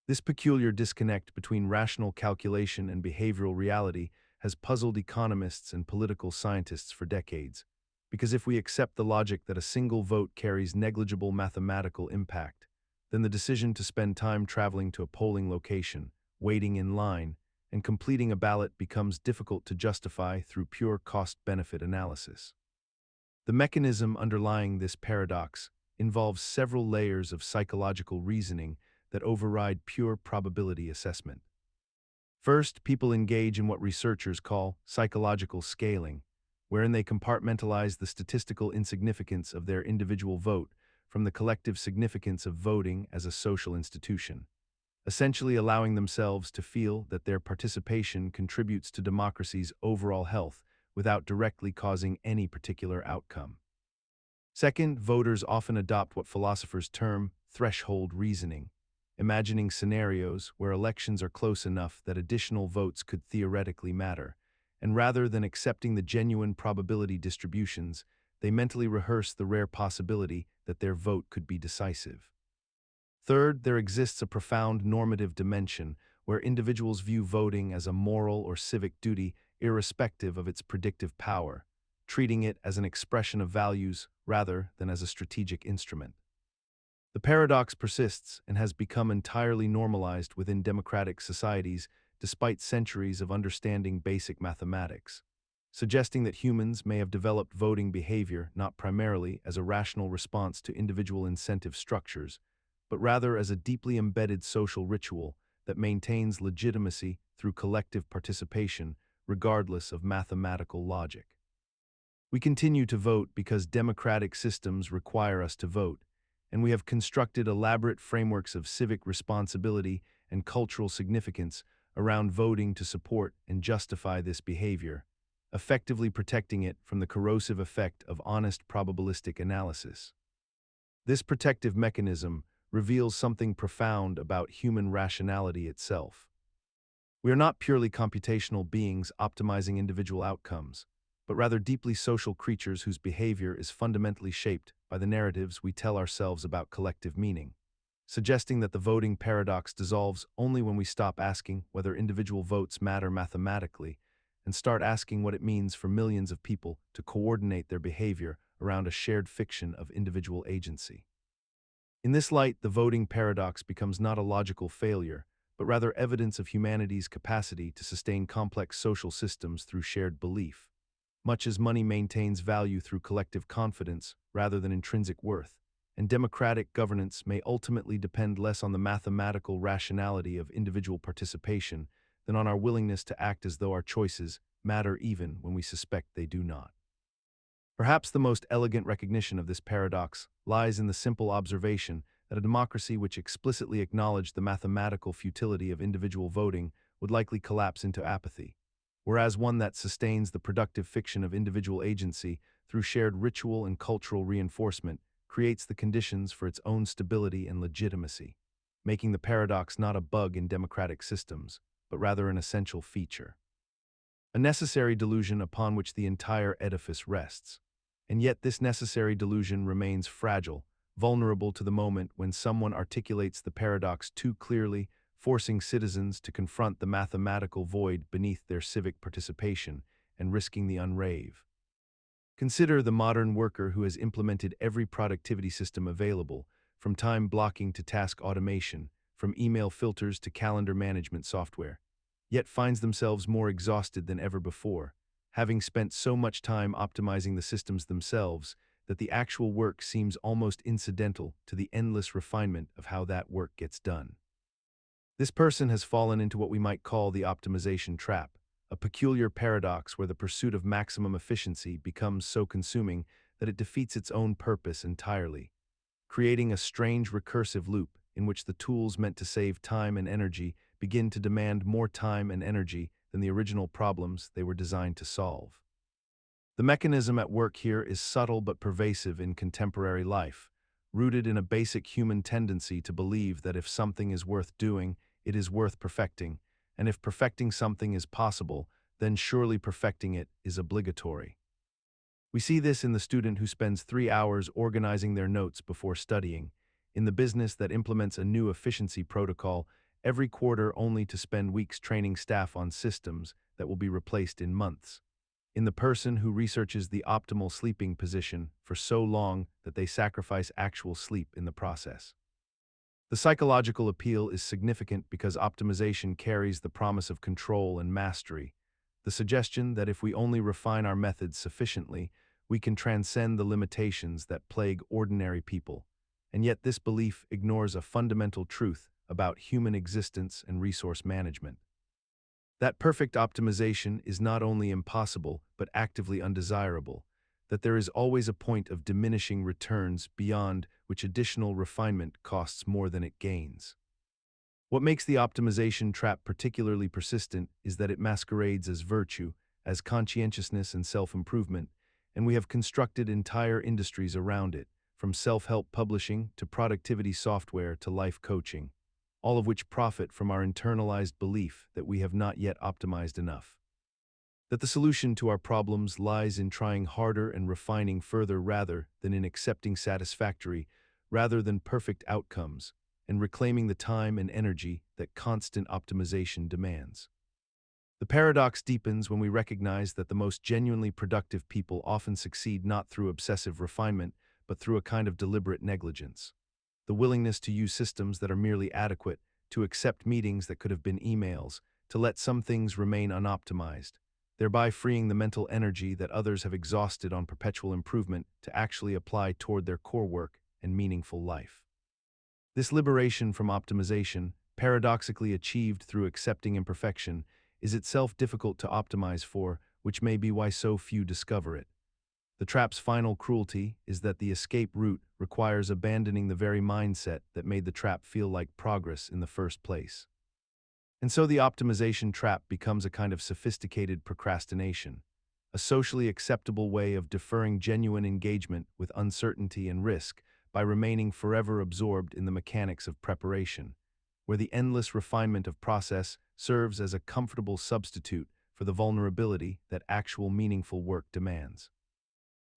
This peculiar disconnect between rational calculation and behavioral reality has puzzled economists and political scientists for decades, because if we accept the logic that a single vote carries negligible mathematical impact, then the decision to spend time traveling to a polling location, waiting in line, and completing a ballot becomes difficult to justify through pure cost-benefit analysis. The mechanism underlying this paradox involves several layers of psychological reasoning that override pure probability assessment. First, people engage in what researchers call psychological scaling, wherein they compartmentalize the statistical insignificance of their individual vote from the collective significance of voting as a social institution, essentially allowing themselves to feel that their participation contributes to democracy's overall health without directly causing any particular outcome. Second, voters often adopt what philosophers term threshold reasoning, imagining scenarios where elections are close enough that additional votes could theoretically matter, and rather than accepting the genuine probability distributions, they mentally rehearse the rare possibility that their vote could be decisive. Third, there exists a profound normative dimension where individuals view voting as a moral or civic duty irrespective of its predictive power, treating it as an expression of values rather than as a strategic instrument. The paradox persists and has become entirely normalized within democratic societies despite centuries of understanding basic mathematics, suggesting that humans may have developed voting behavior not primarily as a rational response to individual incentive structures, but rather as a deeply embedded social ritual that maintains legitimacy through collective participation regardless of mathematical logic. We continue to vote because democratic systems require us to vote, and we have constructed elaborate frameworks of civic responsibility and cultural significance around voting to support and justify this behavior, effectively protecting it from the corrosive effect of honest probabilistic analysis. This protective mechanism reveals something profound about human rationality itself. We are not purely computational beings optimizing individual outcomes. but rather deeply social creatures whose behavior is fundamentally shaped by the narratives we tell ourselves about collective meaning, suggesting that the voting paradox dissolves only when we stop asking whether individual votes matter mathematically and start asking what it means for millions of people to coordinate their behavior around a shared fiction of individual agency. In this light, the voting paradox becomes not a logical failure, but rather evidence of humanity's capacity to sustain complex social systems through shared belief. Much as money maintains value through collective confidence rather than intrinsic worth, and democratic governance may ultimately depend less on the mathematical rationality of individual participation than on our willingness to act as though our choices matter even when we suspect they do not. Perhaps the most elegant recognition of this paradox lies in the simple observation that a democracy which explicitly acknowledged the mathematical futility of individual voting would likely collapse into apathy, whereas one that sustains the productive fiction of individual agency through shared ritual and cultural reinforcement creates the conditions for its own stability and legitimacy, making the paradox not a bug in democratic systems, but rather an essential feature. A necessary delusion upon which the entire edifice rests. And yet this necessary delusion remains fragile, vulnerable to the moment when someone articulates the paradox too clearly, forcing citizens to confront the mathematical void beneath their civic participation and risking the unravel. Consider the modern worker who has implemented every productivity system available, from time blocking to task automation, from email filters to calendar management software, yet finds themselves more exhausted than ever before, having spent so much time optimizing the systems themselves that the actual work seems almost incidental to the endless refinement of how that work gets done. This person has fallen into what we might call the optimization trap, a peculiar paradox where the pursuit of maximum efficiency becomes so consuming that it defeats its own purpose entirely, creating a strange recursive loop in which the tools meant to save time and energy begin to demand more time and energy than the original problems they were designed to solve. The mechanism at work here is subtle but pervasive in contemporary life, rooted in a basic human tendency to believe that if something is worth doing, it is worth perfecting, and if perfecting something is possible, then surely perfecting it is obligatory. We see this in the student who spends 3 hours organizing their notes before studying, in the business that implements a new efficiency protocol every quarter only to spend weeks training staff on systems that will be replaced in months, in the person who researches the optimal sleeping position for so long that they sacrifice actual sleep in the process. The psychological appeal is significant because optimization carries the promise of control and mastery, the suggestion that if we only refine our methods sufficiently, we can transcend the limitations that plague ordinary people. And yet this belief ignores a fundamental truth about human existence and resource management. That perfect optimization is not only impossible but actively undesirable, that there is always a point of diminishing returns beyond which additional refinement costs more than it gains. What makes the optimization trap particularly persistent is that it masquerades as virtue, as conscientiousness and self-improvement, and we have constructed entire industries around it, from self-help publishing to productivity software to life coaching, all of which profit from our internalized belief that we have not yet optimized enough. That the solution to our problems lies in trying harder and refining further rather than in accepting satisfactory, rather than perfect outcomes, and reclaiming the time and energy that constant optimization demands. The paradox deepens when we recognize that the most genuinely productive people often succeed not through obsessive refinement, but through a kind of deliberate negligence. The willingness to use systems that are merely adequate, to accept meetings that could have been emails, to let some things remain unoptimized, thereby freeing the mental energy that others have exhausted on perpetual improvement to actually apply toward their core work and meaningful life. This liberation from optimization, paradoxically achieved through accepting imperfection, is itself difficult to optimize for, which may be why so few discover it. The trap's final cruelty is that the escape route requires abandoning the very mindset that made the trap feel like progress in the first place. And so the optimization trap becomes a kind of sophisticated procrastination, a socially acceptable way of deferring genuine engagement with uncertainty and risk by remaining forever absorbed in the mechanics of preparation, where the endless refinement of process serves as a comfortable substitute for the vulnerability that actual meaningful work demands.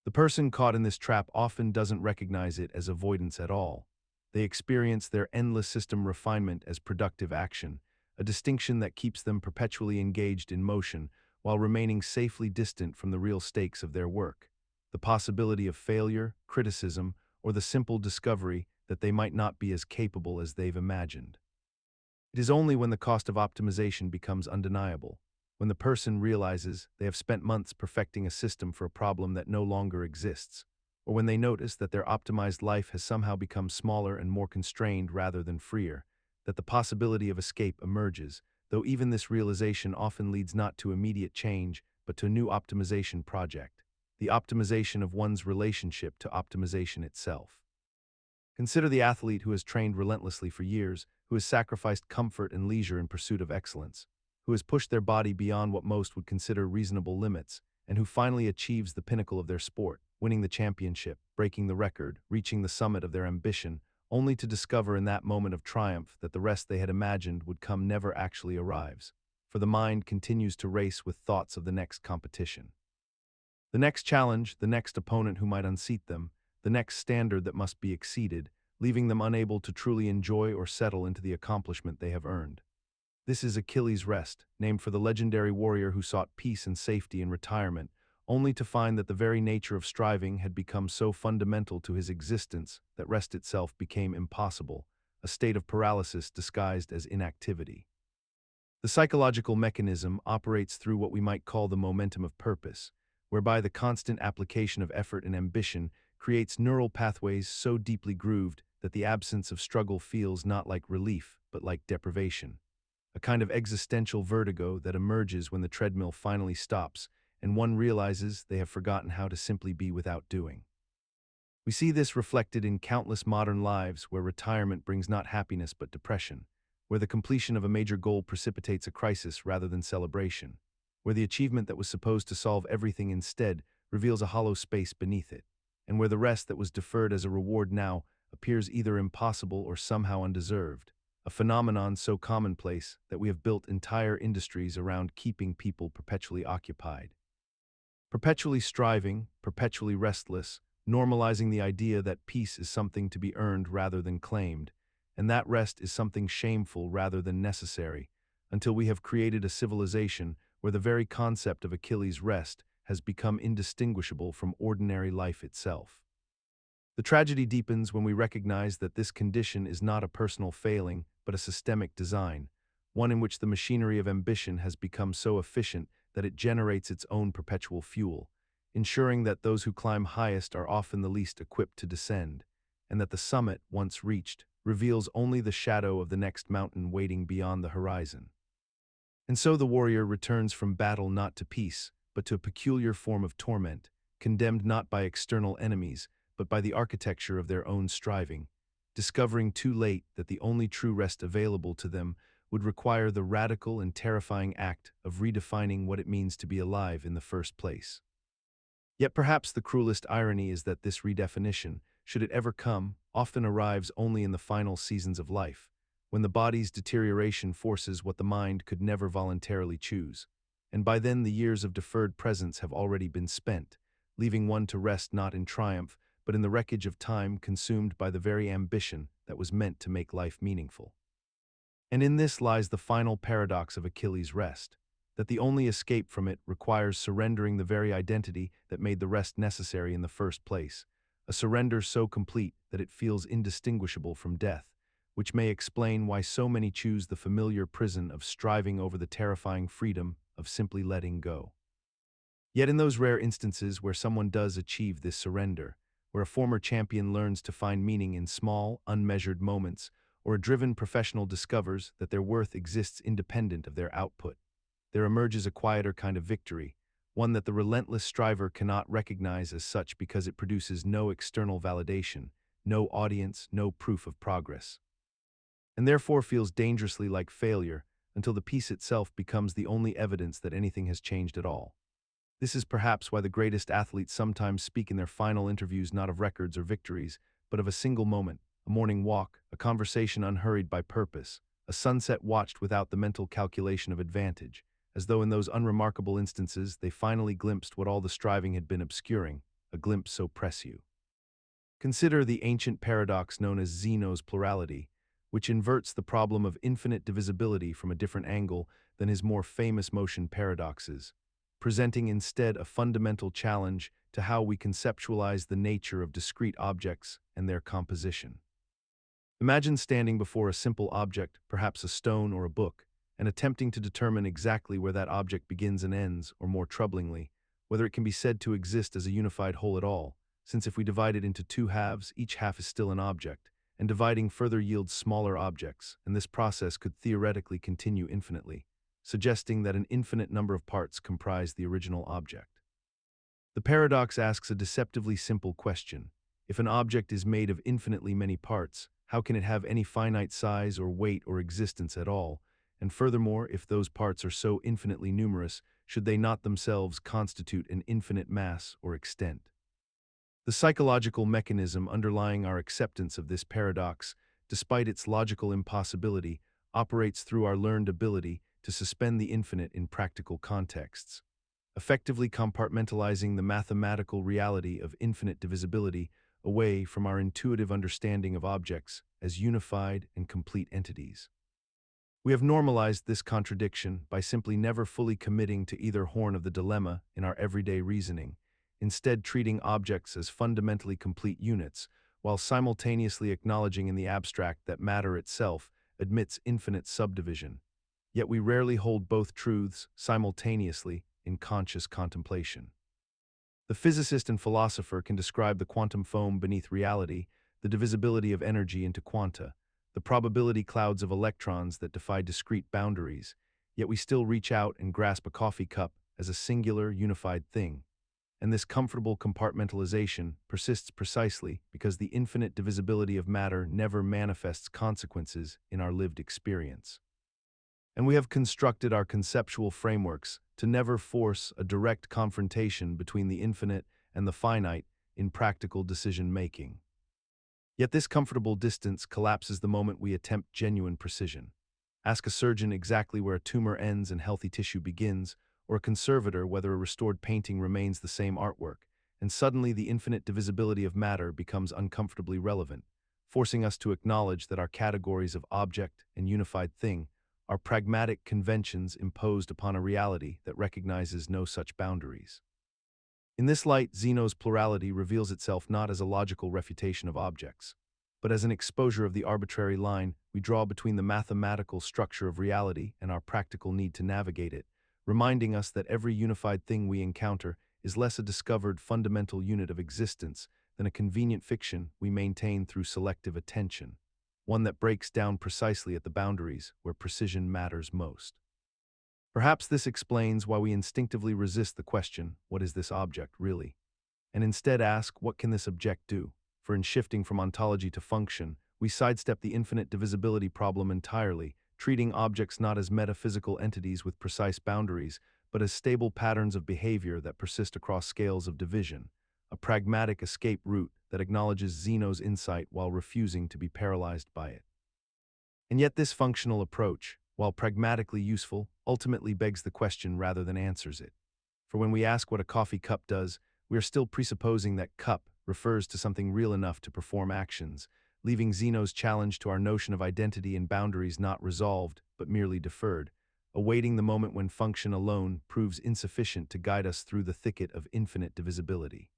The person caught in this trap often doesn't recognize it as avoidance at all. They experience their endless system refinement as productive action, a distinction that keeps them perpetually engaged in motion while remaining safely distant from the real stakes of their work, the possibility of failure, criticism, or the simple discovery that they might not be as capable as they've imagined. It is only when the cost of optimization becomes undeniable, when the person realizes they have spent months perfecting a system for a problem that no longer exists, or when they notice that their optimized life has somehow become smaller and more constrained rather than freer, that the possibility of escape emerges, though even this realization often leads not to immediate change, but to a new optimization project, the optimization of one's relationship to optimization itself. Consider the athlete who has trained relentlessly for years, who has sacrificed comfort and leisure in pursuit of excellence, who has pushed their body beyond what most would consider reasonable limits, and who finally achieves the pinnacle of their sport, winning the championship, breaking the record, reaching the summit of their ambition, only to discover in that moment of triumph that the rest they had imagined would come never actually arrives, for the mind continues to race with thoughts of the next competition. The next challenge, the next opponent who might unseat them, the next standard that must be exceeded, leaving them unable to truly enjoy or settle into the accomplishment they have earned. This is Achilles' Rest, named for the legendary warrior who sought peace and safety in retirement, only to find that the very nature of striving had become so fundamental to his existence that rest itself became impossible, a state of paralysis disguised as inactivity. The psychological mechanism operates through what we might call the momentum of purpose, whereby the constant application of effort and ambition creates neural pathways so deeply grooved that the absence of struggle feels not like relief, but like deprivation. A kind of existential vertigo that emerges when the treadmill finally stops and one realizes they have forgotten how to simply be without doing. We see this reflected in countless modern lives where retirement brings not happiness but depression, where the completion of a major goal precipitates a crisis rather than celebration, where the achievement that was supposed to solve everything instead reveals a hollow space beneath it, and where the rest that was deferred as a reward now appears either impossible or somehow undeserved, a phenomenon so commonplace that we have built entire industries around keeping people perpetually occupied. Perpetually striving, perpetually restless, normalizing the idea that peace is something to be earned rather than claimed, and that rest is something shameful rather than necessary, until we have created a civilization where the very concept of Achilles' Rest has become indistinguishable from ordinary life itself. The tragedy deepens when we recognize that this condition is not a personal failing, but a systemic design, one in which the machinery of ambition has become so efficient that it generates its own perpetual fuel, ensuring that those who climb highest are often the least equipped to descend, and that the summit, once reached, reveals only the shadow of the next mountain waiting beyond the horizon. And so the warrior returns from battle not to peace, but to a peculiar form of torment, condemned not by external enemies, but by the architecture of their own striving, discovering too late that the only true rest available to them would require the radical and terrifying act of redefining what it means to be alive in the first place. Yet perhaps the cruelest irony is that this redefinition, should it ever come, often arrives only in the final seasons of life, when the body's deterioration forces what the mind could never voluntarily choose, and by then the years of deferred presence have already been spent, leaving one to rest not in triumph, but in the wreckage of time consumed by the very ambition that was meant to make life meaningful. And in this lies the final paradox of Achilles' Rest, that the only escape from it requires surrendering the very identity that made the rest necessary in the first place, a surrender so complete that it feels indistinguishable from death, which may explain why so many choose the familiar prison of striving over the terrifying freedom of simply letting go. Yet in those rare instances where someone does achieve this surrender, where a former champion learns to find meaning in small, unmeasured moments, or a driven professional discovers that their worth exists independent of their output, there emerges a quieter kind of victory, one that the relentless striver cannot recognize as such because it produces no external validation, no audience, no proof of progress, and therefore feels dangerously like failure until the peace itself becomes the only evidence that anything has changed at all. This is perhaps why the greatest athletes sometimes speak in their final interviews not of records or victories, but of a single moment, a morning walk, a conversation unhurried by purpose, a sunset watched without the mental calculation of advantage, as though in those unremarkable instances they finally glimpsed what all the striving had been obscuring, a glimpse so précieux. Consider the ancient paradox known as Zeno's plurality, which inverts the problem of infinite divisibility from a different angle than his more famous motion paradoxes, presenting instead a fundamental challenge to how we conceptualize the nature of discrete objects and their composition. Imagine standing before a simple object, perhaps a stone or a book, and attempting to determine exactly where that object begins and ends, or more troublingly, whether it can be said to exist as a unified whole at all, since if we divide it into two halves, each half is still an object, and dividing further yields smaller objects, and this process could theoretically continue infinitely, suggesting that an infinite number of parts comprise the original object. The paradox asks a deceptively simple question. If an object is made of infinitely many parts, how can it have any finite size or weight or existence at all? And furthermore, if those parts are so infinitely numerous, should they not themselves constitute an infinite mass or extent? The psychological mechanism underlying our acceptance of this paradox, despite its logical impossibility, operates through our learned ability to suspend the infinite in practical contexts, effectively compartmentalizing the mathematical reality of infinite divisibility away from our intuitive understanding of objects as unified and complete entities. We have normalized this contradiction by simply never fully committing to either horn of the dilemma in our everyday reasoning, instead treating objects as fundamentally complete units, while simultaneously acknowledging in the abstract that matter itself admits infinite subdivision. Yet we rarely hold both truths simultaneously in conscious contemplation. The physicist and philosopher can describe the quantum foam beneath reality, the divisibility of energy into quanta, the probability clouds of electrons that defy discrete boundaries, yet we still reach out and grasp a coffee cup as a singular, unified thing. And this comfortable compartmentalization persists precisely because the infinite divisibility of matter never manifests consequences in our lived experience. And we have constructed our conceptual frameworks to never force a direct confrontation between the infinite and the finite in practical decision-making. Yet this comfortable distance collapses the moment we attempt genuine precision. Ask a surgeon exactly where a tumor ends and healthy tissue begins, or a conservator whether a restored painting remains the same artwork, and suddenly the infinite divisibility of matter becomes uncomfortably relevant, forcing us to acknowledge that our categories of object and unified thing are pragmatic conventions imposed upon a reality that recognizes no such boundaries. In this light, Zeno's plurality reveals itself not as a logical refutation of objects, but as an exposure of the arbitrary line we draw between the mathematical structure of reality and our practical need to navigate it, reminding us that every unified thing we encounter is less a discovered fundamental unit of existence than a convenient fiction we maintain through selective attention, one that breaks down precisely at the boundaries where precision matters most. Perhaps this explains why we instinctively resist the question, what is this object really? And instead ask, what can this object do? For in shifting from ontology to function, we sidestep the infinite divisibility problem entirely, treating objects not as metaphysical entities with precise boundaries, but as stable patterns of behavior that persist across scales of division, a pragmatic escape route that acknowledges Zeno's insight while refusing to be paralyzed by it. And yet this functional approach, while pragmatically useful, ultimately begs the question rather than answers it. For when we ask what a coffee cup does, we are still presupposing that cup refers to something real enough to perform actions, leaving Zeno's challenge to our notion of identity and boundaries not resolved, but merely deferred, awaiting the moment when function alone proves insufficient to guide us through the thicket of infinite divisibility.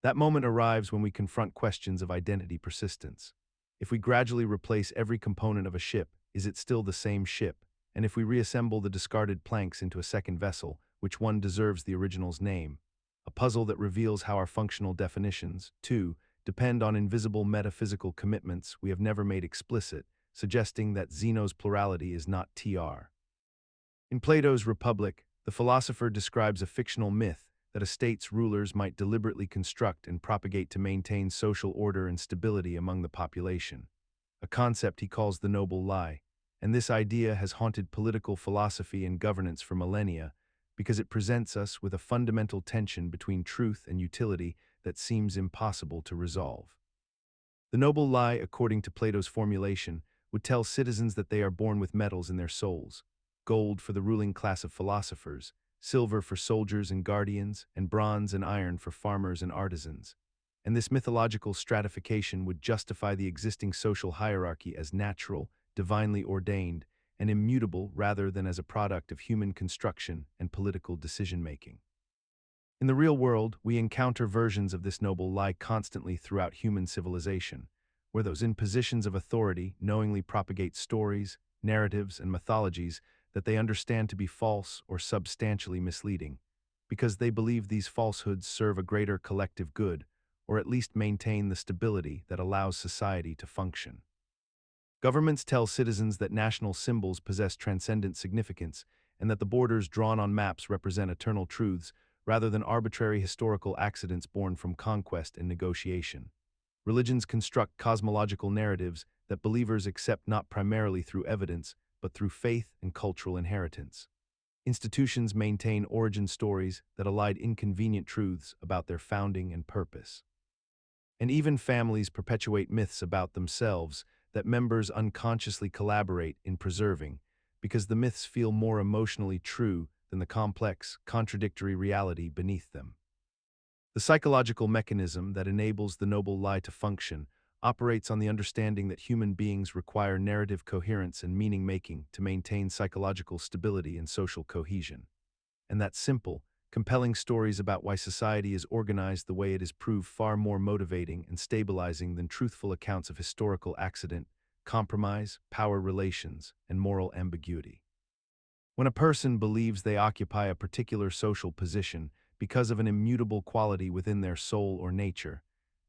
That moment arrives when we confront questions of identity persistence. If we gradually replace every component of a ship, is it still the same ship? And if we reassemble the discarded planks into a second vessel, which one deserves the original's name? A puzzle that reveals how our functional definitions, too, depend on invisible metaphysical commitments we have never made explicit, suggesting that Zeno's plurality is not TR. In Plato's Republic, the philosopher describes a fictional myth that a state's rulers might deliberately construct and propagate to maintain social order and stability among the population, a concept he calls the noble lie, and this idea has haunted political philosophy and governance for millennia because it presents us with a fundamental tension between truth and utility that seems impossible to resolve. The noble lie, according to Plato's formulation, would tell citizens that they are born with metals in their souls, gold for the ruling class of philosophers, silver for soldiers and guardians, and bronze and iron for farmers and artisans. And this mythological stratification would justify the existing social hierarchy as natural, divinely ordained, and immutable rather than as a product of human construction and political decision-making. In the real world, we encounter versions of this noble lie constantly throughout human civilization, where those in positions of authority knowingly propagate stories, narratives, and mythologies that they understand to be false or substantially misleading, because they believe these falsehoods serve a greater collective good, or at least maintain the stability that allows society to function. Governments tell citizens that national symbols possess transcendent significance and that the borders drawn on maps represent eternal truths rather than arbitrary historical accidents born from conquest and negotiation. Religions construct cosmological narratives that believers accept not primarily through evidence, but through faith and cultural inheritance. Institutions maintain origin stories that elide inconvenient truths about their founding and purpose. And even families perpetuate myths about themselves that members unconsciously collaborate in preserving, because the myths feel more emotionally true than the complex, contradictory reality beneath them. The psychological mechanism that enables the noble lie to function operates on the understanding that human beings require narrative coherence and meaning-making to maintain psychological stability and social cohesion. And that simple, compelling stories about why society is organized the way it is prove far more motivating and stabilizing than truthful accounts of historical accident, compromise, power relations, and moral ambiguity. When a person believes they occupy a particular social position because of an immutable quality within their soul or nature,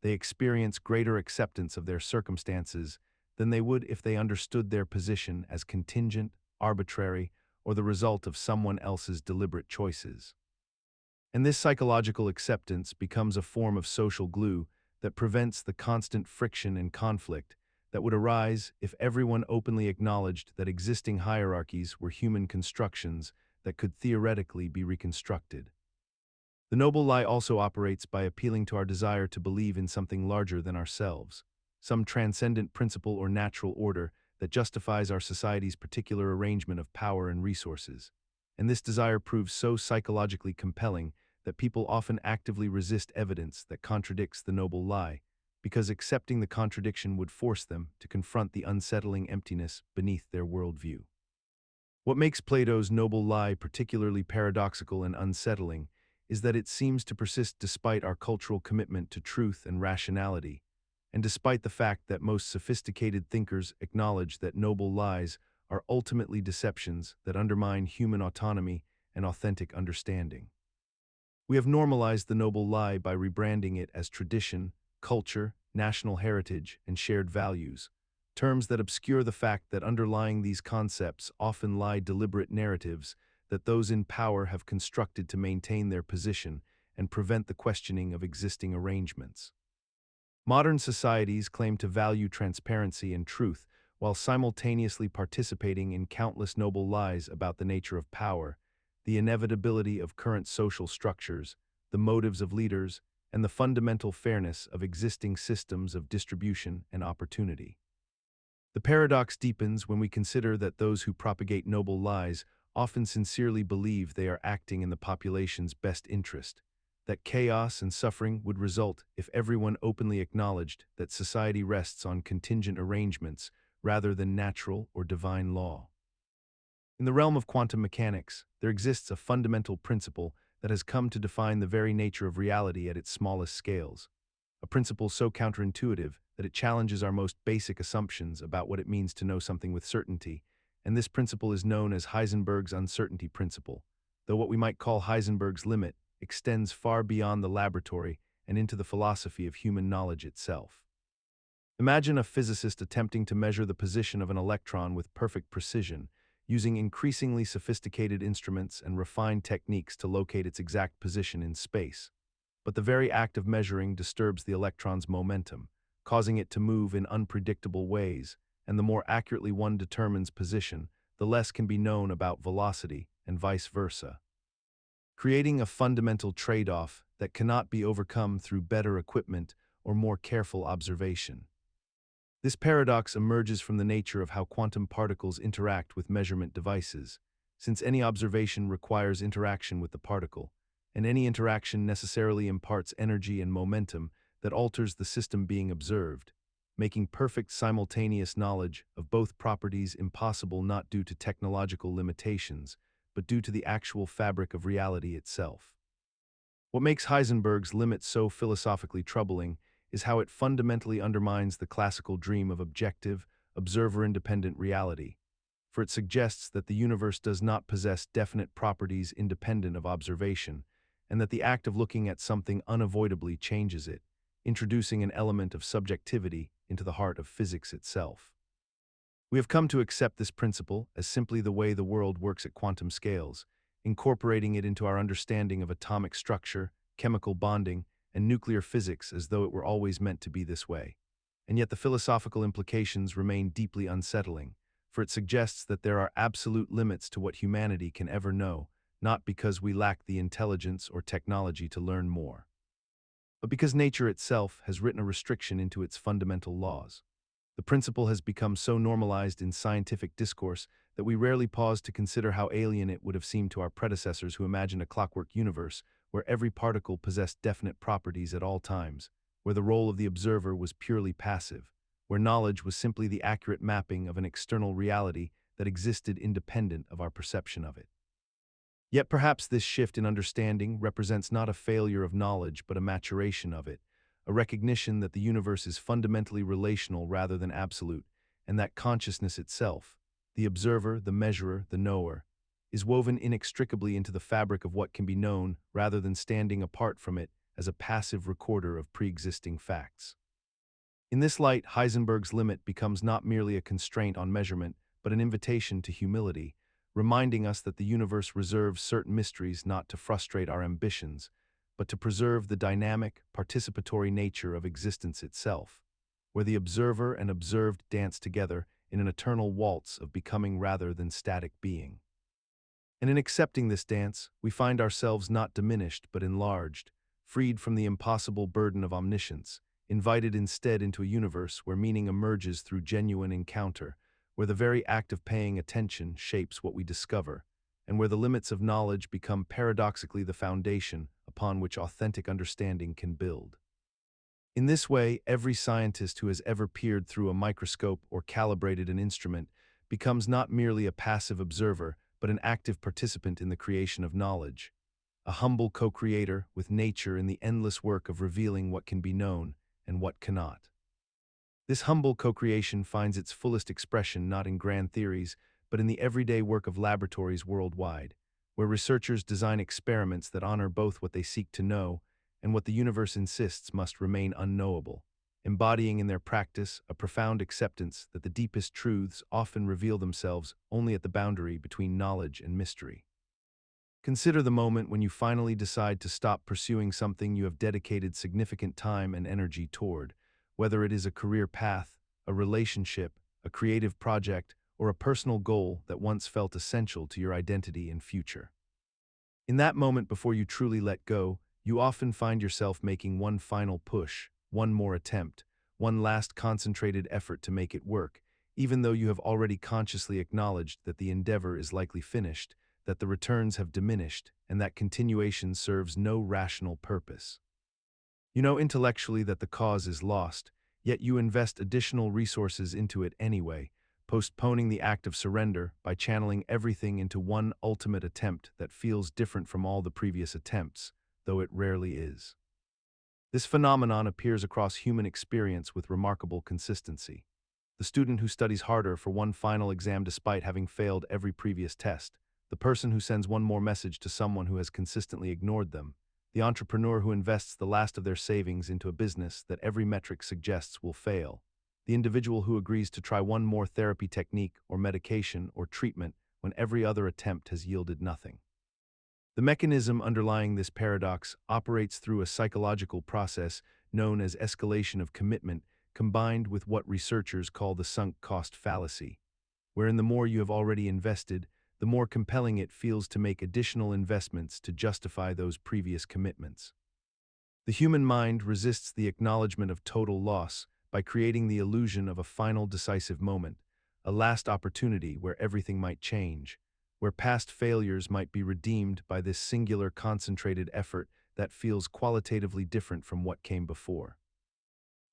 they experience greater acceptance of their circumstances than they would if they understood their position as contingent, arbitrary, or the result of someone else's deliberate choices. And this psychological acceptance becomes a form of social glue that prevents the constant friction and conflict that would arise if everyone openly acknowledged that existing hierarchies were human constructions that could theoretically be reconstructed. The noble lie also operates by appealing to our desire to believe in something larger than ourselves, some transcendent principle or natural order that justifies our society's particular arrangement of power and resources. And this desire proves so psychologically compelling that people often actively resist evidence that contradicts the noble lie, because accepting the contradiction would force them to confront the unsettling emptiness beneath their worldview. What makes Plato's noble lie particularly paradoxical and unsettling is that it seems to persist despite our cultural commitment to truth and rationality, and despite the fact that most sophisticated thinkers acknowledge that noble lies are ultimately deceptions that undermine human autonomy and authentic understanding. We have normalized the noble lie by rebranding it as tradition, culture, national heritage, and shared values, terms that obscure the fact that underlying these concepts often lie deliberate narratives that those in power have constructed to maintain their position and prevent the questioning of existing arrangements. Modern societies claim to value transparency and truth while simultaneously participating in countless noble lies about the nature of power, the inevitability of current social structures, the motives of leaders, and the fundamental fairness of existing systems of distribution and opportunity. The paradox deepens when we consider that those who propagate noble lies often sincerely believe they are acting in the population's best interest, that chaos and suffering would result if everyone openly acknowledged that society rests on contingent arrangements rather than natural or divine law. In the realm of quantum mechanics, there exists a fundamental principle that has come to define the very nature of reality at its smallest scales, a principle so counterintuitive that it challenges our most basic assumptions about what it means to know something with certainty, and this principle is known as Heisenberg's uncertainty principle, though what we might call Heisenberg's limit extends far beyond the laboratory and into the philosophy of human knowledge itself. Imagine a physicist attempting to measure the position of an electron with perfect precision, using increasingly sophisticated instruments and refined techniques to locate its exact position in space. But the very act of measuring disturbs the electron's momentum, causing it to move in unpredictable ways, and the more accurately one determines position, the less can be known about velocity, and vice versa, creating a fundamental trade-off that cannot be overcome through better equipment or more careful observation. This paradox emerges from the nature of how quantum particles interact with measurement devices, since any observation requires interaction with the particle, and any interaction necessarily imparts energy and momentum that alters the system being observed, making perfect simultaneous knowledge of both properties impossible not due to technological limitations, but due to the actual fabric of reality itself. What makes Heisenberg's limit so philosophically troubling is how it fundamentally undermines the classical dream of objective, observer-independent reality, for it suggests that the universe does not possess definite properties independent of observation, and that the act of looking at something unavoidably changes it, introducing an element of subjectivity into the heart of physics itself. We have come to accept this principle as simply the way the world works at quantum scales, incorporating it into our understanding of atomic structure, chemical bonding, and nuclear physics as though it were always meant to be this way. And yet the philosophical implications remain deeply unsettling, for it suggests that there are absolute limits to what humanity can ever know, not because we lack the intelligence or technology to learn more, but because nature itself has written a restriction into its fundamental laws. The principle has become so normalized in scientific discourse that we rarely pause to consider how alien it would have seemed to our predecessors who imagined a clockwork universe where every particle possessed definite properties at all times, where the role of the observer was purely passive, where knowledge was simply the accurate mapping of an external reality that existed independent of our perception of it. Yet perhaps this shift in understanding represents not a failure of knowledge but a maturation of it, a recognition that the universe is fundamentally relational rather than absolute, and that consciousness itself, the observer, the measurer, the knower, is woven inextricably into the fabric of what can be known rather than standing apart from it as a passive recorder of pre-existing facts. In this light, Heisenberg's limit becomes not merely a constraint on measurement, but an invitation to humility, reminding us that the universe reserves certain mysteries not to frustrate our ambitions, but to preserve the dynamic, participatory nature of existence itself, where the observer and observed dance together in an eternal waltz of becoming rather than static being. And in accepting this dance, we find ourselves not diminished but enlarged, freed from the impossible burden of omniscience, invited instead into a universe where meaning emerges through genuine encounter, where the very act of paying attention shapes what we discover, and where the limits of knowledge become paradoxically the foundation upon which authentic understanding can build. In this way, every scientist who has ever peered through a microscope or calibrated an instrument becomes not merely a passive observer, but an active participant in the creation of knowledge, a humble co-creator with nature in the endless work of revealing what can be known and what cannot. This humble co-creation finds its fullest expression not in grand theories, but in the everyday work of laboratories worldwide, where researchers design experiments that honor both what they seek to know and what the universe insists must remain unknowable, embodying in their practice a profound acceptance that the deepest truths often reveal themselves only at the boundary between knowledge and mystery. Consider the moment when you finally decide to stop pursuing something you have dedicated significant time and energy toward, whether it is a career path, a relationship, a creative project, or a personal goal that once felt essential to your identity and future. In that moment before you truly let go, you often find yourself making one final push, one more attempt, one last concentrated effort to make it work, even though you have already consciously acknowledged that the endeavor is likely finished, that the returns have diminished, and that continuation serves no rational purpose. You know intellectually that the cause is lost, yet you invest additional resources into it anyway, postponing the act of surrender by channeling everything into one ultimate attempt that feels different from all the previous attempts, though it rarely is. This phenomenon appears across human experience with remarkable consistency. The student who studies harder for one final exam despite having failed every previous test, the person who sends one more message to someone who has consistently ignored them, the entrepreneur who invests the last of their savings into a business that every metric suggests will fail, the individual who agrees to try one more therapy technique or medication or treatment when every other attempt has yielded nothing. The mechanism underlying this paradox operates through a psychological process known as escalation of commitment, combined with what researchers call the sunk cost fallacy, wherein the more you have already invested, the more compelling it feels to make additional investments to justify those previous commitments. The human mind resists the acknowledgement of total loss by creating the illusion of a final decisive moment, a last opportunity where everything might change, where past failures might be redeemed by this singular concentrated effort that feels qualitatively different from what came before.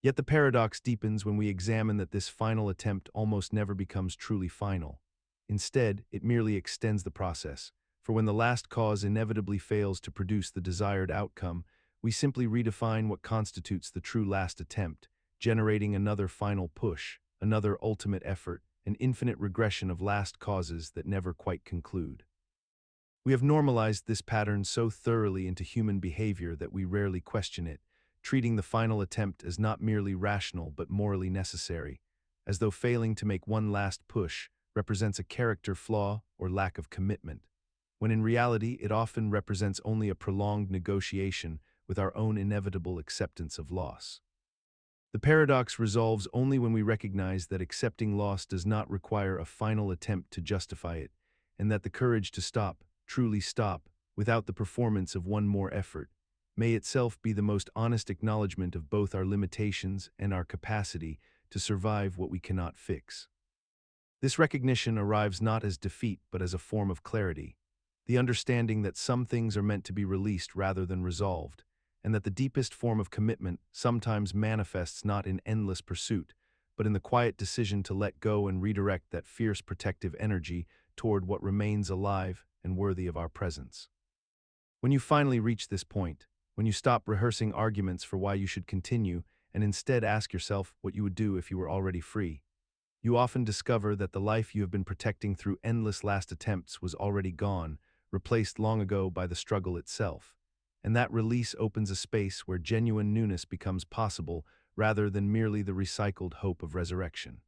Yet the paradox deepens when we examine that this final attempt almost never becomes truly final. Instead, it merely extends the process, for when the last cause inevitably fails to produce the desired outcome, we simply redefine what constitutes the true last attempt, generating another final push, another ultimate effort, an infinite regression of last causes that never quite conclude. We have normalized this pattern so thoroughly into human behavior that we rarely question it, treating the final attempt as not merely rational but morally necessary, as though failing to make one last push represents a character flaw or lack of commitment, when in reality it often represents only a prolonged negotiation with our own inevitable acceptance of loss. The paradox resolves only when we recognize that accepting loss does not require a final attempt to justify it, and that the courage to stop, truly stop, without the performance of one more effort, may itself be the most honest acknowledgement of both our limitations and our capacity to survive what we cannot fix. This recognition arrives not as defeat but as a form of clarity, the understanding that some things are meant to be released rather than resolved, and that the deepest form of commitment sometimes manifests not in endless pursuit, but in the quiet decision to let go and redirect that fierce protective energy toward what remains alive and worthy of our presence. When you finally reach this point, when you stop rehearsing arguments for why you should continue and instead ask yourself what you would do if you were already free, you often discover that the life you have been protecting through endless last attempts was already gone, replaced long ago by the struggle itself. And that release opens a space where genuine newness becomes possible rather than merely the recycled hope of resurrection.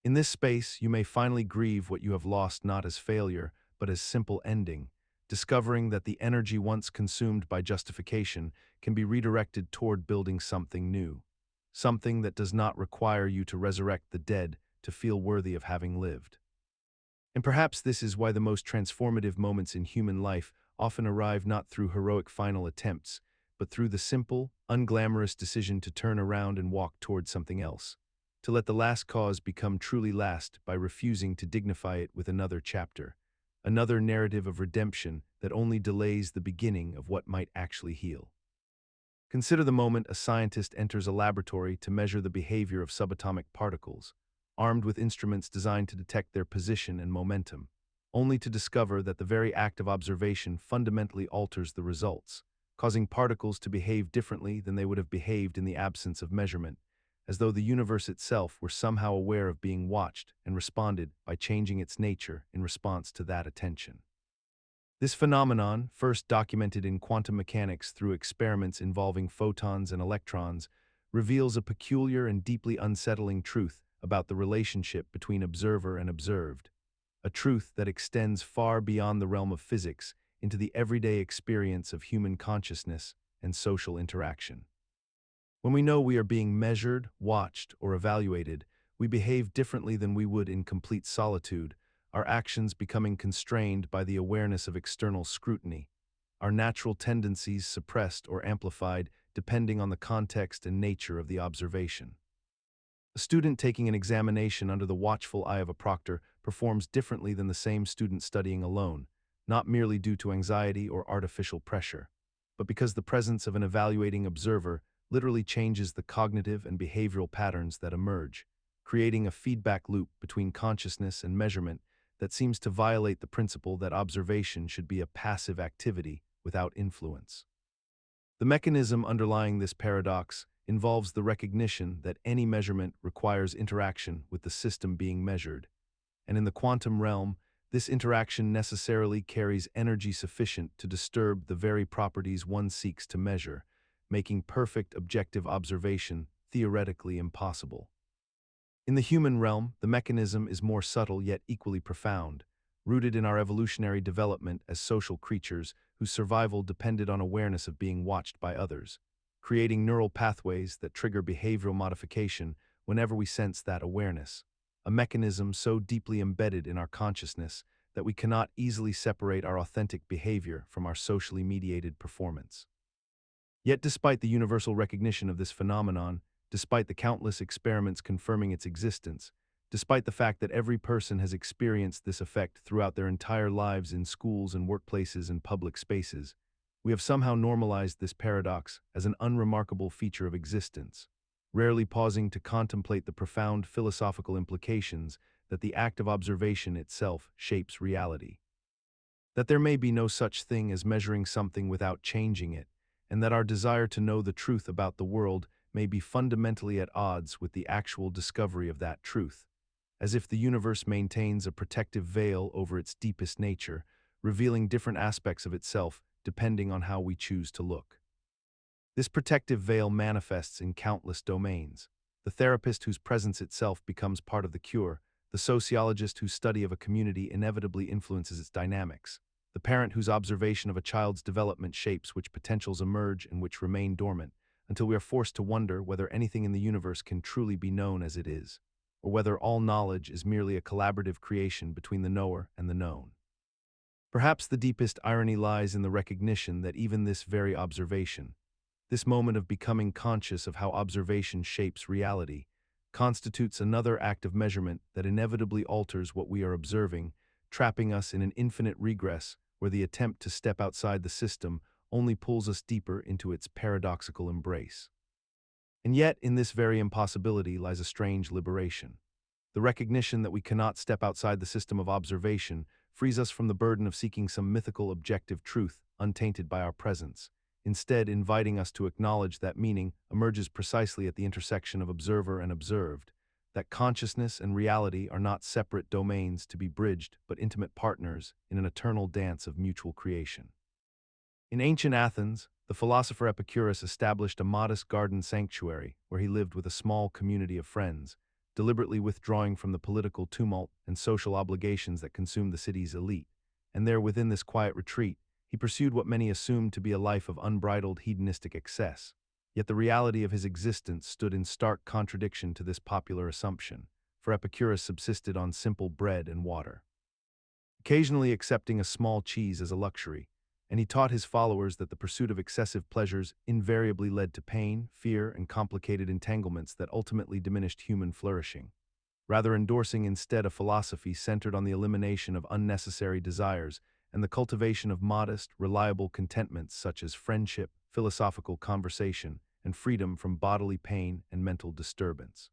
In this space, you may finally grieve what you have lost not as failure, but as simple ending, discovering that the energy once consumed by justification can be redirected toward building something new, something that does not require you to resurrect the dead to feel worthy of having lived. And perhaps this is why the most transformative moments in human life often arrive not through heroic final attempts, but through the simple, unglamorous decision to turn around and walk toward something else, to let the last cause become truly last by refusing to dignify it with another chapter, another narrative of redemption that only delays the beginning of what might actually heal. Consider the moment a scientist enters a laboratory to measure the behavior of subatomic particles, armed with instruments designed to detect their position and momentum, only to discover that the very act of observation fundamentally alters the results, causing particles to behave differently than they would have behaved in the absence of measurement, as though the universe itself were somehow aware of being watched and responded by changing its nature in response to that attention. This phenomenon, first documented in quantum mechanics through experiments involving photons and electrons, reveals a peculiar and deeply unsettling truth about the relationship between observer and observed, a truth that extends far beyond the realm of physics into the everyday experience of human consciousness and social interaction. When we know we are being measured, watched, or evaluated, we behave differently than we would in complete solitude, our actions becoming constrained by the awareness of external scrutiny, our natural tendencies suppressed or amplified depending on the context and nature of the observation. A student taking an examination under the watchful eye of a proctor performs differently than the same student studying alone, not merely due to anxiety or artificial pressure, but because the presence of an evaluating observer literally changes the cognitive and behavioral patterns that emerge, creating a feedback loop between consciousness and measurement that seems to violate the principle that observation should be a passive activity without influence. The mechanism underlying this paradox involves the recognition that any measurement requires interaction with the system being measured, and in the quantum realm, this interaction necessarily carries energy sufficient to disturb the very properties one seeks to measure, making perfect objective observation theoretically impossible. In the human realm, the mechanism is more subtle yet equally profound, rooted in our evolutionary development as social creatures whose survival depended on awareness of being watched by others, creating neural pathways that trigger behavioral modification whenever we sense that awareness, a mechanism so deeply embedded in our consciousness that we cannot easily separate our authentic behavior from our socially mediated performance. Yet despite the universal recognition of this phenomenon, despite the countless experiments confirming its existence, despite the fact that every person has experienced this effect throughout their entire lives in schools and workplaces and public spaces. We have somehow normalized this paradox as an unremarkable feature of existence, rarely pausing to contemplate the profound philosophical implications that the act of observation itself shapes reality. That there may be no such thing as measuring something without changing it, and that our desire to know the truth about the world may be fundamentally at odds with the actual discovery of that truth, as if the universe maintains a protective veil over its deepest nature, revealing different aspects of itself depending on how we choose to look. This protective veil manifests in countless domains. The therapist whose presence itself becomes part of the cure, the sociologist whose study of a community inevitably influences its dynamics, the parent whose observation of a child's development shapes which potentials emerge and which remain dormant, until we are forced to wonder whether anything in the universe can truly be known as it is, or whether all knowledge is merely a collaborative creation between the knower and the known. Perhaps the deepest irony lies in the recognition that even this very observation, this moment of becoming conscious of how observation shapes reality, constitutes another act of measurement that inevitably alters what we are observing, trapping us in an infinite regress where the attempt to step outside the system only pulls us deeper into its paradoxical embrace. And yet, in this very impossibility lies a strange liberation. The recognition that we cannot step outside the system of observation frees us from the burden of seeking some mythical objective truth untainted by our presence, instead inviting us to acknowledge that meaning emerges precisely at the intersection of observer and observed, that consciousness and reality are not separate domains to be bridged but intimate partners in an eternal dance of mutual creation. In ancient Athens, the philosopher Epicurus established a modest garden sanctuary where he lived with a small community of friends, deliberately withdrawing from the political tumult and social obligations that consumed the city's elite. And there, within this quiet retreat, he pursued what many assumed to be a life of unbridled hedonistic excess. Yet the reality of his existence stood in stark contradiction to this popular assumption, for Epicurus subsisted on simple bread and water, occasionally accepting a small cheese as a luxury, and he taught his followers that the pursuit of excessive pleasures invariably led to pain, fear, and complicated entanglements that ultimately diminished human flourishing, rather endorsing instead a philosophy centered on the elimination of unnecessary desires and the cultivation of modest, reliable contentments such as friendship, philosophical conversation, and freedom from bodily pain and mental disturbance.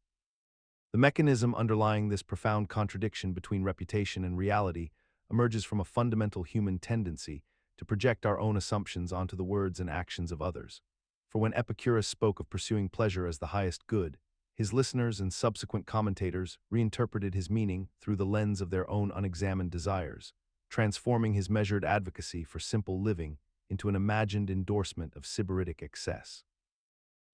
The mechanism underlying this profound contradiction between reputation and reality emerges from a fundamental human tendency to project our own assumptions onto the words and actions of others. For when Epicurus spoke of pursuing pleasure as the highest good, his listeners and subsequent commentators reinterpreted his meaning through the lens of their own unexamined desires, transforming his measured advocacy for simple living into an imagined endorsement of sybaritic excess.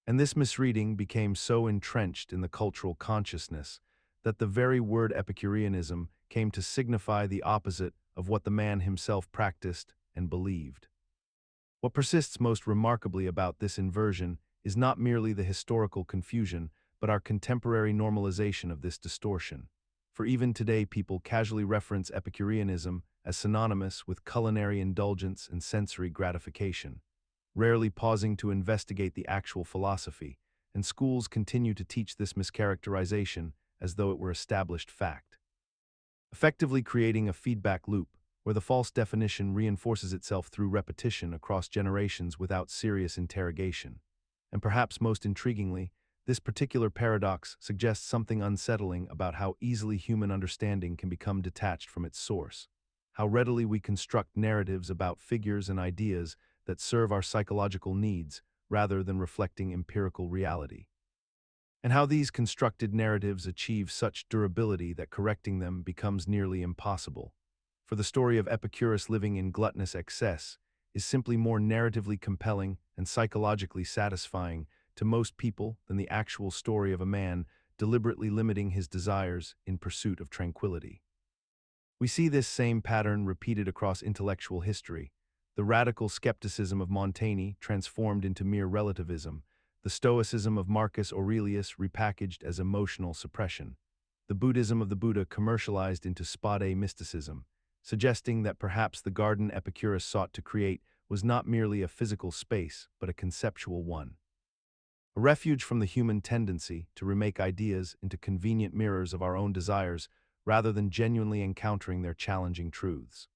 And this misreading became so entrenched in the cultural consciousness that the very word Epicureanism came to signify the opposite of what the man himself practiced and believed. What persists most remarkably about this inversion is not merely the historical confusion, but our contemporary normalization of this distortion. For even today, people casually reference Epicureanism as synonymous with culinary indulgence and sensory gratification, rarely pausing to investigate the actual philosophy, and schools continue to teach this mischaracterization as though it were established fact, effectively creating a feedback loop where the false definition reinforces itself through repetition across generations without serious interrogation. And perhaps most intriguingly, this particular paradox suggests something unsettling about how easily human understanding can become detached from its source, how readily we construct narratives about figures and ideas that serve our psychological needs rather than reflecting empirical reality, and how these constructed narratives achieve such durability that correcting them becomes nearly impossible. For the story of Epicurus living in gluttonous excess is simply more narratively compelling and psychologically satisfying to most people than the actual story of a man deliberately limiting his desires in pursuit of tranquility. We see this same pattern repeated across intellectual history: the radical skepticism of Montaigne transformed into mere relativism, the stoicism of Marcus Aurelius repackaged as emotional suppression, the Buddhism of the Buddha commercialized into spade mysticism, suggesting that perhaps the garden Epicurus sought to create was not merely a physical space, but a conceptual one. a refuge from the human tendency to remake ideas into convenient mirrors of our own desires rather than genuinely encountering their challenging truths.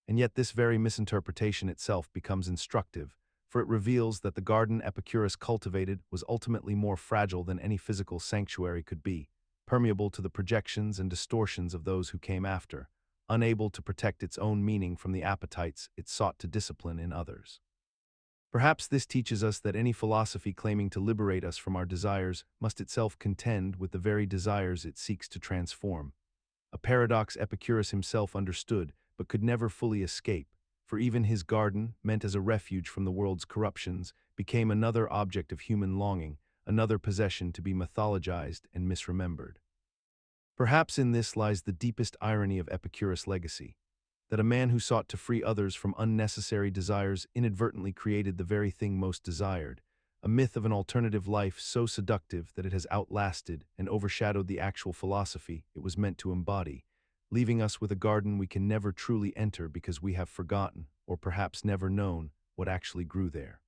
And yet this very misinterpretation itself becomes instructive, for it reveals that the garden Epicurus cultivated was ultimately more fragile than any physical sanctuary could be, permeable to the projections and distortions of those who came after, unable to protect its own meaning from the appetites it sought to discipline in others. Perhaps this teaches us that any philosophy claiming to liberate us from our desires must itself contend with the very desires it seeks to transform, a paradox Epicurus himself understood but could never fully escape, for even his garden, meant as a refuge from the world's corruptions, became another object of human longing, another possession to be mythologized and misremembered. Perhaps in this lies the deepest irony of Epicurus' legacy, that a man who sought to free others from unnecessary desires inadvertently created the very thing most desired, a myth of an alternative life so seductive that it has outlasted and overshadowed the actual philosophy it was meant to embody, leaving us with a garden we can never truly enter because we have forgotten, or perhaps never known, what actually grew there.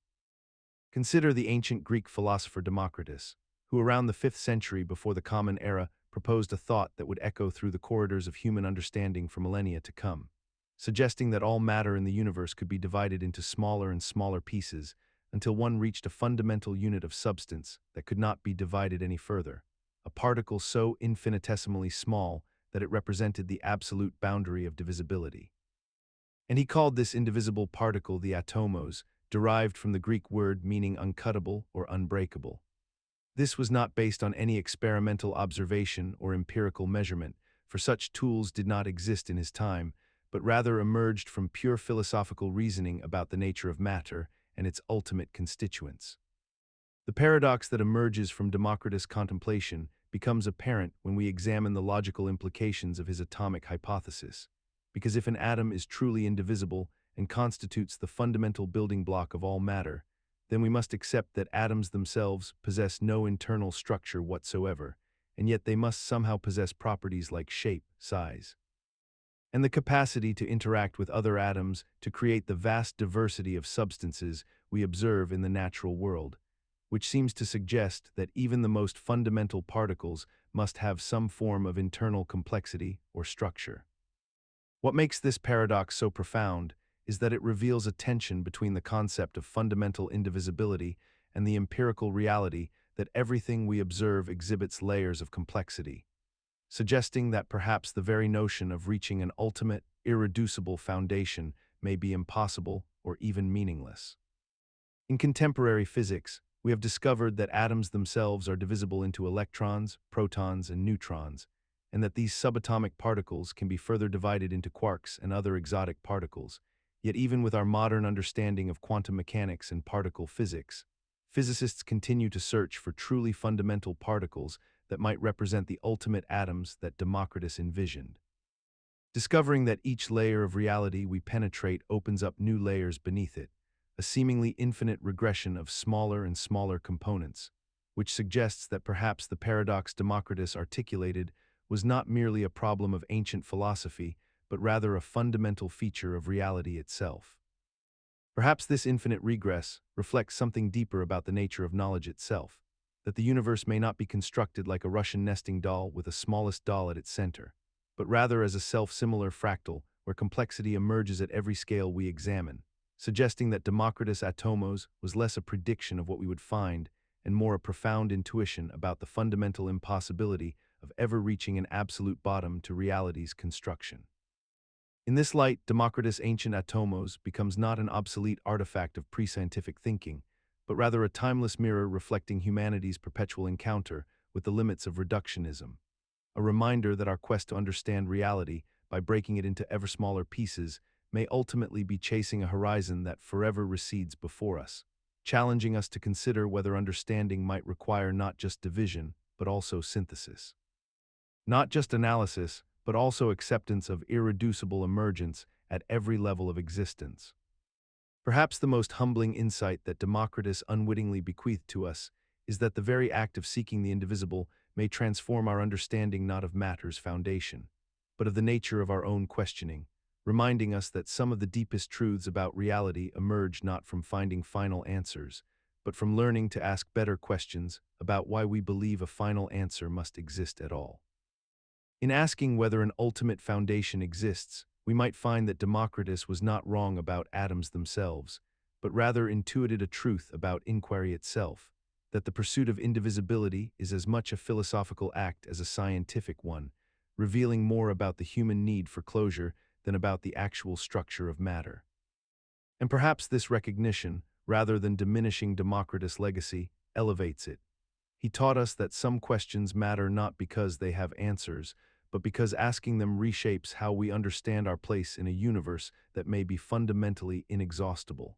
Consider the ancient Greek philosopher Democritus, who around the 5th century before the Common Era proposed a thought that would echo through the corridors of human understanding for millennia to come, suggesting that all matter in the universe could be divided into smaller and smaller pieces until one reached a fundamental unit of substance that could not be divided any further, a particle so infinitesimally small that it represented the absolute boundary of divisibility. And he called this indivisible particle the atomos, derived from the Greek word meaning uncuttable or unbreakable. This was not based on any experimental observation or empirical measurement, for such tools did not exist in his time, but rather emerged from pure philosophical reasoning about the nature of matter and its ultimate constituents. The paradox that emerges from Democritus' contemplation becomes apparent when we examine the logical implications of his atomic hypothesis, because if an atom is truly indivisible and constitutes the fundamental building block of all matter, then we must accept that atoms themselves possess no internal structure whatsoever, and yet they must somehow possess properties like shape, size, and the capacity to interact with other atoms to create the vast diversity of substances we observe in the natural world, which seems to suggest that even the most fundamental particles must have some form of internal complexity or structure. What makes this paradox so profound is that it reveals a tension between the concept of fundamental indivisibility and the empirical reality that everything we observe exhibits layers of complexity, suggesting that perhaps the very notion of reaching an ultimate, irreducible foundation may be impossible or even meaningless. In contemporary physics, we have discovered that atoms themselves are divisible into electrons, protons, and neutrons, and that these subatomic particles can be further divided into quarks and other exotic particles. Yet even with our modern understanding of quantum mechanics and particle physics, physicists continue to search for truly fundamental particles that might represent the ultimate atoms that Democritus envisioned. Discovering that each layer of reality we penetrate opens up new layers beneath it, a seemingly infinite regression of smaller and smaller components, which suggests that perhaps the paradox Democritus articulated was not merely a problem of ancient philosophy, but rather a fundamental feature of reality itself. Perhaps this infinite regress reflects something deeper about the nature of knowledge itself, that the universe may not be constructed like a Russian nesting doll with the smallest doll at its center, but rather as a self-similar fractal where complexity emerges at every scale we examine, suggesting that Democritus' Atomos was less a prediction of what we would find and more a profound intuition about the fundamental impossibility of ever reaching an absolute bottom to reality's construction. In this light, Democritus' ancient Atomos becomes not an obsolete artifact of pre-scientific thinking, but rather a timeless mirror reflecting humanity's perpetual encounter with the limits of reductionism, a reminder that our quest to understand reality by breaking it into ever smaller pieces may ultimately be chasing a horizon that forever recedes before us, challenging us to consider whether understanding might require not just division, but also synthesis. Not just analysis, but also acceptance of irreducible emergence at every level of existence. Perhaps the most humbling insight that Democritus unwittingly bequeathed to us is that the very act of seeking the indivisible may transform our understanding not of matter's foundation, but of the nature of our own questioning, reminding us that some of the deepest truths about reality emerge not from finding final answers, but from learning to ask better questions about why we believe a final answer must exist at all. In asking whether an ultimate foundation exists, we might find that Democritus was not wrong about atoms themselves, but rather intuited a truth about inquiry itself, that the pursuit of indivisibility is as much a philosophical act as a scientific one, revealing more about the human need for closure than about the actual structure of matter. And perhaps this recognition, rather than diminishing Democritus' legacy, elevates it. He taught us that some questions matter not because they have answers, but because asking them reshapes how we understand our place in a universe that may be fundamentally inexhaustible.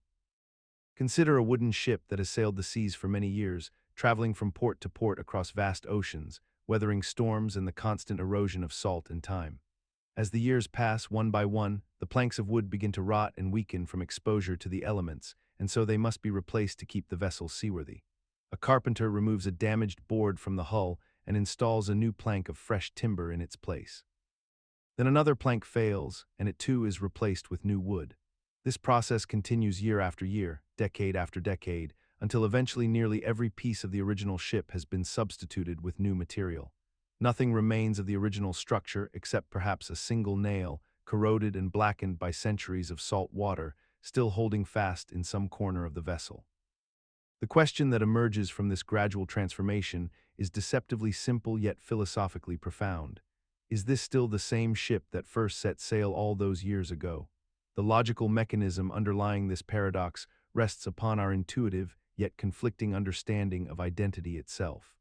Consider a wooden ship that has sailed the seas for many years, traveling from port to port across vast oceans, weathering storms and the constant erosion of salt and time. As the years pass one by one, the planks of wood begin to rot and weaken from exposure to the elements, and so they must be replaced to keep the vessel seaworthy. A carpenter removes a damaged board from the hull and installs a new plank of fresh timber in its place. Then another plank fails, and it too is replaced with new wood. This process continues year after year, decade after decade, until eventually nearly every piece of the original ship has been substituted with new material. Nothing remains of the original structure except perhaps a single nail, corroded and blackened by centuries of salt water, still holding fast in some corner of the vessel. The question that emerges from this gradual transformation is deceptively simple yet philosophically profound. Is this still the same ship that first set sail all those years ago? The logical mechanism underlying this paradox rests upon our intuitive yet conflicting understanding of identity itself.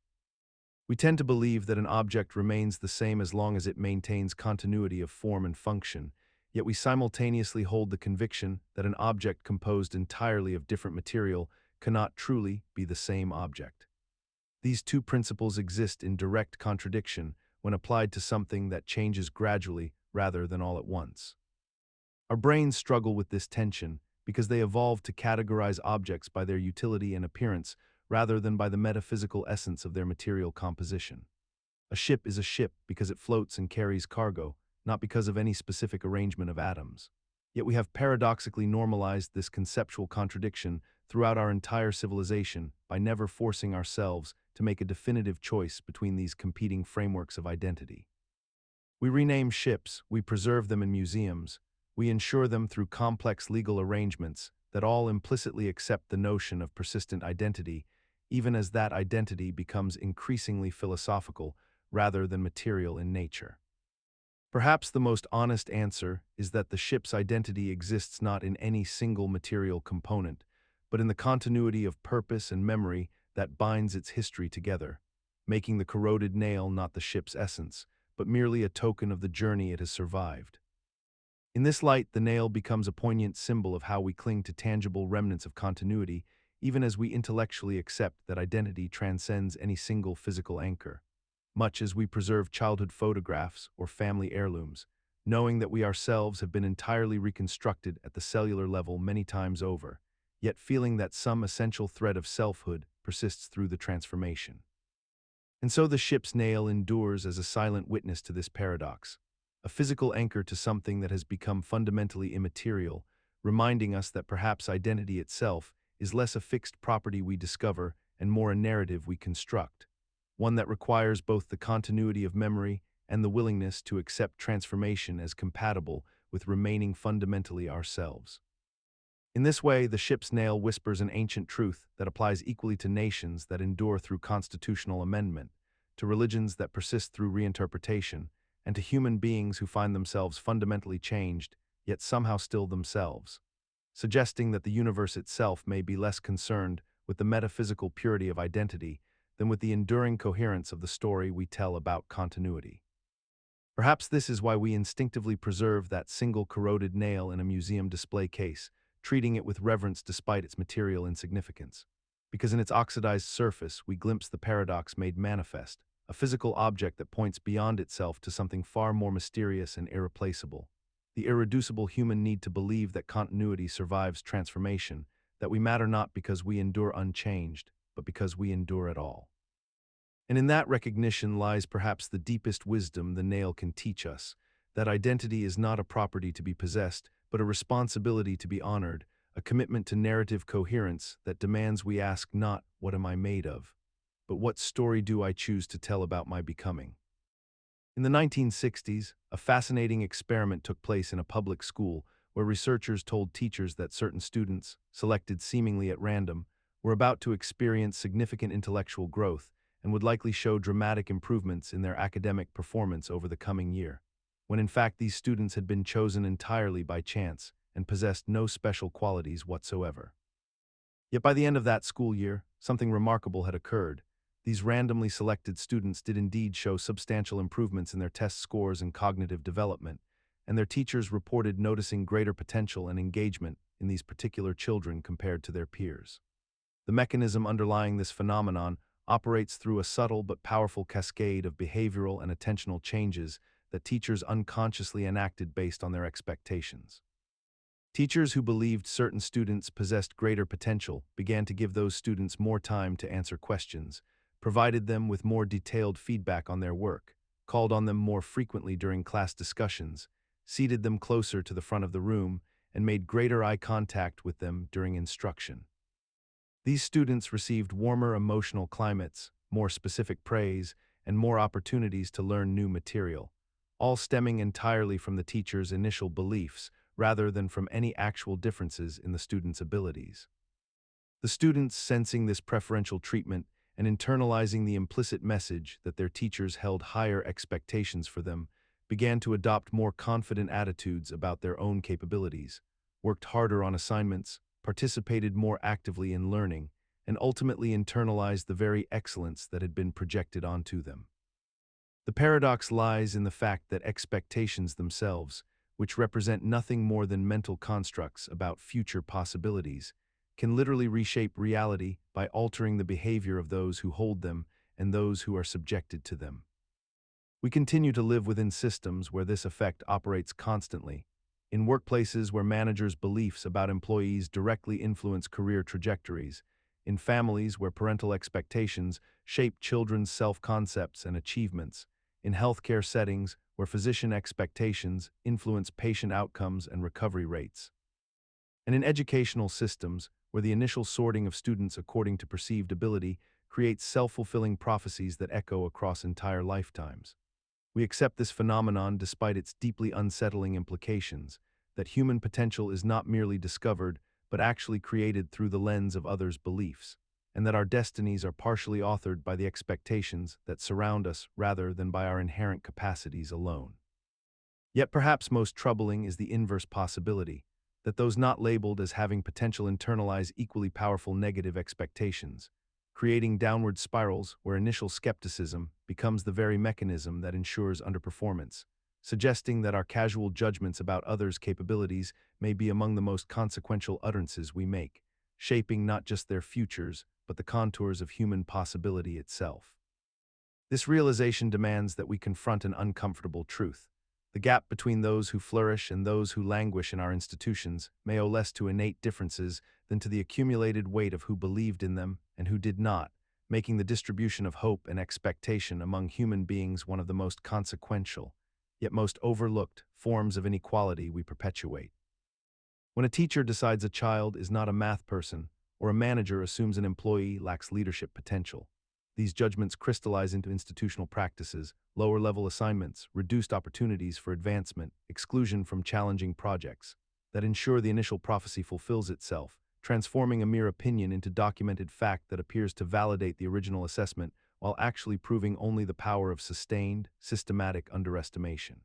We tend to believe that an object remains the same as long as it maintains continuity of form and function, yet we simultaneously hold the conviction that an object composed entirely of different material cannot truly be the same object. These two principles exist in direct contradiction when applied to something that changes gradually rather than all at once. Our brains struggle with this tension because they evolved to categorize objects by their utility and appearance rather than by the metaphysical essence of their material composition. A ship is a ship because it floats and carries cargo, not because of any specific arrangement of atoms. Yet we have paradoxically normalized this conceptual contradiction throughout our entire civilization by never forcing ourselves to make a definitive choice between these competing frameworks of identity. We rename ships, we preserve them in museums, we ensure them through complex legal arrangements that all implicitly accept the notion of persistent identity, even as that identity becomes increasingly philosophical rather than material in nature. Perhaps the most honest answer is that the ship's identity exists not in any single material component, but in the continuity of purpose and memory that binds its history together, making the corroded nail not the ship's essence, but merely a token of the journey it has survived. In this light, the nail becomes a poignant symbol of how we cling to tangible remnants of continuity, even as we intellectually accept that identity transcends any single physical anchor. Much as we preserve childhood photographs or family heirlooms, knowing that we ourselves have been entirely reconstructed at the cellular level many times over, yet feeling that some essential thread of selfhood persists through the transformation. And so the ship's nail endures as a silent witness to this paradox, a physical anchor to something that has become fundamentally immaterial, reminding us that perhaps identity itself is less a fixed property we discover and more a narrative we construct, one that requires both the continuity of memory and the willingness to accept transformation as compatible with remaining fundamentally ourselves. In this way, the ship's nail whispers an ancient truth that applies equally to nations that endure through constitutional amendment, to religions that persist through reinterpretation, and to human beings who find themselves fundamentally changed, yet somehow still themselves, suggesting that the universe itself may be less concerned with the metaphysical purity of identity than with the enduring coherence of the story we tell about continuity. Perhaps this is why we instinctively preserve that single corroded nail in a museum display case, treating it with reverence despite its material insignificance. Because in its oxidized surface we glimpse the paradox made manifest, a physical object that points beyond itself to something far more mysterious and irreplaceable. The irreducible human need to believe that continuity survives transformation, that we matter not because we endure unchanged, but because we endure at all. And in that recognition lies perhaps the deepest wisdom the nail can teach us, that identity is not a property to be possessed, but a responsibility to be honored, a commitment to narrative coherence that demands we ask not, "What am I made of?" but "What story do I choose to tell about my becoming?" In the 1960s, a fascinating experiment took place in a public school where researchers told teachers that certain students, selected seemingly at random, were about to experience significant intellectual growth and would likely show dramatic improvements in their academic performance over the coming year, when in fact these students had been chosen entirely by chance and possessed no special qualities whatsoever. Yet by the end of that school year, something remarkable had occurred. These randomly selected students did indeed show substantial improvements in their test scores and cognitive development, and their teachers reported noticing greater potential and engagement in these particular children compared to their peers. The mechanism underlying this phenomenon operates through a subtle but powerful cascade of behavioral and attentional changes that teachers unconsciously enacted based on their expectations. Teachers who believed certain students possessed greater potential began to give those students more time to answer questions, provided them with more detailed feedback on their work, called on them more frequently during class discussions, seated them closer to the front of the room, and made greater eye contact with them during instruction. These students received warmer emotional climates, more specific praise, and more opportunities to learn new material, all stemming entirely from the teacher's initial beliefs rather than from any actual differences in the students' abilities. The students, sensing this preferential treatment and internalizing the implicit message that their teachers held higher expectations for them, began to adopt more confident attitudes about their own capabilities, worked harder on assignments, participated more actively in learning, and ultimately internalized the very excellence that had been projected onto them. The paradox lies in the fact that expectations themselves, which represent nothing more than mental constructs about future possibilities, can literally reshape reality by altering the behavior of those who hold them and those who are subjected to them. We continue to live within systems where this effect operates constantly, in workplaces where managers' beliefs about employees directly influence career trajectories, in families where parental expectations shape children's self-concepts and achievements, in healthcare settings where physician expectations influence patient outcomes and recovery rates, and in educational systems where the initial sorting of students according to perceived ability creates self-fulfilling prophecies that echo across entire lifetimes. We accept this phenomenon despite its deeply unsettling implications, that human potential is not merely discovered, but actually created through the lens of others' beliefs, and that our destinies are partially authored by the expectations that surround us rather than by our inherent capacities alone. Yet perhaps most troubling is the inverse possibility, that those not labeled as having potential internalize equally powerful negative expectations, creating downward spirals where initial skepticism becomes the very mechanism that ensures underperformance, suggesting that our casual judgments about others' capabilities may be among the most consequential utterances we make, shaping not just their futures, but the contours of human possibility itself. This realization demands that we confront an uncomfortable truth. The gap between those who flourish and those who languish in our institutions may owe less to innate differences than to the accumulated weight of who believed in them and who did not, making the distribution of hope and expectation among human beings one of the most consequential, yet most overlooked, forms of inequality we perpetuate. When a teacher decides a child is not a math person, or a manager assumes an employee lacks leadership potential, these judgments crystallize into institutional practices, lower-level assignments, reduced opportunities for advancement, exclusion from challenging projects, that ensure the initial prophecy fulfills itself, transforming a mere opinion into documented fact that appears to validate the original assessment while actually proving only the power of sustained, systematic underestimation.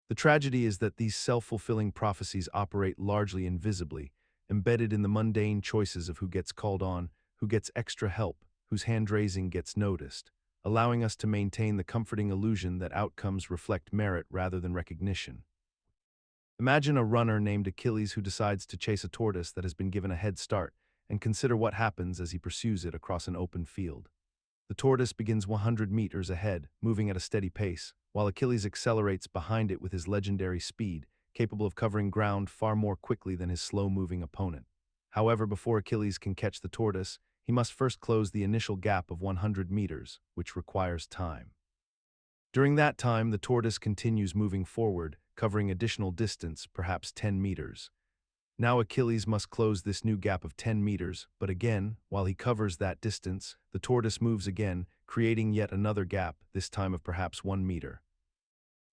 The tragedy is that these self-fulfilling prophecies operate largely invisibly, embedded in the mundane choices of who gets called on, who gets extra help, whose hand-raising gets noticed, allowing us to maintain the comforting illusion that outcomes reflect merit rather than recognition. Imagine a runner named Achilles who decides to chase a tortoise that has been given a head start, and consider what happens as he pursues it across an open field. The tortoise begins 100 meters ahead, moving at a steady pace, while Achilles accelerates behind it with his legendary speed, capable of covering ground far more quickly than his slow-moving opponent. However, before Achilles can catch the tortoise, he must first close the initial gap of 100 meters, which requires time. During that time, the tortoise continues moving forward, covering additional distance, perhaps 10 meters. Now Achilles must close this new gap of 10 meters, but again, while he covers that distance, the tortoise moves again, creating yet another gap, this time of perhaps 1 meter.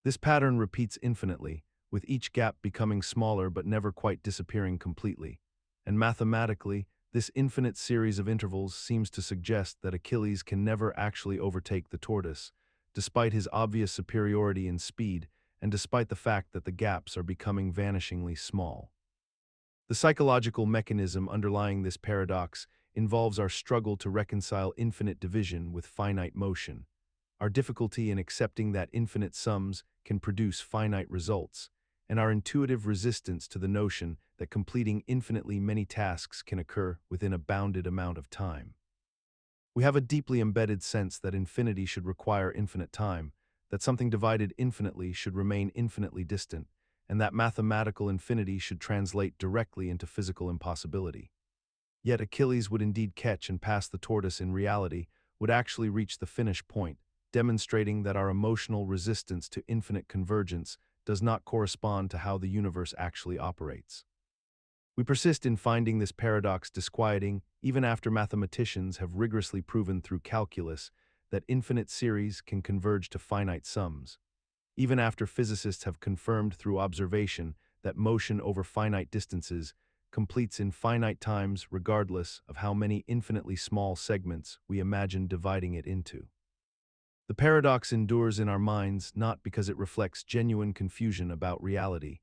This pattern repeats infinitely, with each gap becoming smaller but never quite disappearing completely. And mathematically, this infinite series of intervals seems to suggest that Achilles can never actually overtake the tortoise, despite his obvious superiority in speed and despite the fact that the gaps are becoming vanishingly small. The psychological mechanism underlying this paradox involves our struggle to reconcile infinite division with finite motion, our difficulty in accepting that infinite sums can produce finite results, and our intuitive resistance to the notion that completing infinitely many tasks can occur within a bounded amount of time. We have a deeply embedded sense that infinity should require infinite time, that something divided infinitely should remain infinitely distant, and that mathematical infinity should translate directly into physical impossibility. Yet Achilles would indeed catch and pass the tortoise in reality, would actually reach the finish point, demonstrating that our emotional resistance to infinite convergence does not correspond to how the universe actually operates. We persist in finding this paradox disquieting even after mathematicians have rigorously proven through calculus that infinite series can converge to finite sums, even after physicists have confirmed through observation that motion over finite distances completes in finite times regardless of how many infinitely small segments we imagine dividing it into. The paradox endures in our minds not because it reflects genuine confusion about reality,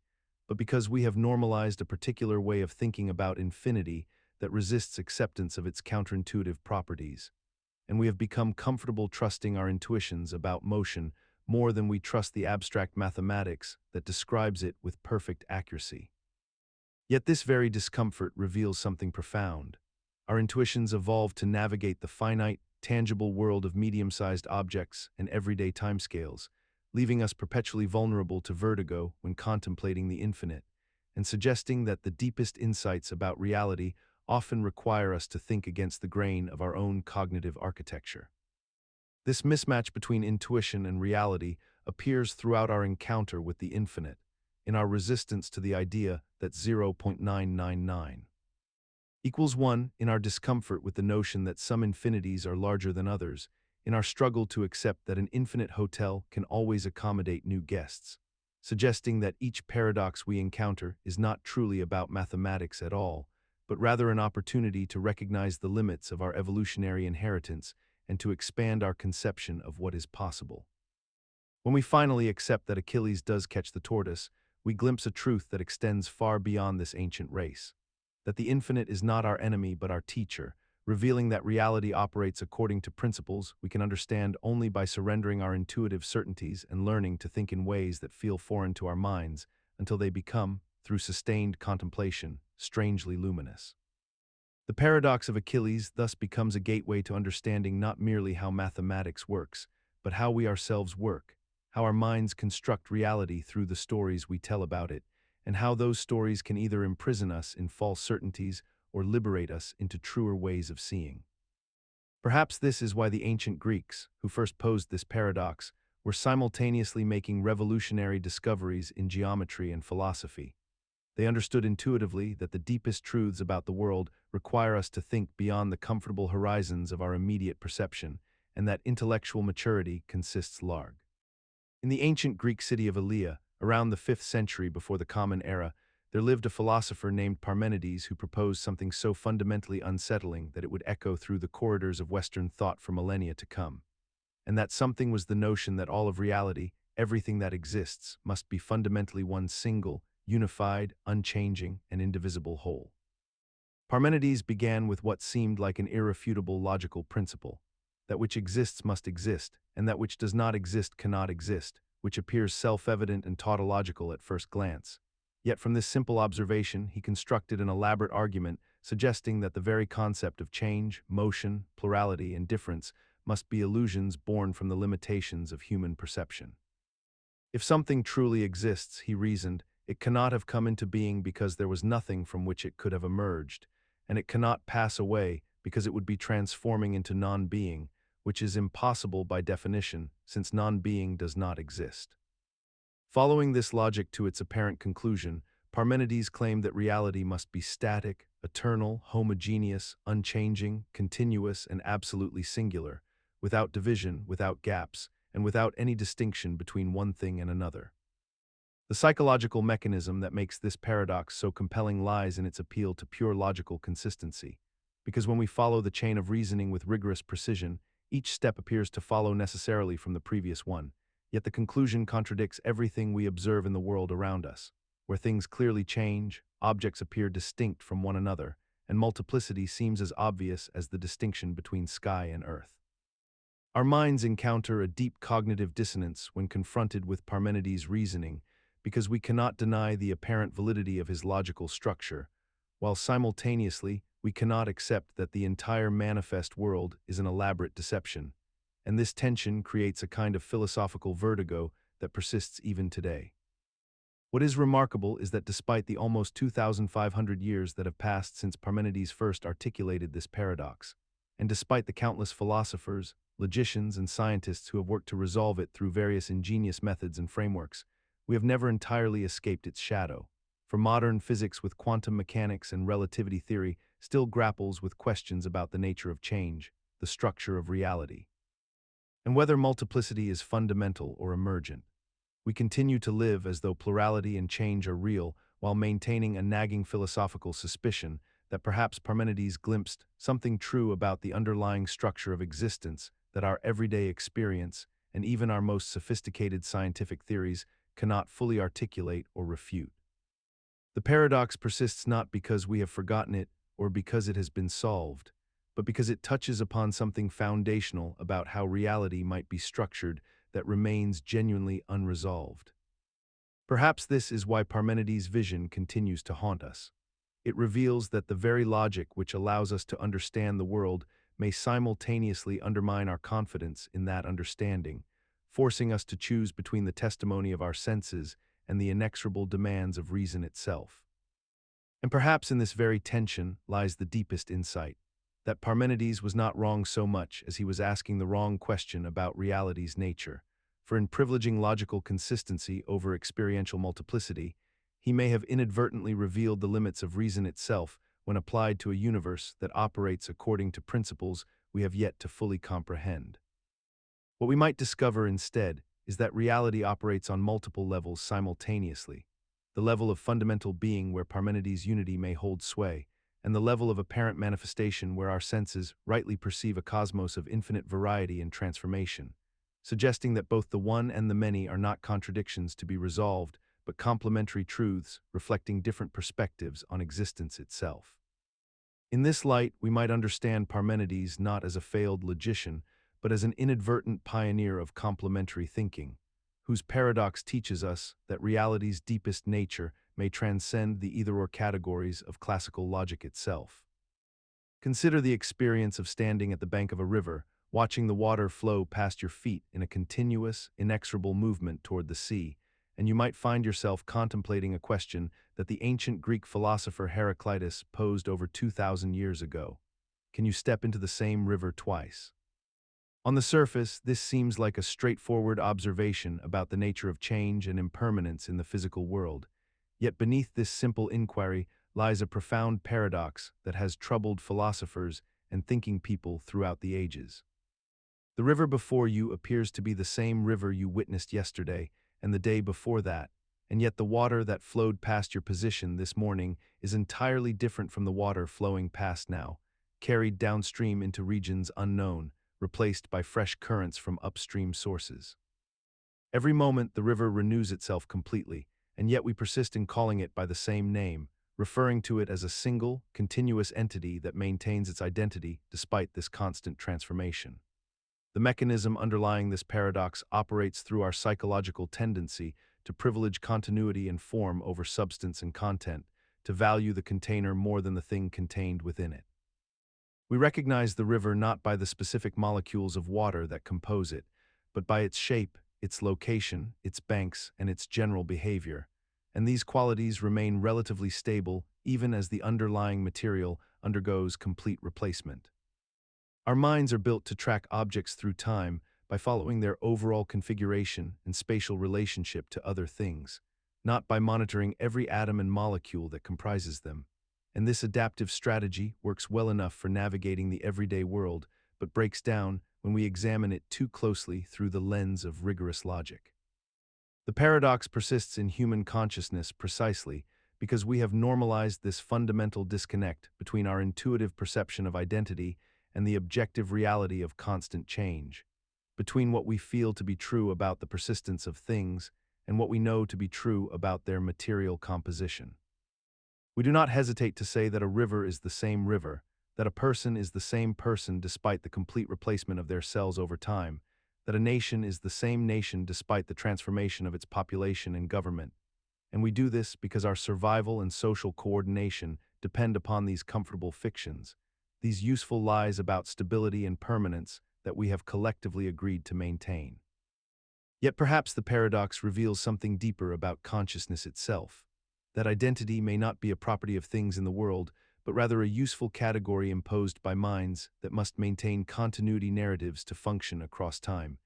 but because we have normalized a particular way of thinking about infinity that resists acceptance of its counterintuitive properties, and we have become comfortable trusting our intuitions about motion more than we trust the abstract mathematics that describes it with perfect accuracy. Yet this very discomfort reveals something profound. Our intuitions evolved to navigate the finite, tangible world of medium-sized objects and everyday timescales, leaving us perpetually vulnerable to vertigo when contemplating the infinite, and suggesting that the deepest insights about reality often require us to think against the grain of our own cognitive architecture. This mismatch between intuition and reality appears throughout our encounter with the infinite, in our resistance to the idea that 0.999 equals 1, in our discomfort with the notion that some infinities are larger than others, in our struggle to accept that an infinite hotel can always accommodate new guests, suggesting that each paradox we encounter is not truly about mathematics at all, but rather an opportunity to recognize the limits of our evolutionary inheritance and to expand our conception of what is possible. When we finally accept that Achilles does catch the tortoise, we glimpse a truth that extends far beyond this ancient race, that the infinite is not our enemy but our teacher, revealing that reality operates according to principles we can understand only by surrendering our intuitive certainties and learning to think in ways that feel foreign to our minds until they become, through sustained contemplation, strangely luminous. The paradox of Achilles thus becomes a gateway to understanding not merely how mathematics works, but how we ourselves work, how our minds construct reality through the stories we tell about it, and how those stories can either imprison us in false certainties or liberate us into truer ways of seeing. Perhaps this is why the ancient Greeks, who first posed this paradox, were simultaneously making revolutionary discoveries in geometry and philosophy. They understood intuitively that the deepest truths about the world require us to think beyond the comfortable horizons of our immediate perception, and that intellectual maturity consists largely. In the ancient Greek city of Elea, around the 5th century before the Common Era, there lived a philosopher named Parmenides who proposed something so fundamentally unsettling that it would echo through the corridors of Western thought for millennia to come. And that something was the notion that all of reality, everything that exists, must be fundamentally one single, unified, unchanging, and indivisible whole. Parmenides began with what seemed like an irrefutable logical principle: that which exists must exist, and that which does not exist cannot exist, which appears self-evident and tautological at first glance. Yet from this simple observation he constructed an elaborate argument suggesting that the very concept of change, motion, plurality, and difference must be illusions born from the limitations of human perception. If something truly exists, he reasoned, it cannot have come into being because there was nothing from which it could have emerged, and it cannot pass away because it would be transforming into non-being, which is impossible by definition, since non-being does not exist. Following this logic to its apparent conclusion, Parmenides claimed that reality must be static, eternal, homogeneous, unchanging, continuous, and absolutely singular, without division, without gaps, and without any distinction between one thing and another. The psychological mechanism that makes this paradox so compelling lies in its appeal to pure logical consistency, because when we follow the chain of reasoning with rigorous precision, each step appears to follow necessarily from the previous one, yet the conclusion contradicts everything we observe in the world around us. Where things clearly change, objects appear distinct from one another, and multiplicity seems as obvious as the distinction between sky and earth. Our minds encounter a deep cognitive dissonance when confronted with Parmenides' reasoning, because we cannot deny the apparent validity of his logical structure, while simultaneously we cannot accept that the entire manifest world is an elaborate deception, and this tension creates a kind of philosophical vertigo that persists even today. What is remarkable is that despite the almost 2,500 years that have passed since Parmenides first articulated this paradox, and despite the countless philosophers, logicians, and scientists who have worked to resolve it through various ingenious methods and frameworks, we have never entirely escaped its shadow. For modern physics with quantum mechanics and relativity theory still grapples with questions about the nature of change, the structure of reality, and whether multiplicity is fundamental or emergent. We continue to live as though plurality and change are real, while maintaining a nagging philosophical suspicion that perhaps Parmenides glimpsed something true about the underlying structure of existence that our everyday experience and even our most sophisticated scientific theories cannot fully articulate or refute. The paradox persists not because we have forgotten it or because it has been solved, but because it touches upon something foundational about how reality might be structured that remains genuinely unresolved. Perhaps this is why Parmenides' vision continues to haunt us. It reveals that the very logic which allows us to understand the world may simultaneously undermine our confidence in that understanding, forcing us to choose between the testimony of our senses and the inexorable demands of reason itself. And perhaps in this very tension lies the deepest insight, that Parmenides was not wrong so much as he was asking the wrong question about reality's nature, for in privileging logical consistency over experiential multiplicity, he may have inadvertently revealed the limits of reason itself when applied to a universe that operates according to principles we have yet to fully comprehend. What we might discover instead is that reality operates on multiple levels simultaneously: the level of fundamental being where Parmenides' unity may hold sway, and the level of apparent manifestation where our senses rightly perceive a cosmos of infinite variety and transformation, suggesting that both the one and the many are not contradictions to be resolved, but complementary truths reflecting different perspectives on existence itself. In this light, we might understand Parmenides not as a failed logician, but as an inadvertent pioneer of complementary thinking, whose paradox teaches us that reality's deepest nature may transcend the either-or categories of classical logic itself. Consider the experience of standing at the bank of a river, watching the water flow past your feet in a continuous, inexorable movement toward the sea, and you might find yourself contemplating a question that the ancient Greek philosopher Heraclitus posed over 2,000 years ago. Can you step into the same river twice? On the surface, this seems like a straightforward observation about the nature of change and impermanence in the physical world. Yet beneath this simple inquiry lies a profound paradox that has troubled philosophers and thinking people throughout the ages. The river before you appears to be the same river you witnessed yesterday and the day before that, and yet the water that flowed past your position this morning is entirely different from the water flowing past now, carried downstream into regions unknown, replaced by fresh currents from upstream sources. Every moment the river renews itself completely, and yet we persist in calling it by the same name, referring to it as a single, continuous entity that maintains its identity despite this constant transformation. The mechanism underlying this paradox operates through our psychological tendency to privilege continuity and form over substance and content, to value the container more than the thing contained within it. We recognize the river not by the specific molecules of water that compose it, but by its shape, its location, its banks, and its general behavior, and these qualities remain relatively stable even as the underlying material undergoes complete replacement. Our minds are built to track objects through time by following their overall configuration and spatial relationship to other things, not by monitoring every atom and molecule that comprises them. And this adaptive strategy works well enough for navigating the everyday world, but breaks down when we examine it too closely through the lens of rigorous logic. The paradox persists in human consciousness precisely because we have normalized this fundamental disconnect between our intuitive perception of identity and the objective reality of constant change, between what we feel to be true about the persistence of things and what we know to be true about their material composition. We do not hesitate to say that a river is the same river, that a person is the same person despite the complete replacement of their cells over time, that a nation is the same nation despite the transformation of its population and government. And we do this because our survival and social coordination depend upon these comfortable fictions, these useful lies about stability and permanence that we have collectively agreed to maintain. Yet perhaps the paradox reveals something deeper about consciousness itself, that identity may not be a property of things in the world, but rather a useful category imposed by minds that must maintain continuity narratives to function across time,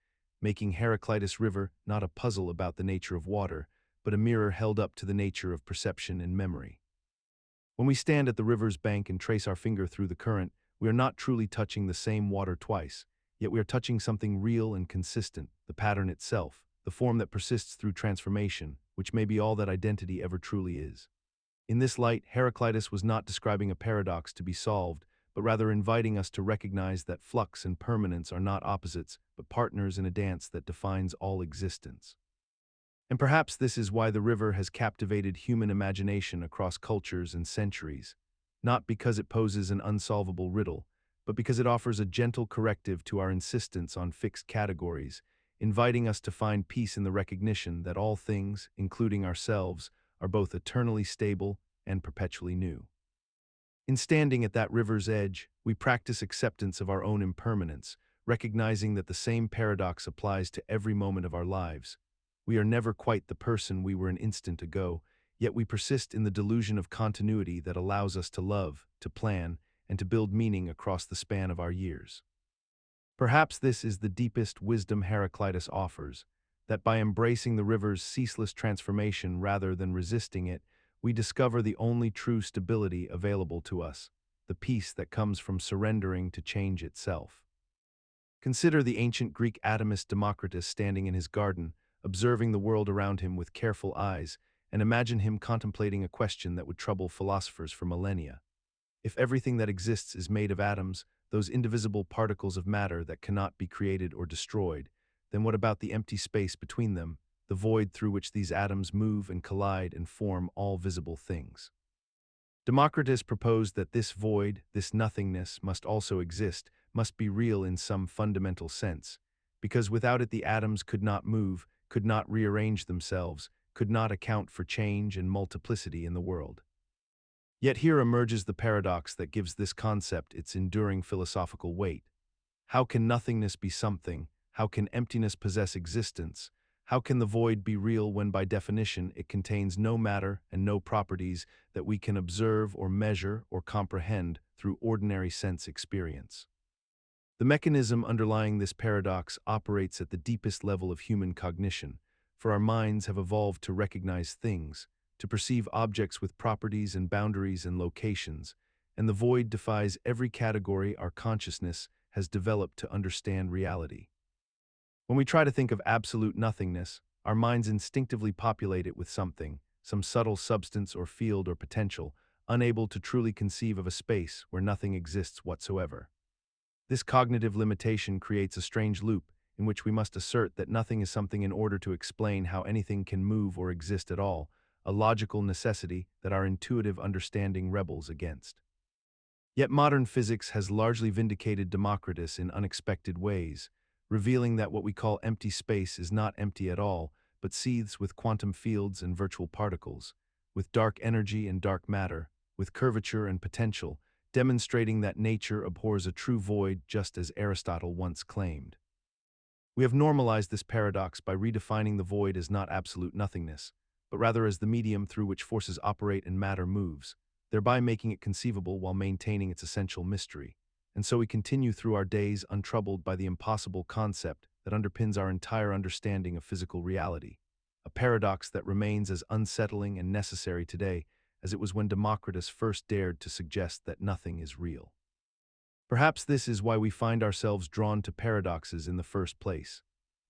making Heraclitus River not a puzzle about the nature of water, but a mirror held up to the nature of perception and memory. When we stand at the river's bank and trace our finger through the current, we are not truly touching the same water twice, yet we are touching something real and consistent, the pattern itself, the form that persists through transformation, which may be all that identity ever truly is. In this light, Heraclitus was not describing a paradox to be solved, but rather inviting us to recognize that flux and permanence are not opposites, but partners in a dance that defines all existence. And perhaps this is why the river has captivated human imagination across cultures and centuries, not because it poses an unsolvable riddle, but because it offers a gentle corrective to our insistence on fixed categories, inviting us to find peace in the recognition that all things, including ourselves, are both eternally stable and perpetually new. In standing at that river's edge, we practice acceptance of our own impermanence, recognizing that the same paradox applies to every moment of our lives. We are never quite the person we were an instant ago, yet we persist in the delusion of continuity that allows us to love, to plan, and to build meaning across the span of our years. Perhaps this is the deepest wisdom Heraclitus offers, that by embracing the river's ceaseless transformation rather than resisting it, we discover the only true stability available to us, the peace that comes from surrendering to change itself. Consider the ancient Greek atomist Democritus standing in his garden, observing the world around him with careful eyes, and imagine him contemplating a question that would trouble philosophers for millennia. If everything that exists is made of atoms, those indivisible particles of matter that cannot be created or destroyed, then what about the empty space between them, the void through which these atoms move and collide and form all visible things? Democritus proposed that this void, this nothingness, must also exist, must be real in some fundamental sense, because without it the atoms could not move, could not rearrange themselves, could not account for change and multiplicity in the world. Yet here emerges the paradox that gives this concept its enduring philosophical weight. How can nothingness be something? How can emptiness possess existence? How can the void be real when by definition it contains no matter and no properties that we can observe or measure or comprehend through ordinary sense experience? The mechanism underlying this paradox operates at the deepest level of human cognition, for our minds have evolved to recognize things, to perceive objects with properties and boundaries and locations, and the void defies every category our consciousness has developed to understand reality. When we try to think of absolute nothingness, our minds instinctively populate it with something, some subtle substance or field or potential, unable to truly conceive of a space where nothing exists whatsoever. This cognitive limitation creates a strange loop in which we must assert that nothing is something in order to explain how anything can move or exist at all, a logical necessity that our intuitive understanding rebels against. Yet modern physics has largely vindicated Democritus in unexpected ways, revealing that what we call empty space is not empty at all, but seethes with quantum fields and virtual particles, with dark energy and dark matter, with curvature and potential, demonstrating that nature abhors a true void just as Aristotle once claimed. We have normalized this paradox by redefining the void as not absolute nothingness, but rather as the medium through which forces operate and matter moves, thereby making it conceivable while maintaining its essential mystery. And so we continue through our days untroubled by the impossible concept that underpins our entire understanding of physical reality, a paradox that remains as unsettling and necessary today as it was when Democritus first dared to suggest that nothing is real. Perhaps this is why we find ourselves drawn to paradoxes in the first place.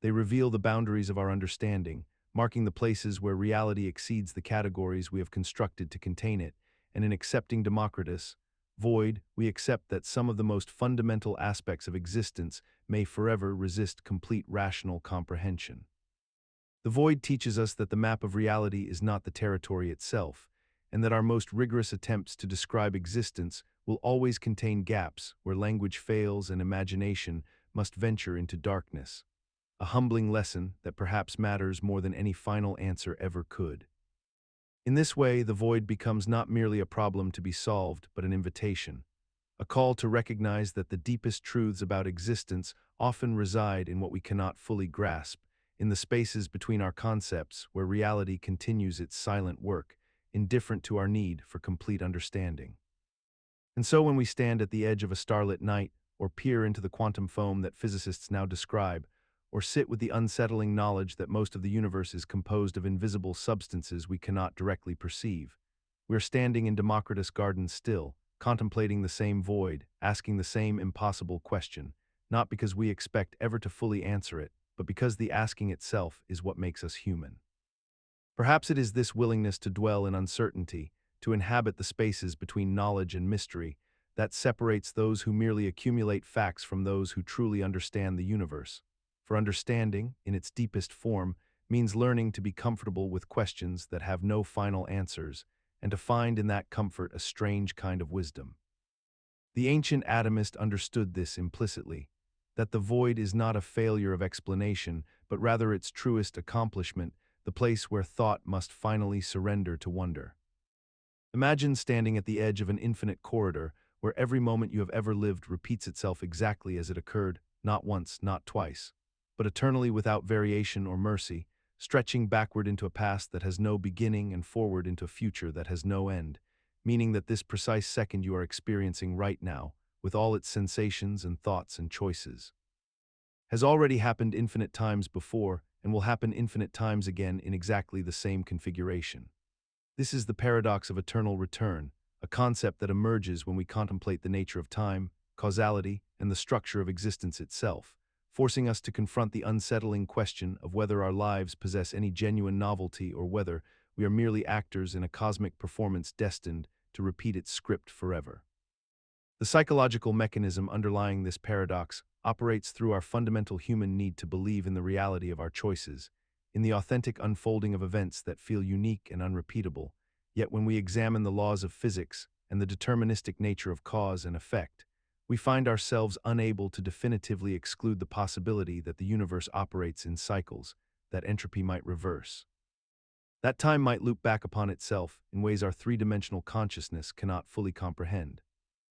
They reveal the boundaries of our understanding, marking the places where reality exceeds the categories we have constructed to contain it, and in accepting Democritus Void, we accept that some of the most fundamental aspects of existence may forever resist complete rational comprehension. The void teaches us that the map of reality is not the territory itself, and that our most rigorous attempts to describe existence will always contain gaps where language fails and imagination must venture into darkness. A humbling lesson that perhaps matters more than any final answer ever could. In this way, the void becomes not merely a problem to be solved, but an invitation, a call to recognize that the deepest truths about existence often reside in what we cannot fully grasp, in the spaces between our concepts where reality continues its silent work, indifferent to our need for complete understanding. And so when we stand at the edge of a starlit night, or peer into the quantum foam that physicists now describe, or sit with the unsettling knowledge that most of the universe is composed of invisible substances we cannot directly perceive, we are standing in Democritus Garden still, contemplating the same void, asking the same impossible question, not because we expect ever to fully answer it, but because the asking itself is what makes us human. Perhaps it is this willingness to dwell in uncertainty, to inhabit the spaces between knowledge and mystery, that separates those who merely accumulate facts from those who truly understand the universe. For understanding, in its deepest form, means learning to be comfortable with questions that have no final answers, and to find in that comfort a strange kind of wisdom. The ancient atomist understood this implicitly, that the void is not a failure of explanation, but rather its truest accomplishment, the place where thought must finally surrender to wonder. Imagine standing at the edge of an infinite corridor, where every moment you have ever lived repeats itself exactly as it occurred, not once, not twice, but eternally without variation or mercy, stretching backward into a past that has no beginning and forward into a future that has no end, meaning that this precise second you are experiencing right now, with all its sensations and thoughts and choices, has already happened infinite times before and will happen infinite times again in exactly the same configuration. This is the paradox of eternal return, a concept that emerges when we contemplate the nature of time, causality, and the structure of existence itself, forcing us to confront the unsettling question of whether our lives possess any genuine novelty or whether we are merely actors in a cosmic performance destined to repeat its script forever. The psychological mechanism underlying this paradox operates through our fundamental human need to believe in the reality of our choices, in the authentic unfolding of events that feel unique and unrepeatable. Yet when we examine the laws of physics and the deterministic nature of cause and effect, we find ourselves unable to definitively exclude the possibility that the universe operates in cycles, that entropy might reverse. That time might loop back upon itself in ways our three-dimensional consciousness cannot fully comprehend.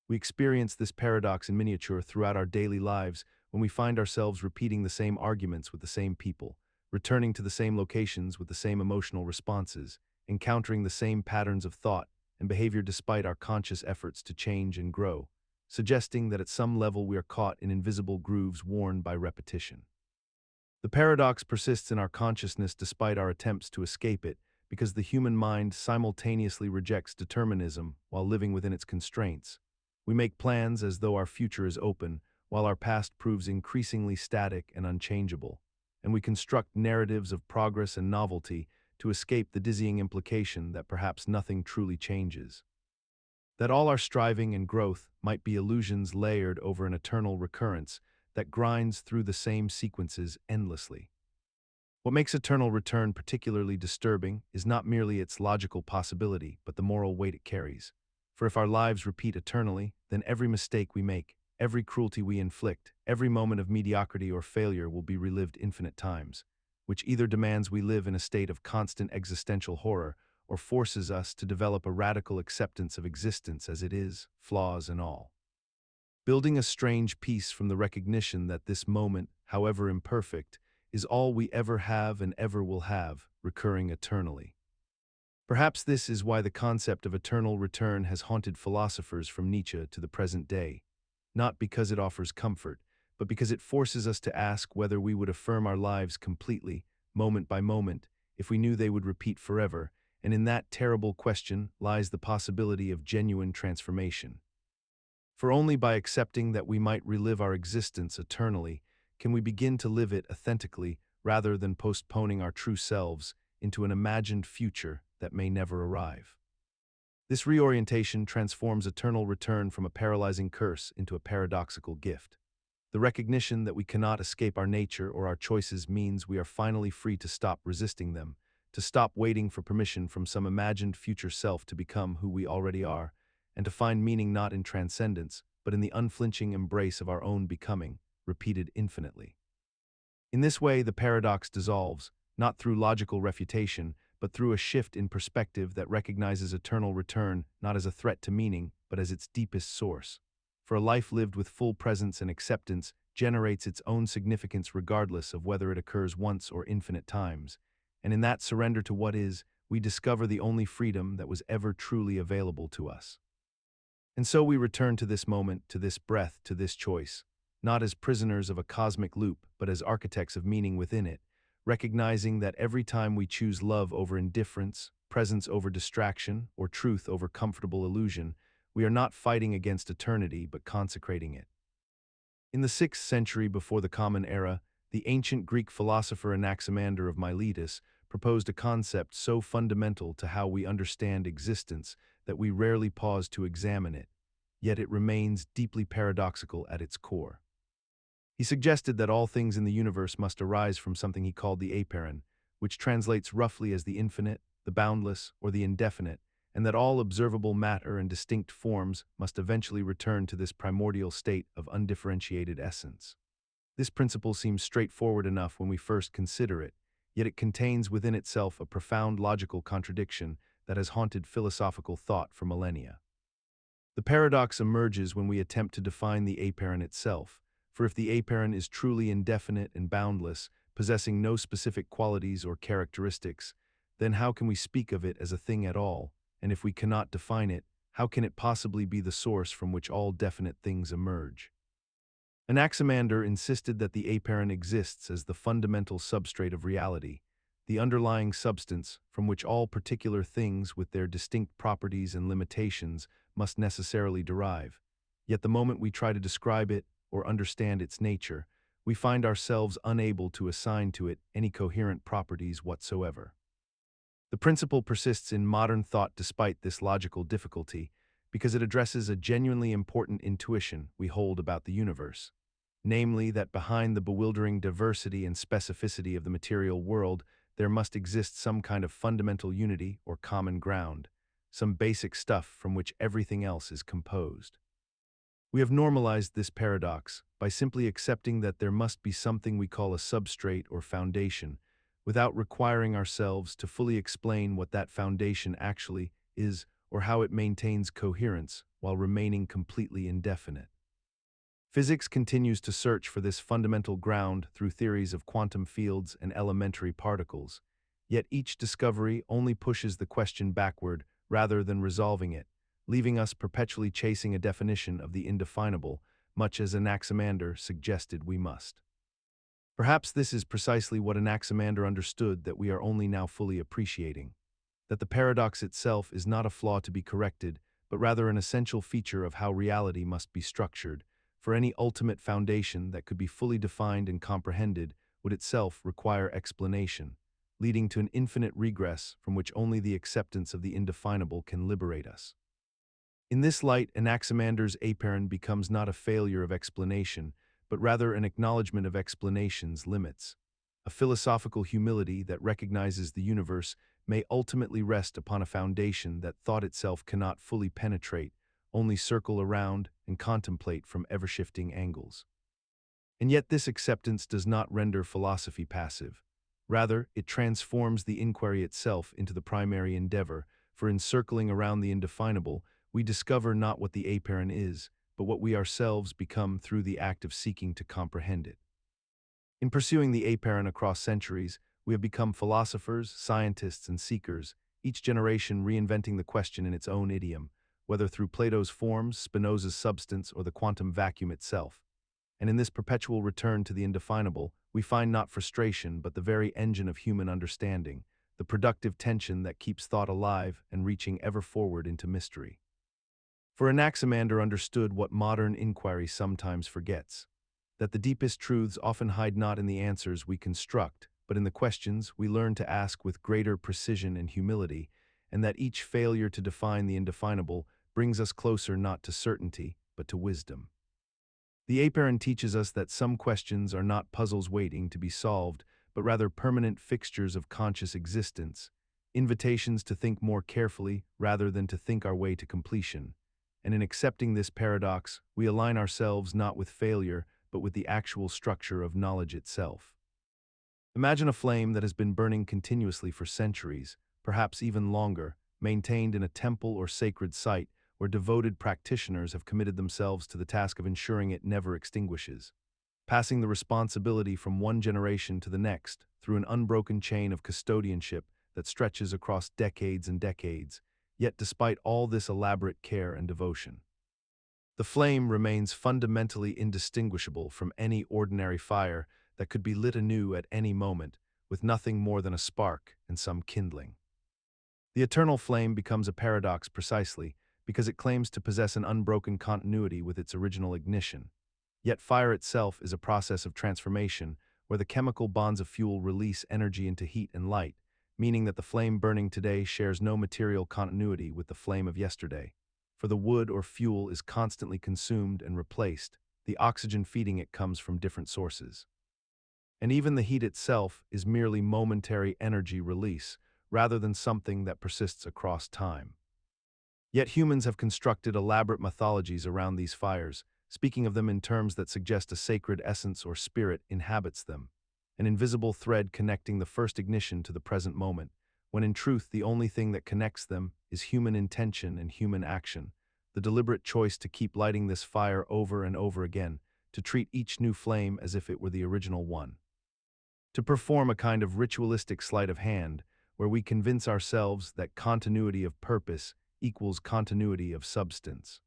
We experience this paradox in miniature throughout our daily lives when we find ourselves repeating the same arguments with the same people, returning to the same locations with the same emotional responses, encountering the same patterns of thought and behavior despite our conscious efforts to change and grow, suggesting that at some level we are caught in invisible grooves worn by repetition. The paradox persists in our consciousness despite our attempts to escape it, because the human mind simultaneously rejects determinism while living within its constraints. We make plans as though our future is open, while our past proves increasingly static and unchangeable, and we construct narratives of progress and novelty to escape the dizzying implication that perhaps nothing truly changes. That all our striving and growth might be illusions layered over an eternal recurrence that grinds through the same sequences endlessly. What makes eternal return particularly disturbing is not merely its logical possibility, but the moral weight it carries. For if our lives repeat eternally, then every mistake we make, every cruelty we inflict, every moment of mediocrity or failure will be relived infinite times, which either demands we live in a state of constant existential horror or forces us to develop a radical acceptance of existence as it is, flaws and all. Building a strange peace from the recognition that this moment, however imperfect, is all we ever have and ever will have, recurring eternally. Perhaps this is why the concept of eternal return has haunted philosophers from Nietzsche to the present day, not because it offers comfort, but because it forces us to ask whether we would affirm our lives completely, moment by moment, if we knew they would repeat forever, and in that terrible question lies the possibility of genuine transformation. For only by accepting that we might relive our existence eternally can we begin to live it authentically rather than postponing our true selves into an imagined future that may never arrive. This reorientation transforms eternal return from a paralyzing curse into a paradoxical gift. The recognition that we cannot escape our nature or our choices means we are finally free to stop resisting them, to stop waiting for permission from some imagined future self to become who we already are, and to find meaning not in transcendence, but in the unflinching embrace of our own becoming, repeated infinitely. In this way, the paradox dissolves, not through logical refutation, but through a shift in perspective that recognizes eternal return not as a threat to meaning, but as its deepest source. For a life lived with full presence and acceptance generates its own significance regardless of whether it occurs once or infinite times, and in that surrender to what is, we discover the only freedom that was ever truly available to us. And so we return to this moment, to this breath, to this choice, not as prisoners of a cosmic loop, but as architects of meaning within it, recognizing that every time we choose love over indifference, presence over distraction, or truth over comfortable illusion, we are not fighting against eternity but consecrating it. In the 6th century before the Common Era, the ancient Greek philosopher Anaximander of Miletus proposed a concept so fundamental to how we understand existence that we rarely pause to examine it, yet it remains deeply paradoxical at its core. He suggested that all things in the universe must arise from something he called the apeiron, which translates roughly as the infinite, the boundless, or the indefinite, and that all observable matter and distinct forms must eventually return to this primordial state of undifferentiated essence. This principle seems straightforward enough when we first consider it, yet it contains within itself a profound logical contradiction that has haunted philosophical thought for millennia. The paradox emerges when we attempt to define the apeiron itself, for if the apeiron is truly indefinite and boundless, possessing no specific qualities or characteristics, then how can we speak of it as a thing at all? And if we cannot define it, how can it possibly be the source from which all definite things emerge? Anaximander insisted that the apeiron exists as the fundamental substrate of reality, the underlying substance from which all particular things with their distinct properties and limitations must necessarily derive. Yet the moment we try to describe it or understand its nature, we find ourselves unable to assign to it any coherent properties whatsoever. The principle persists in modern thought despite this logical difficulty, because it addresses a genuinely important intuition we hold about the universe, namely that behind the bewildering diversity and specificity of the material world, there must exist some kind of fundamental unity or common ground, some basic stuff from which everything else is composed. We have normalized this paradox by simply accepting that there must be something we call a substrate or foundation, without requiring ourselves to fully explain what that foundation actually is or how it maintains coherence while remaining completely indefinite. Physics continues to search for this fundamental ground through theories of quantum fields and elementary particles, yet each discovery only pushes the question backward rather than resolving it, leaving us perpetually chasing a definition of the indefinable, much as Anaximander suggested we must. Perhaps this is precisely what Anaximander understood that we are only now fully appreciating, that the paradox itself is not a flaw to be corrected, but rather an essential feature of how reality must be structured, for any ultimate foundation that could be fully defined and comprehended would itself require explanation, leading to an infinite regress from which only the acceptance of the indefinable can liberate us. In this light, Anaximander's apeiron becomes not a failure of explanation, but rather an acknowledgement of explanation's limits, a philosophical humility that recognizes the universe may ultimately rest upon a foundation that thought itself cannot fully penetrate, only circle around and contemplate from ever-shifting angles. And yet this acceptance does not render philosophy passive. Rather, it transforms the inquiry itself into the primary endeavor, for in circling around the indefinable, we discover not what the apeiron is, but what we ourselves become through the act of seeking to comprehend it. In pursuing the apeiron across centuries, we have become philosophers, scientists, and seekers, each generation reinventing the question in its own idiom, whether through Plato's forms, Spinoza's substance, or the quantum vacuum itself. And in this perpetual return to the indefinable, we find not frustration but the very engine of human understanding, the productive tension that keeps thought alive and reaching ever forward into mystery. For Anaximander understood what modern inquiry sometimes forgets, that the deepest truths often hide not in the answers we construct, but in the questions we learn to ask with greater precision and humility, and that each failure to define the indefinable brings us closer not to certainty, but to wisdom. The Aperon teaches us that some questions are not puzzles waiting to be solved, but rather permanent fixtures of conscious existence, invitations to think more carefully rather than to think our way to completion. And in accepting this paradox, we align ourselves not with failure, but with the actual structure of knowledge itself. Imagine a flame that has been burning continuously for centuries, perhaps even longer, maintained in a temple or sacred site where devoted practitioners have committed themselves to the task of ensuring it never extinguishes, passing the responsibility from one generation to the next through an unbroken chain of custodianship that stretches across decades and decades, yet despite all this elaborate care and devotion, the flame remains fundamentally indistinguishable from any ordinary fire that could be lit anew at any moment, with nothing more than a spark and some kindling. The eternal flame becomes a paradox precisely because it claims to possess an unbroken continuity with its original ignition. Yet fire itself is a process of transformation where the chemical bonds of fuel release energy into heat and light, meaning that the flame burning today shares no material continuity with the flame of yesterday. For the wood or fuel is constantly consumed and replaced, the oxygen feeding it comes from different sources. And even the heat itself is merely momentary energy release, rather than something that persists across time. Yet humans have constructed elaborate mythologies around these fires, speaking of them in terms that suggest a sacred essence or spirit inhabits them, an invisible thread connecting the first ignition to the present moment, when in truth the only thing that connects them is human intention and human action, the deliberate choice to keep lighting this fire over and over again, to treat each new flame as if it were the original one. To perform a kind of ritualistic sleight of hand, where we convince ourselves that continuity of purpose equals continuity of substance.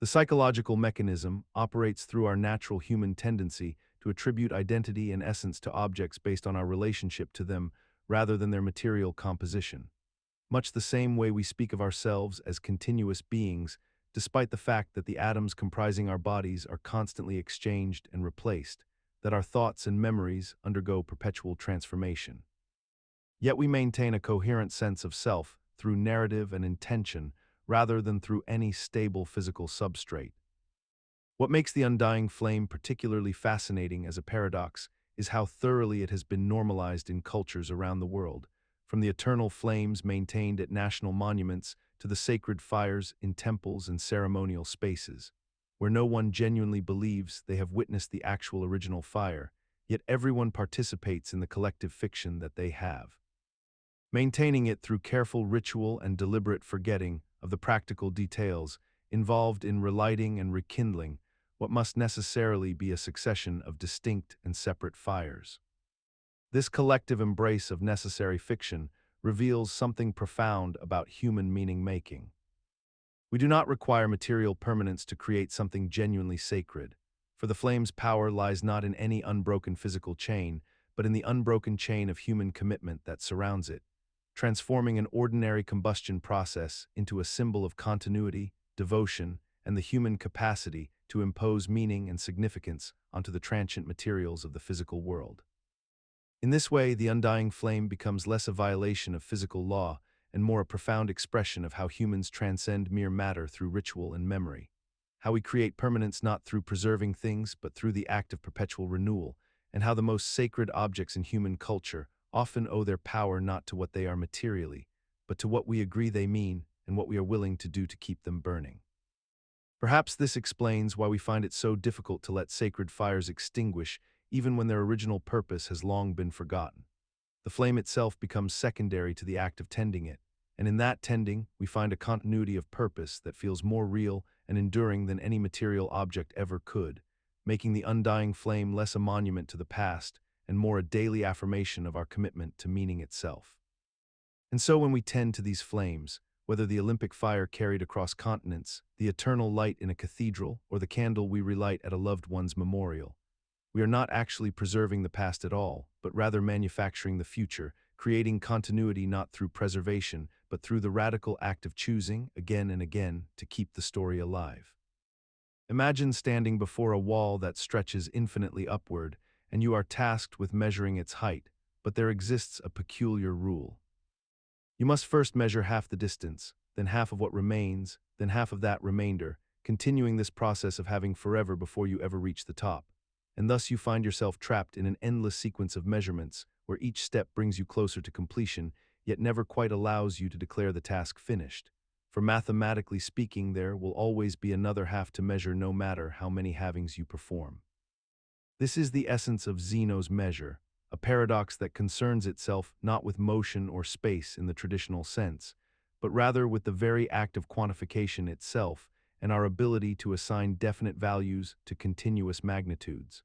The psychological mechanism operates through our natural human tendency to attribute identity and essence to objects based on our relationship to them rather than their material composition. Much the same way we speak of ourselves as continuous beings, despite the fact that the atoms comprising our bodies are constantly exchanged and replaced, that our thoughts and memories undergo perpetual transformation. Yet we maintain a coherent sense of self through narrative and intention rather than through any stable physical substrate. What makes the undying flame particularly fascinating as a paradox is how thoroughly it has been normalized in cultures around the world, from the eternal flames maintained at national monuments to the sacred fires in temples and ceremonial spaces, where no one genuinely believes they have witnessed the actual original fire, yet everyone participates in the collective fiction that they have. Maintaining it through careful ritual and deliberate forgetting of the practical details involved in relighting and rekindling what must necessarily be a succession of distinct and separate fires. This collective embrace of necessary fiction reveals something profound about human meaning-making. We do not require material permanence to create something genuinely sacred, for the flame's power lies not in any unbroken physical chain, but in the unbroken chain of human commitment that surrounds it, transforming an ordinary combustion process into a symbol of continuity, devotion, and the human capacity to impose meaning and significance onto the transient materials of the physical world. In this way, the undying flame becomes less a violation of physical law and more a profound expression of how humans transcend mere matter through ritual and memory, how we create permanence not through preserving things but through the act of perpetual renewal, and how the most sacred objects in human culture often owe their power not to what they are materially, but to what we agree they mean and what we are willing to do to keep them burning. Perhaps this explains why we find it so difficult to let sacred fires extinguish even when their original purpose has long been forgotten. The flame itself becomes secondary to the act of tending it, and in that tending we find a continuity of purpose that feels more real and enduring than any material object ever could, making the undying flame less a monument to the past and more a daily affirmation of our commitment to meaning itself. And so when we tend to these flames, whether the Olympic fire carried across continents, the eternal light in a cathedral, or the candle we relight at a loved one's memorial, we are not actually preserving the past at all, but rather manufacturing the future, creating continuity not through preservation, but through the radical act of choosing, again and again, to keep the story alive. Imagine standing before a wall that stretches infinitely upward, and you are tasked with measuring its height, but there exists a peculiar rule. You must first measure half the distance, then half of what remains, then half of that remainder, continuing this process of having forever before you ever reach the top. And thus you find yourself trapped in an endless sequence of measurements, where each step brings you closer to completion, yet never quite allows you to declare the task finished. For mathematically speaking, there will always be another half to measure no matter how many halvings you perform. This is the essence of Zeno's measure, a paradox that concerns itself not with motion or space in the traditional sense, but rather with the very act of quantification itself and our ability to assign definite values to continuous magnitudes.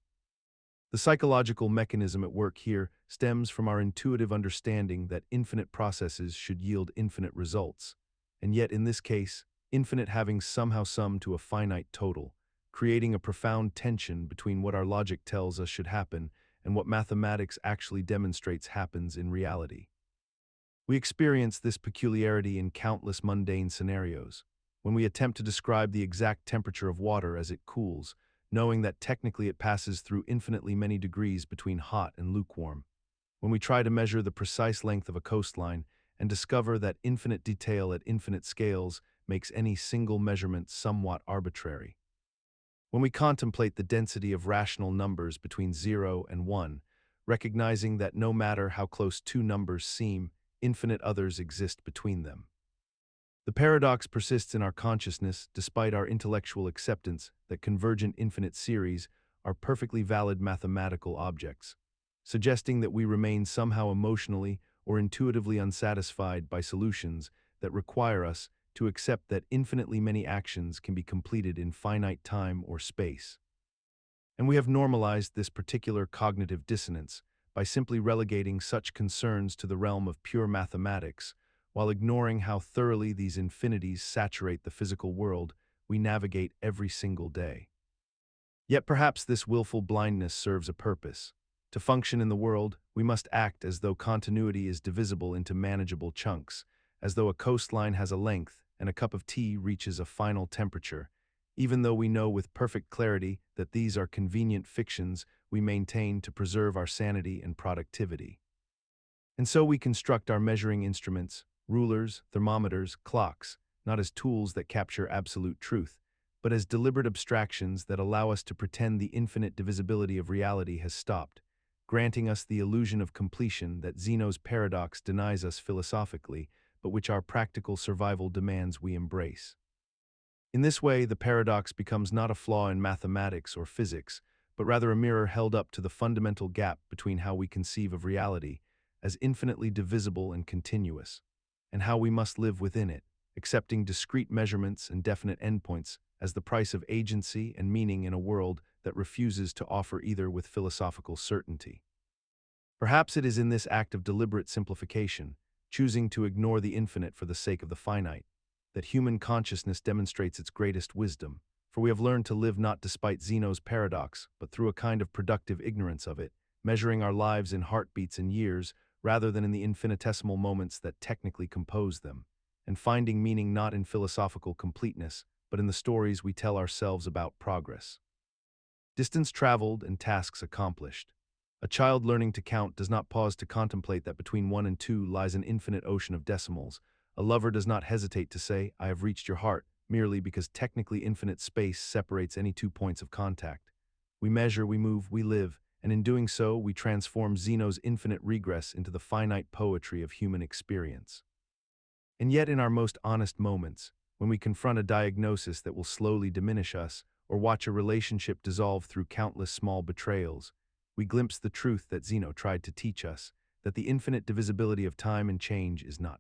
The psychological mechanism at work here stems from our intuitive understanding that infinite processes should yield infinite results, and yet in this case, infinite having somehow summed to a finite total, creating a profound tension between what our logic tells us should happen and what mathematics actually demonstrates happens in reality. We experience this peculiarity in countless mundane scenarios. When we attempt to describe the exact temperature of water as it cools, knowing that technically it passes through infinitely many degrees between hot and lukewarm. When we try to measure the precise length of a coastline and discover that infinite detail at infinite scales makes any single measurement somewhat arbitrary. When we contemplate the density of rational numbers between 0 and 1, recognizing that no matter how close two numbers seem, infinite others exist between them. The paradox persists in our consciousness despite our intellectual acceptance that convergent infinite series are perfectly valid mathematical objects, suggesting that we remain somehow emotionally or intuitively unsatisfied by solutions that require us to accept that infinitely many actions can be completed in finite time or space. And we have normalized this particular cognitive dissonance by simply relegating such concerns to the realm of pure mathematics, while ignoring how thoroughly these infinities saturate the physical world we navigate every single day. Yet perhaps this willful blindness serves a purpose. To function in the world, we must act as though continuity is divisible into manageable chunks, as though a coastline has a length and a cup of tea reaches a final temperature, even though we know with perfect clarity that these are convenient fictions we maintain to preserve our sanity and productivity. And so we construct our measuring instruments, rulers, thermometers, clocks, not as tools that capture absolute truth, but as deliberate abstractions that allow us to pretend the infinite divisibility of reality has stopped, granting us the illusion of completion that Zeno's paradox denies us philosophically, but which our practical survival demands we embrace. In this way, the paradox becomes not a flaw in mathematics or physics, but rather a mirror held up to the fundamental gap between how we conceive of reality as infinitely divisible and continuous, and how we must live within it, accepting discrete measurements and definite endpoints as the price of agency and meaning in a world that refuses to offer either with philosophical certainty. Perhaps it is in this act of deliberate simplification, choosing to ignore the infinite for the sake of the finite, that human consciousness demonstrates its greatest wisdom, for we have learned to live not despite Zeno's paradox, but through a kind of productive ignorance of it, measuring our lives in heartbeats and years rather than in the infinitesimal moments that technically compose them, and finding meaning not in philosophical completeness, but in the stories we tell ourselves about progress. Distance traveled and tasks accomplished. A child learning to count does not pause to contemplate that between 1 and 2 lies an infinite ocean of decimals. A lover does not hesitate to say, "I have reached your heart," merely because technically infinite space separates any 2 points of contact. We measure, we move, we live, and in doing so, we transform Zeno's infinite regress into the finite poetry of human experience. And yet in our most honest moments, when we confront a diagnosis that will slowly diminish us, or watch a relationship dissolve through countless small betrayals, we glimpse the truth that Zeno tried to teach us, that the infinite divisibility of time and change is not.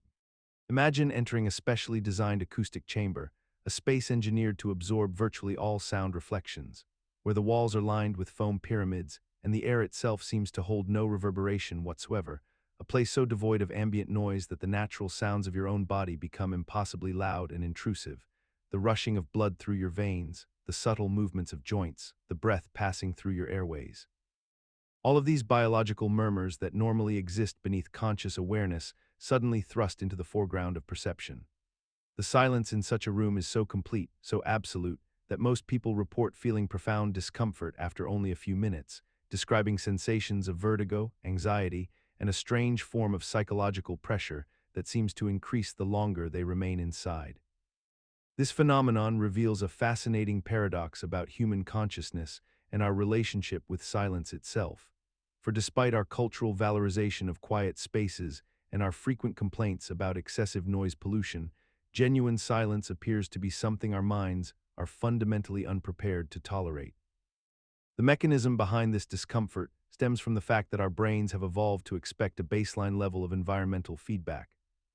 Imagine entering a specially designed acoustic chamber, a space engineered to absorb virtually all sound reflections, where the walls are lined with foam pyramids and the air itself seems to hold no reverberation whatsoever, a place so devoid of ambient noise that the natural sounds of your own body become impossibly loud and intrusive, the rushing of blood through your veins, the subtle movements of joints, the breath passing through your airways. All of these biological murmurs that normally exist beneath conscious awareness suddenly thrust into the foreground of perception. The silence in such a room is so complete, so absolute, that most people report feeling profound discomfort after only a few minutes, describing sensations of vertigo, anxiety, and a strange form of psychological pressure that seems to increase the longer they remain inside. This phenomenon reveals a fascinating paradox about human consciousness and our relationship with silence itself. For despite our cultural valorization of quiet spaces and our frequent complaints about excessive noise pollution, genuine silence appears to be something our minds are fundamentally unprepared to tolerate. The mechanism behind this discomfort stems from the fact that our brains have evolved to expect a baseline level of environmental feedback,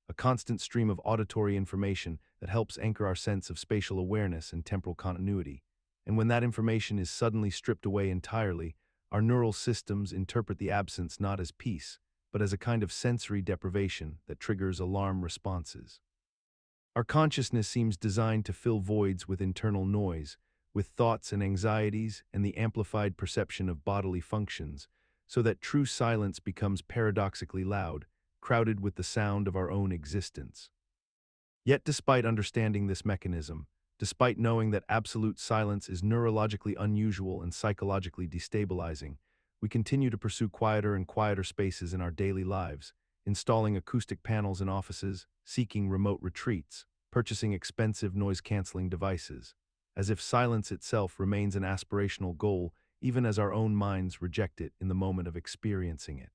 a constant stream of auditory information that helps anchor our sense of spatial awareness and temporal continuity. And when that information is suddenly stripped away entirely, our neural systems interpret the absence not as peace, but as a kind of sensory deprivation that triggers alarm responses. Our consciousness seems designed to fill voids with internal noise, with thoughts and anxieties and the amplified perception of bodily functions, so that true silence becomes paradoxically loud, crowded with the sound of our own existence. Yet despite understanding this mechanism, despite knowing that absolute silence is neurologically unusual and psychologically destabilizing, we continue to pursue quieter and quieter spaces in our daily lives, installing acoustic panels in offices, seeking remote retreats, purchasing expensive noise-canceling devices, as if silence itself remains an aspirational goal even as our own minds reject it in the moment of experiencing it.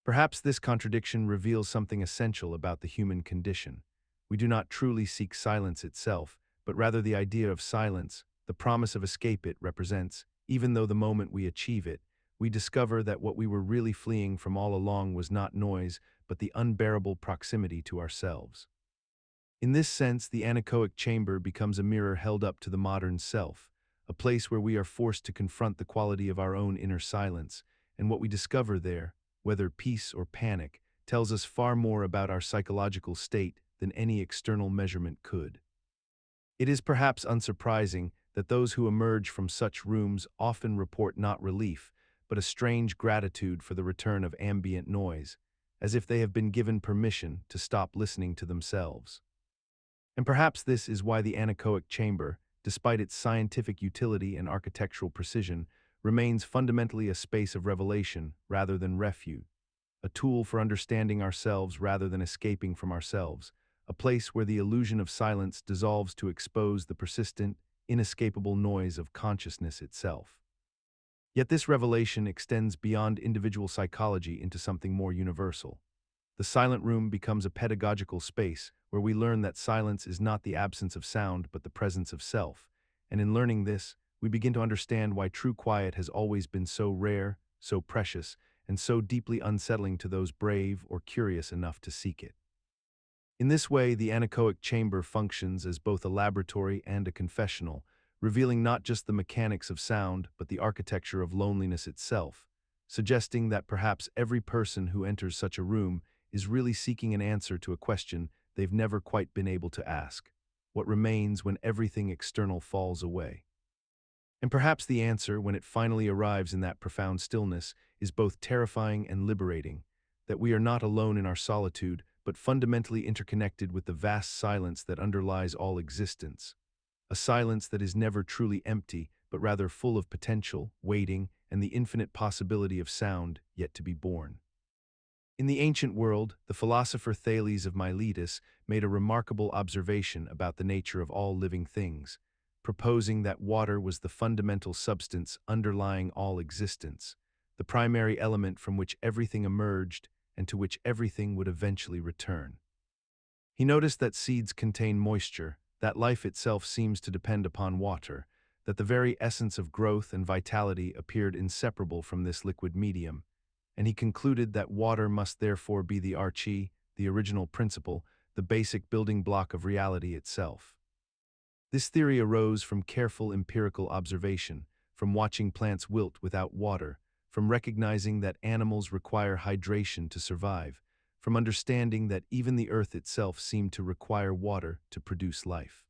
Perhaps this contradiction reveals something essential about the human condition. We do not truly seek silence itself, but rather the idea of silence, the promise of escape it represents. Even though the moment we achieve it, we discover that what we were really fleeing from all along was not noise, but the unbearable proximity to ourselves. In this sense, the anechoic chamber becomes a mirror held up to the modern self, a place where we are forced to confront the quality of our own inner silence, and what we discover there, whether peace or panic, tells us far more about our psychological state than any external measurement could. It is perhaps unsurprising that those who emerge from such rooms often report not relief, but a strange gratitude for the return of ambient noise, as if they have been given permission to stop listening to themselves. And perhaps this is why the anechoic chamber, despite its scientific utility and architectural precision, remains fundamentally a space of revelation rather than refuge, a tool for understanding ourselves rather than escaping from ourselves, a place where the illusion of silence dissolves to expose the persistent, inescapable noise of consciousness itself. Yet this revelation extends beyond individual psychology into something more universal. The silent room becomes a pedagogical space where we learn that silence is not the absence of sound but the presence of self, and in learning this, we begin to understand why true quiet has always been so rare, so precious, and so deeply unsettling to those brave or curious enough to seek it. In this way, the anechoic chamber functions as both a laboratory and a confessional, revealing not just the mechanics of sound but the architecture of loneliness itself, suggesting that perhaps every person who enters such a room is really seeking an answer to a question they've never quite been able to ask: what remains when everything external falls away? And perhaps the answer, when it finally arrives in that profound stillness, is both terrifying and liberating, that we are not alone in our solitude, but fundamentally interconnected with the vast silence that underlies all existence. A silence that is never truly empty, but rather full of potential, waiting, and the infinite possibility of sound yet to be born. In the ancient world, the philosopher Thales of Miletus made a remarkable observation about the nature of all living things, proposing that water was the fundamental substance underlying all existence, the primary element from which everything emerged and to which everything would eventually return. He noticed that seeds contain moisture, that life itself seems to depend upon water, that the very essence of growth and vitality appeared inseparable from this liquid medium, and he concluded that water must therefore be the archi, the original principle, the basic building block of reality itself. This theory arose from careful empirical observation, from watching plants wilt without water, from recognizing that animals require hydration to survive, from understanding that even the earth itself seemed to require water to produce life.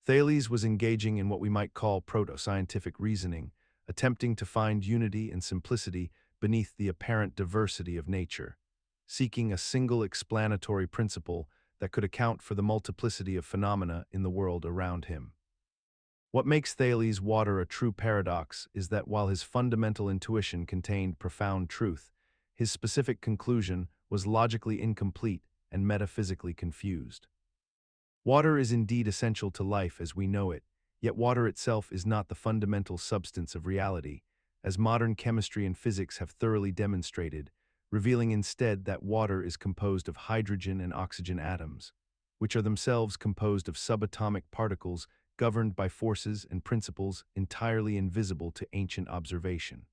Thales was engaging in what we might call proto-scientific reasoning, attempting to find unity and simplicity beneath the apparent diversity of nature, seeking a single explanatory principle that could account for the multiplicity of phenomena in the world around him. What makes Thales' Water a true paradox is that while his fundamental intuition contained profound truth, his specific conclusion was logically incomplete and metaphysically confused. Water is indeed essential to life as we know it, yet water itself is not the fundamental substance of reality, as modern chemistry and physics have thoroughly demonstrated, revealing instead that water is composed of hydrogen and oxygen atoms, which are themselves composed of subatomic particles governed by forces and principles entirely invisible to ancient observation.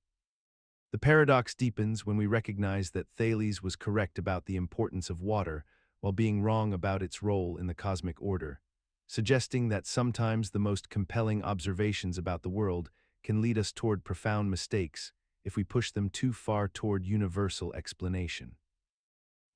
The paradox deepens when we recognize that Thales was correct about the importance of water while being wrong about its role in the cosmic order, suggesting that sometimes the most compelling observations about the world can lead us toward profound mistakes if we push them too far toward universal explanation.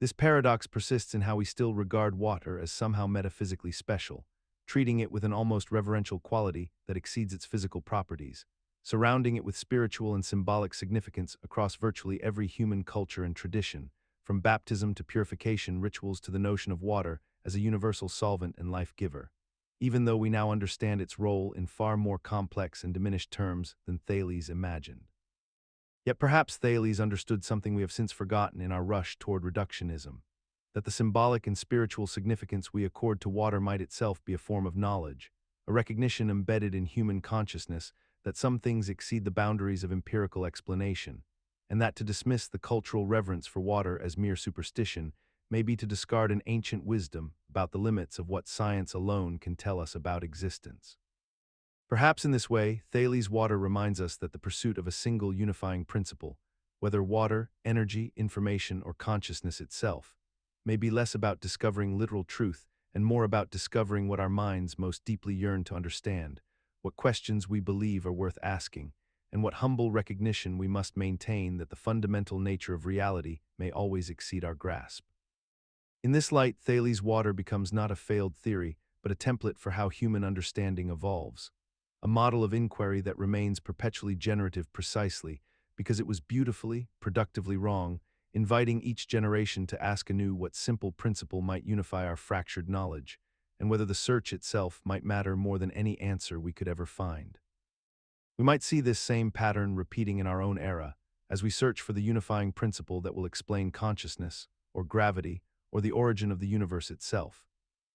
This paradox persists in how we still regard water as somehow metaphysically special, treating it with an almost reverential quality that exceeds its physical properties, surrounding it with spiritual and symbolic significance across virtually every human culture and tradition, from baptism to purification rituals to the notion of water as a universal solvent and life-giver, even though we now understand its role in far more complex and diminished terms than Thales imagined. Yet perhaps Thales understood something we have since forgotten in our rush toward reductionism, that the symbolic and spiritual significance we accord to water might itself be a form of knowledge, a recognition embedded in human consciousness that some things exceed the boundaries of empirical explanation, and that to dismiss the cultural reverence for water as mere superstition may be to discard an ancient wisdom about the limits of what science alone can tell us about existence. Perhaps in this way, Thales' Water reminds us that the pursuit of a single unifying principle, whether water, energy, information, or consciousness itself, may be less about discovering literal truth and more about discovering what our minds most deeply yearn to understand, what questions we believe are worth asking, and what humble recognition we must maintain that the fundamental nature of reality may always exceed our grasp. In this light, Thales' Water becomes not a failed theory, but a template for how human understanding evolves, a model of inquiry that remains perpetually generative precisely because it was beautifully, productively wrong, inviting each generation to ask anew what simple principle might unify our fractured knowledge, and whether the search itself might matter more than any answer we could ever find. We might see this same pattern repeating in our own era, as we search for the unifying principle that will explain consciousness, or gravity, or the origin of the universe itself,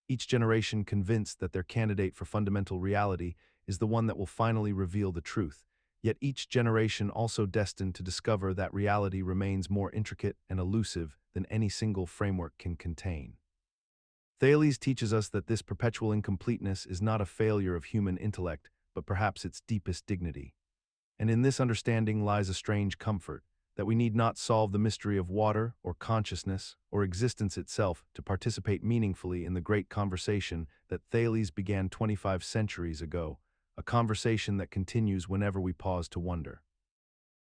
each generation convinced that their candidate for fundamental reality is the one that will finally reveal the truth, yet each generation also destined to discover that reality remains more intricate and elusive than any single framework can contain. Thales teaches us that this perpetual incompleteness is not a failure of human intellect, but perhaps its deepest dignity. And in this understanding lies a strange comfort, that we need not solve the mystery of water or consciousness or existence itself to participate meaningfully in the great conversation that Thales began 25 centuries ago, a conversation that continues whenever we pause to wonder.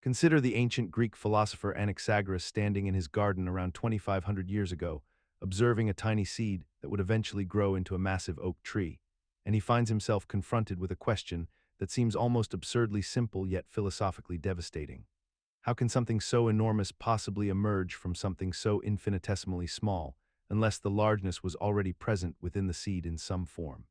Consider the ancient Greek philosopher Anaxagoras standing in his garden around 2,500 years ago, observing a tiny seed that would eventually grow into a massive oak tree, and he finds himself confronted with a question that seems almost absurdly simple yet philosophically devastating. How can something so enormous possibly emerge from something so infinitesimally small, unless the largeness was already present within the seed in some form?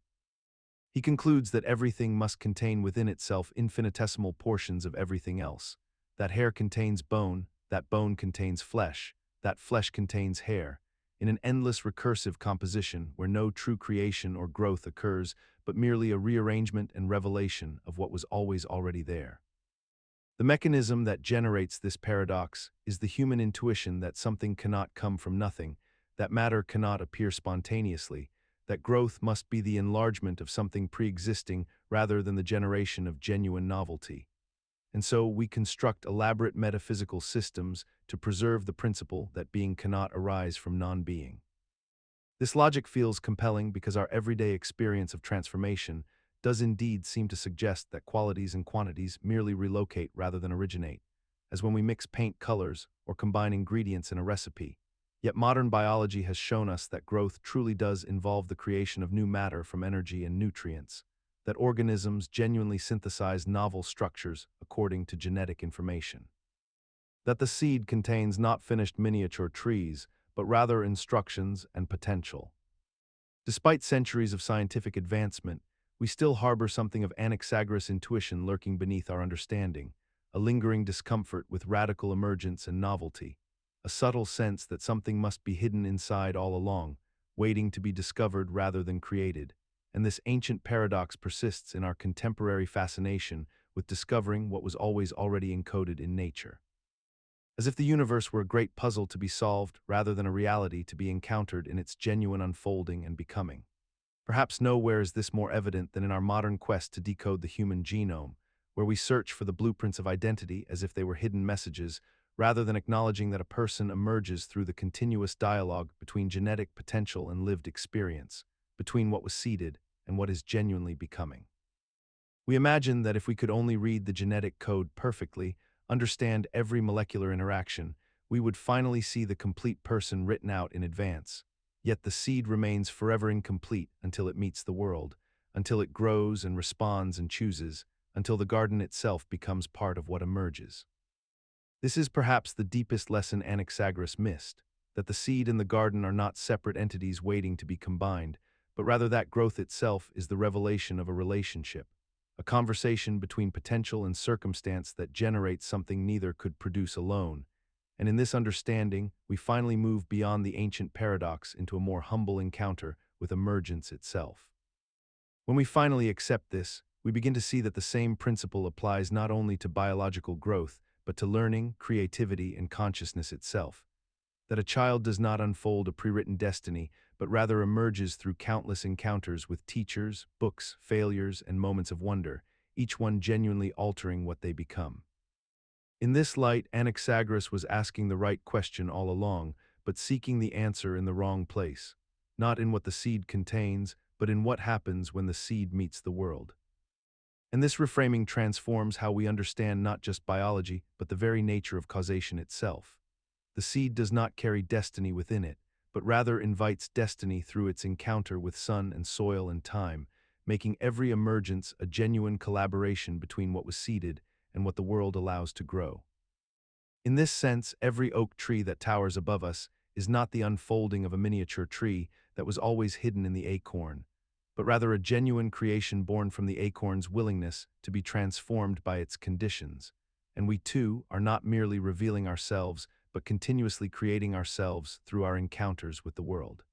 He concludes that everything must contain within itself infinitesimal portions of everything else. That hair contains bone, that bone contains flesh, that flesh contains hair, in an endless recursive composition where no true creation or growth occurs, but merely a rearrangement and revelation of what was always already there. The mechanism that generates this paradox is the human intuition that something cannot come from nothing, that matter cannot appear spontaneously, that growth must be the enlargement of something pre-existing rather than the generation of genuine novelty. And so we construct elaborate metaphysical systems to preserve the principle that being cannot arise from non-being. This logic feels compelling because our everyday experience of transformation does indeed seem to suggest that qualities and quantities merely relocate rather than originate, as when we mix paint colors or combine ingredients in a recipe. Yet modern biology has shown us that growth truly does involve the creation of new matter from energy and nutrients, that organisms genuinely synthesize novel structures according to genetic information. That the seed contains not finished miniature trees, but rather instructions and potential. Despite centuries of scientific advancement, we still harbor something of Anaxagoras intuition lurking beneath our understanding, a lingering discomfort with radical emergence and novelty, a subtle sense that something must be hidden inside all along, waiting to be discovered rather than created. And this ancient paradox persists in our contemporary fascination with discovering what was always already encoded in nature. As if the universe were a great puzzle to be solved rather than a reality to be encountered in its genuine unfolding and becoming. Perhaps nowhere is this more evident than in our modern quest to decode the human genome, where we search for the blueprints of identity as if they were hidden messages, rather than acknowledging that a person emerges through the continuous dialogue between genetic potential and lived experience, between what was seeded and what is genuinely becoming. We imagine that if we could only read the genetic code perfectly, understand every molecular interaction, we would finally see the complete person written out in advance. Yet the seed remains forever incomplete until it meets the world, until it grows and responds and chooses, until the garden itself becomes part of what emerges. This is perhaps the deepest lesson Anaxagoras missed, that the seed and the garden are not separate entities waiting to be combined, but rather that growth itself is the revelation of a relationship, a conversation between potential and circumstance that generates something neither could produce alone. And in this understanding, we finally move beyond the ancient paradox into a more humble encounter with emergence itself. When we finally accept this, we begin to see that the same principle applies not only to biological growth, but to learning, creativity, and consciousness itself. That a child does not unfold a pre-written destiny, but rather emerges through countless encounters with teachers, books, failures, and moments of wonder, each one genuinely altering what they become. In this light, Anaxagoras was asking the right question all along, but seeking the answer in the wrong place, not in what the seed contains, but in what happens when the seed meets the world. And this reframing transforms how we understand not just biology, but the very nature of causation itself. The seed does not carry destiny within it, but rather invites destiny through its encounter with sun and soil and time, making every emergence a genuine collaboration between what was seeded and what the world allows to grow. In this sense, every oak tree that towers above us is not the unfolding of a miniature tree that was always hidden in the acorn, but rather a genuine creation born from the acorn's willingness to be transformed by its conditions. And we too are not merely revealing ourselves, but continuously creating ourselves through our encounters with the world.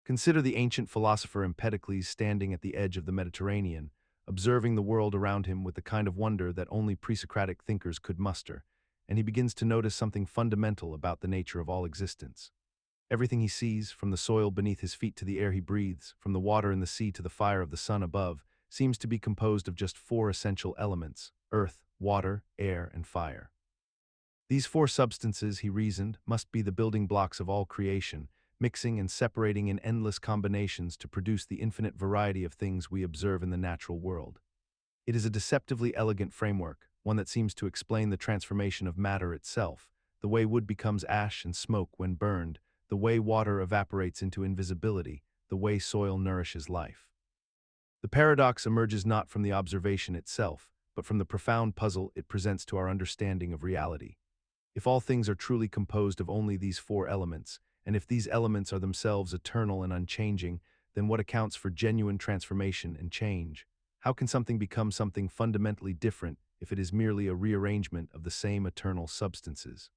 Consider the ancient philosopher Empedocles standing at the edge of the Mediterranean, observing the world around him with the kind of wonder that only pre-Socratic thinkers could muster, and he begins to notice something fundamental about the nature of all existence. Everything he sees, from the soil beneath his feet to the air he breathes, from the water in the sea to the fire of the sun above, seems to be composed of just four essential elements: earth, water, air, and fire. These four substances, he reasoned, must be the building blocks of all creation, mixing and separating in endless combinations to produce the infinite variety of things we observe in the natural world. It is a deceptively elegant framework, one that seems to explain the transformation of matter itself, the way wood becomes ash and smoke when burned, the way water evaporates into invisibility, the way soil nourishes life. The paradox emerges not from the observation itself, but from the profound puzzle it presents to our understanding of reality. If all things are truly composed of only these four elements, and if these elements are themselves eternal and unchanging, then what accounts for genuine transformation and change? How can something become something fundamentally different if it is merely a rearrangement of the same eternal substances?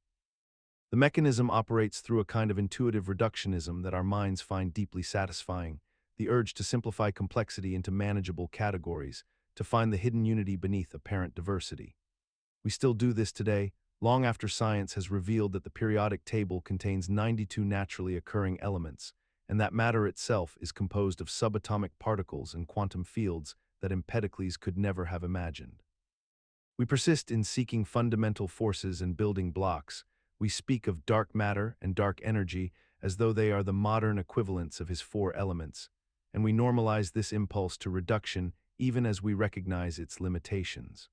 The mechanism operates through a kind of intuitive reductionism that our minds find deeply satisfying, the urge to simplify complexity into manageable categories, to find the hidden unity beneath apparent diversity. We still do this today, long after science has revealed that the periodic table contains 92 naturally occurring elements, and that matter itself is composed of subatomic particles and quantum fields that Empedocles could never have imagined. We persist in seeking fundamental forces and building blocks. We speak of dark matter and dark energy as though they are the modern equivalents of his four elements, and we normalize this impulse to reduction even as we recognize its limitations.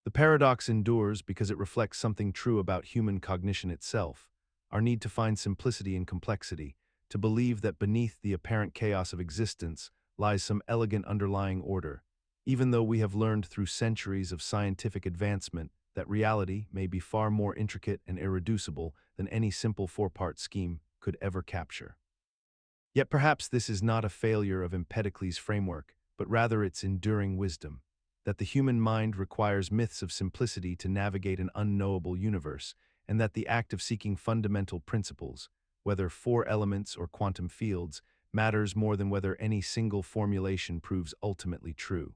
The paradox endures because it reflects something true about human cognition itself, our need to find simplicity in complexity, to believe that beneath the apparent chaos of existence lies some elegant underlying order, even though we have learned through centuries of scientific advancement that reality may be far more intricate and irreducible than any simple four-part scheme could ever capture. Yet perhaps this is not a failure of Empedocles' framework, but rather its enduring wisdom, that the human mind requires myths of simplicity to navigate an unknowable universe, and that the act of seeking fundamental principles, whether four elements or quantum fields, matters more than whether any single formulation proves ultimately true.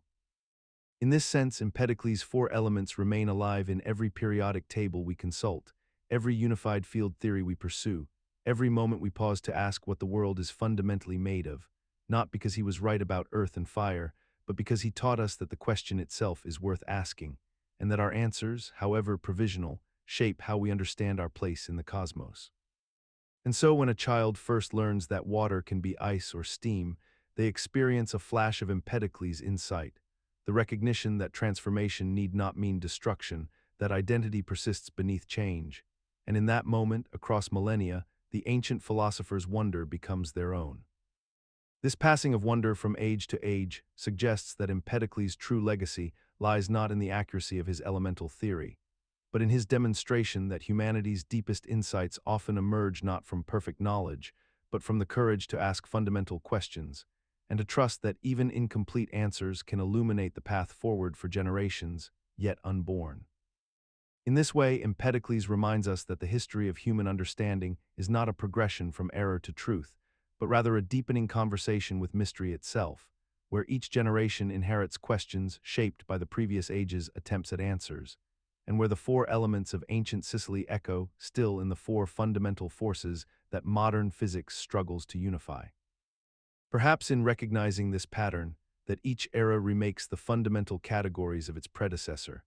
In this sense, Empedocles' four elements remain alive in every periodic table we consult, every unified field theory we pursue, every moment we pause to ask what the world is fundamentally made of, not because he was right about earth and fire, but because he taught us that the question itself is worth asking, and that our answers, however provisional, shape how we understand our place in the cosmos. And so when a child first learns that water can be ice or steam, they experience a flash of Empedocles' insight, the recognition that transformation need not mean destruction, that identity persists beneath change. And in that moment, across millennia, the ancient philosophers' wonder becomes their own. This passing of wonder from age to age suggests that Empedocles' true legacy lies not in the accuracy of his elemental theory, but in his demonstration that humanity's deepest insights often emerge not from perfect knowledge, but from the courage to ask fundamental questions, and to trust that even incomplete answers can illuminate the path forward for generations yet unborn. In this way, Empedocles reminds us that the history of human understanding is not a progression from error to truth, but rather a deepening conversation with mystery itself, where each generation inherits questions shaped by the previous age's attempts at answers, and where the four elements of ancient Sicily echo still in the four fundamental forces that modern physics struggles to unify. Perhaps in recognizing this pattern, that each era remakes the fundamental categories of its predecessor,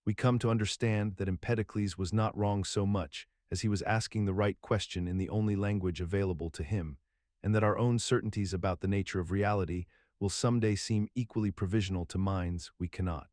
we come to understand that Empedocles was not wrong so much as he was asking the right question in the only language available to him, and that our own certainties about the nature of reality will someday seem equally provisional to minds we cannot.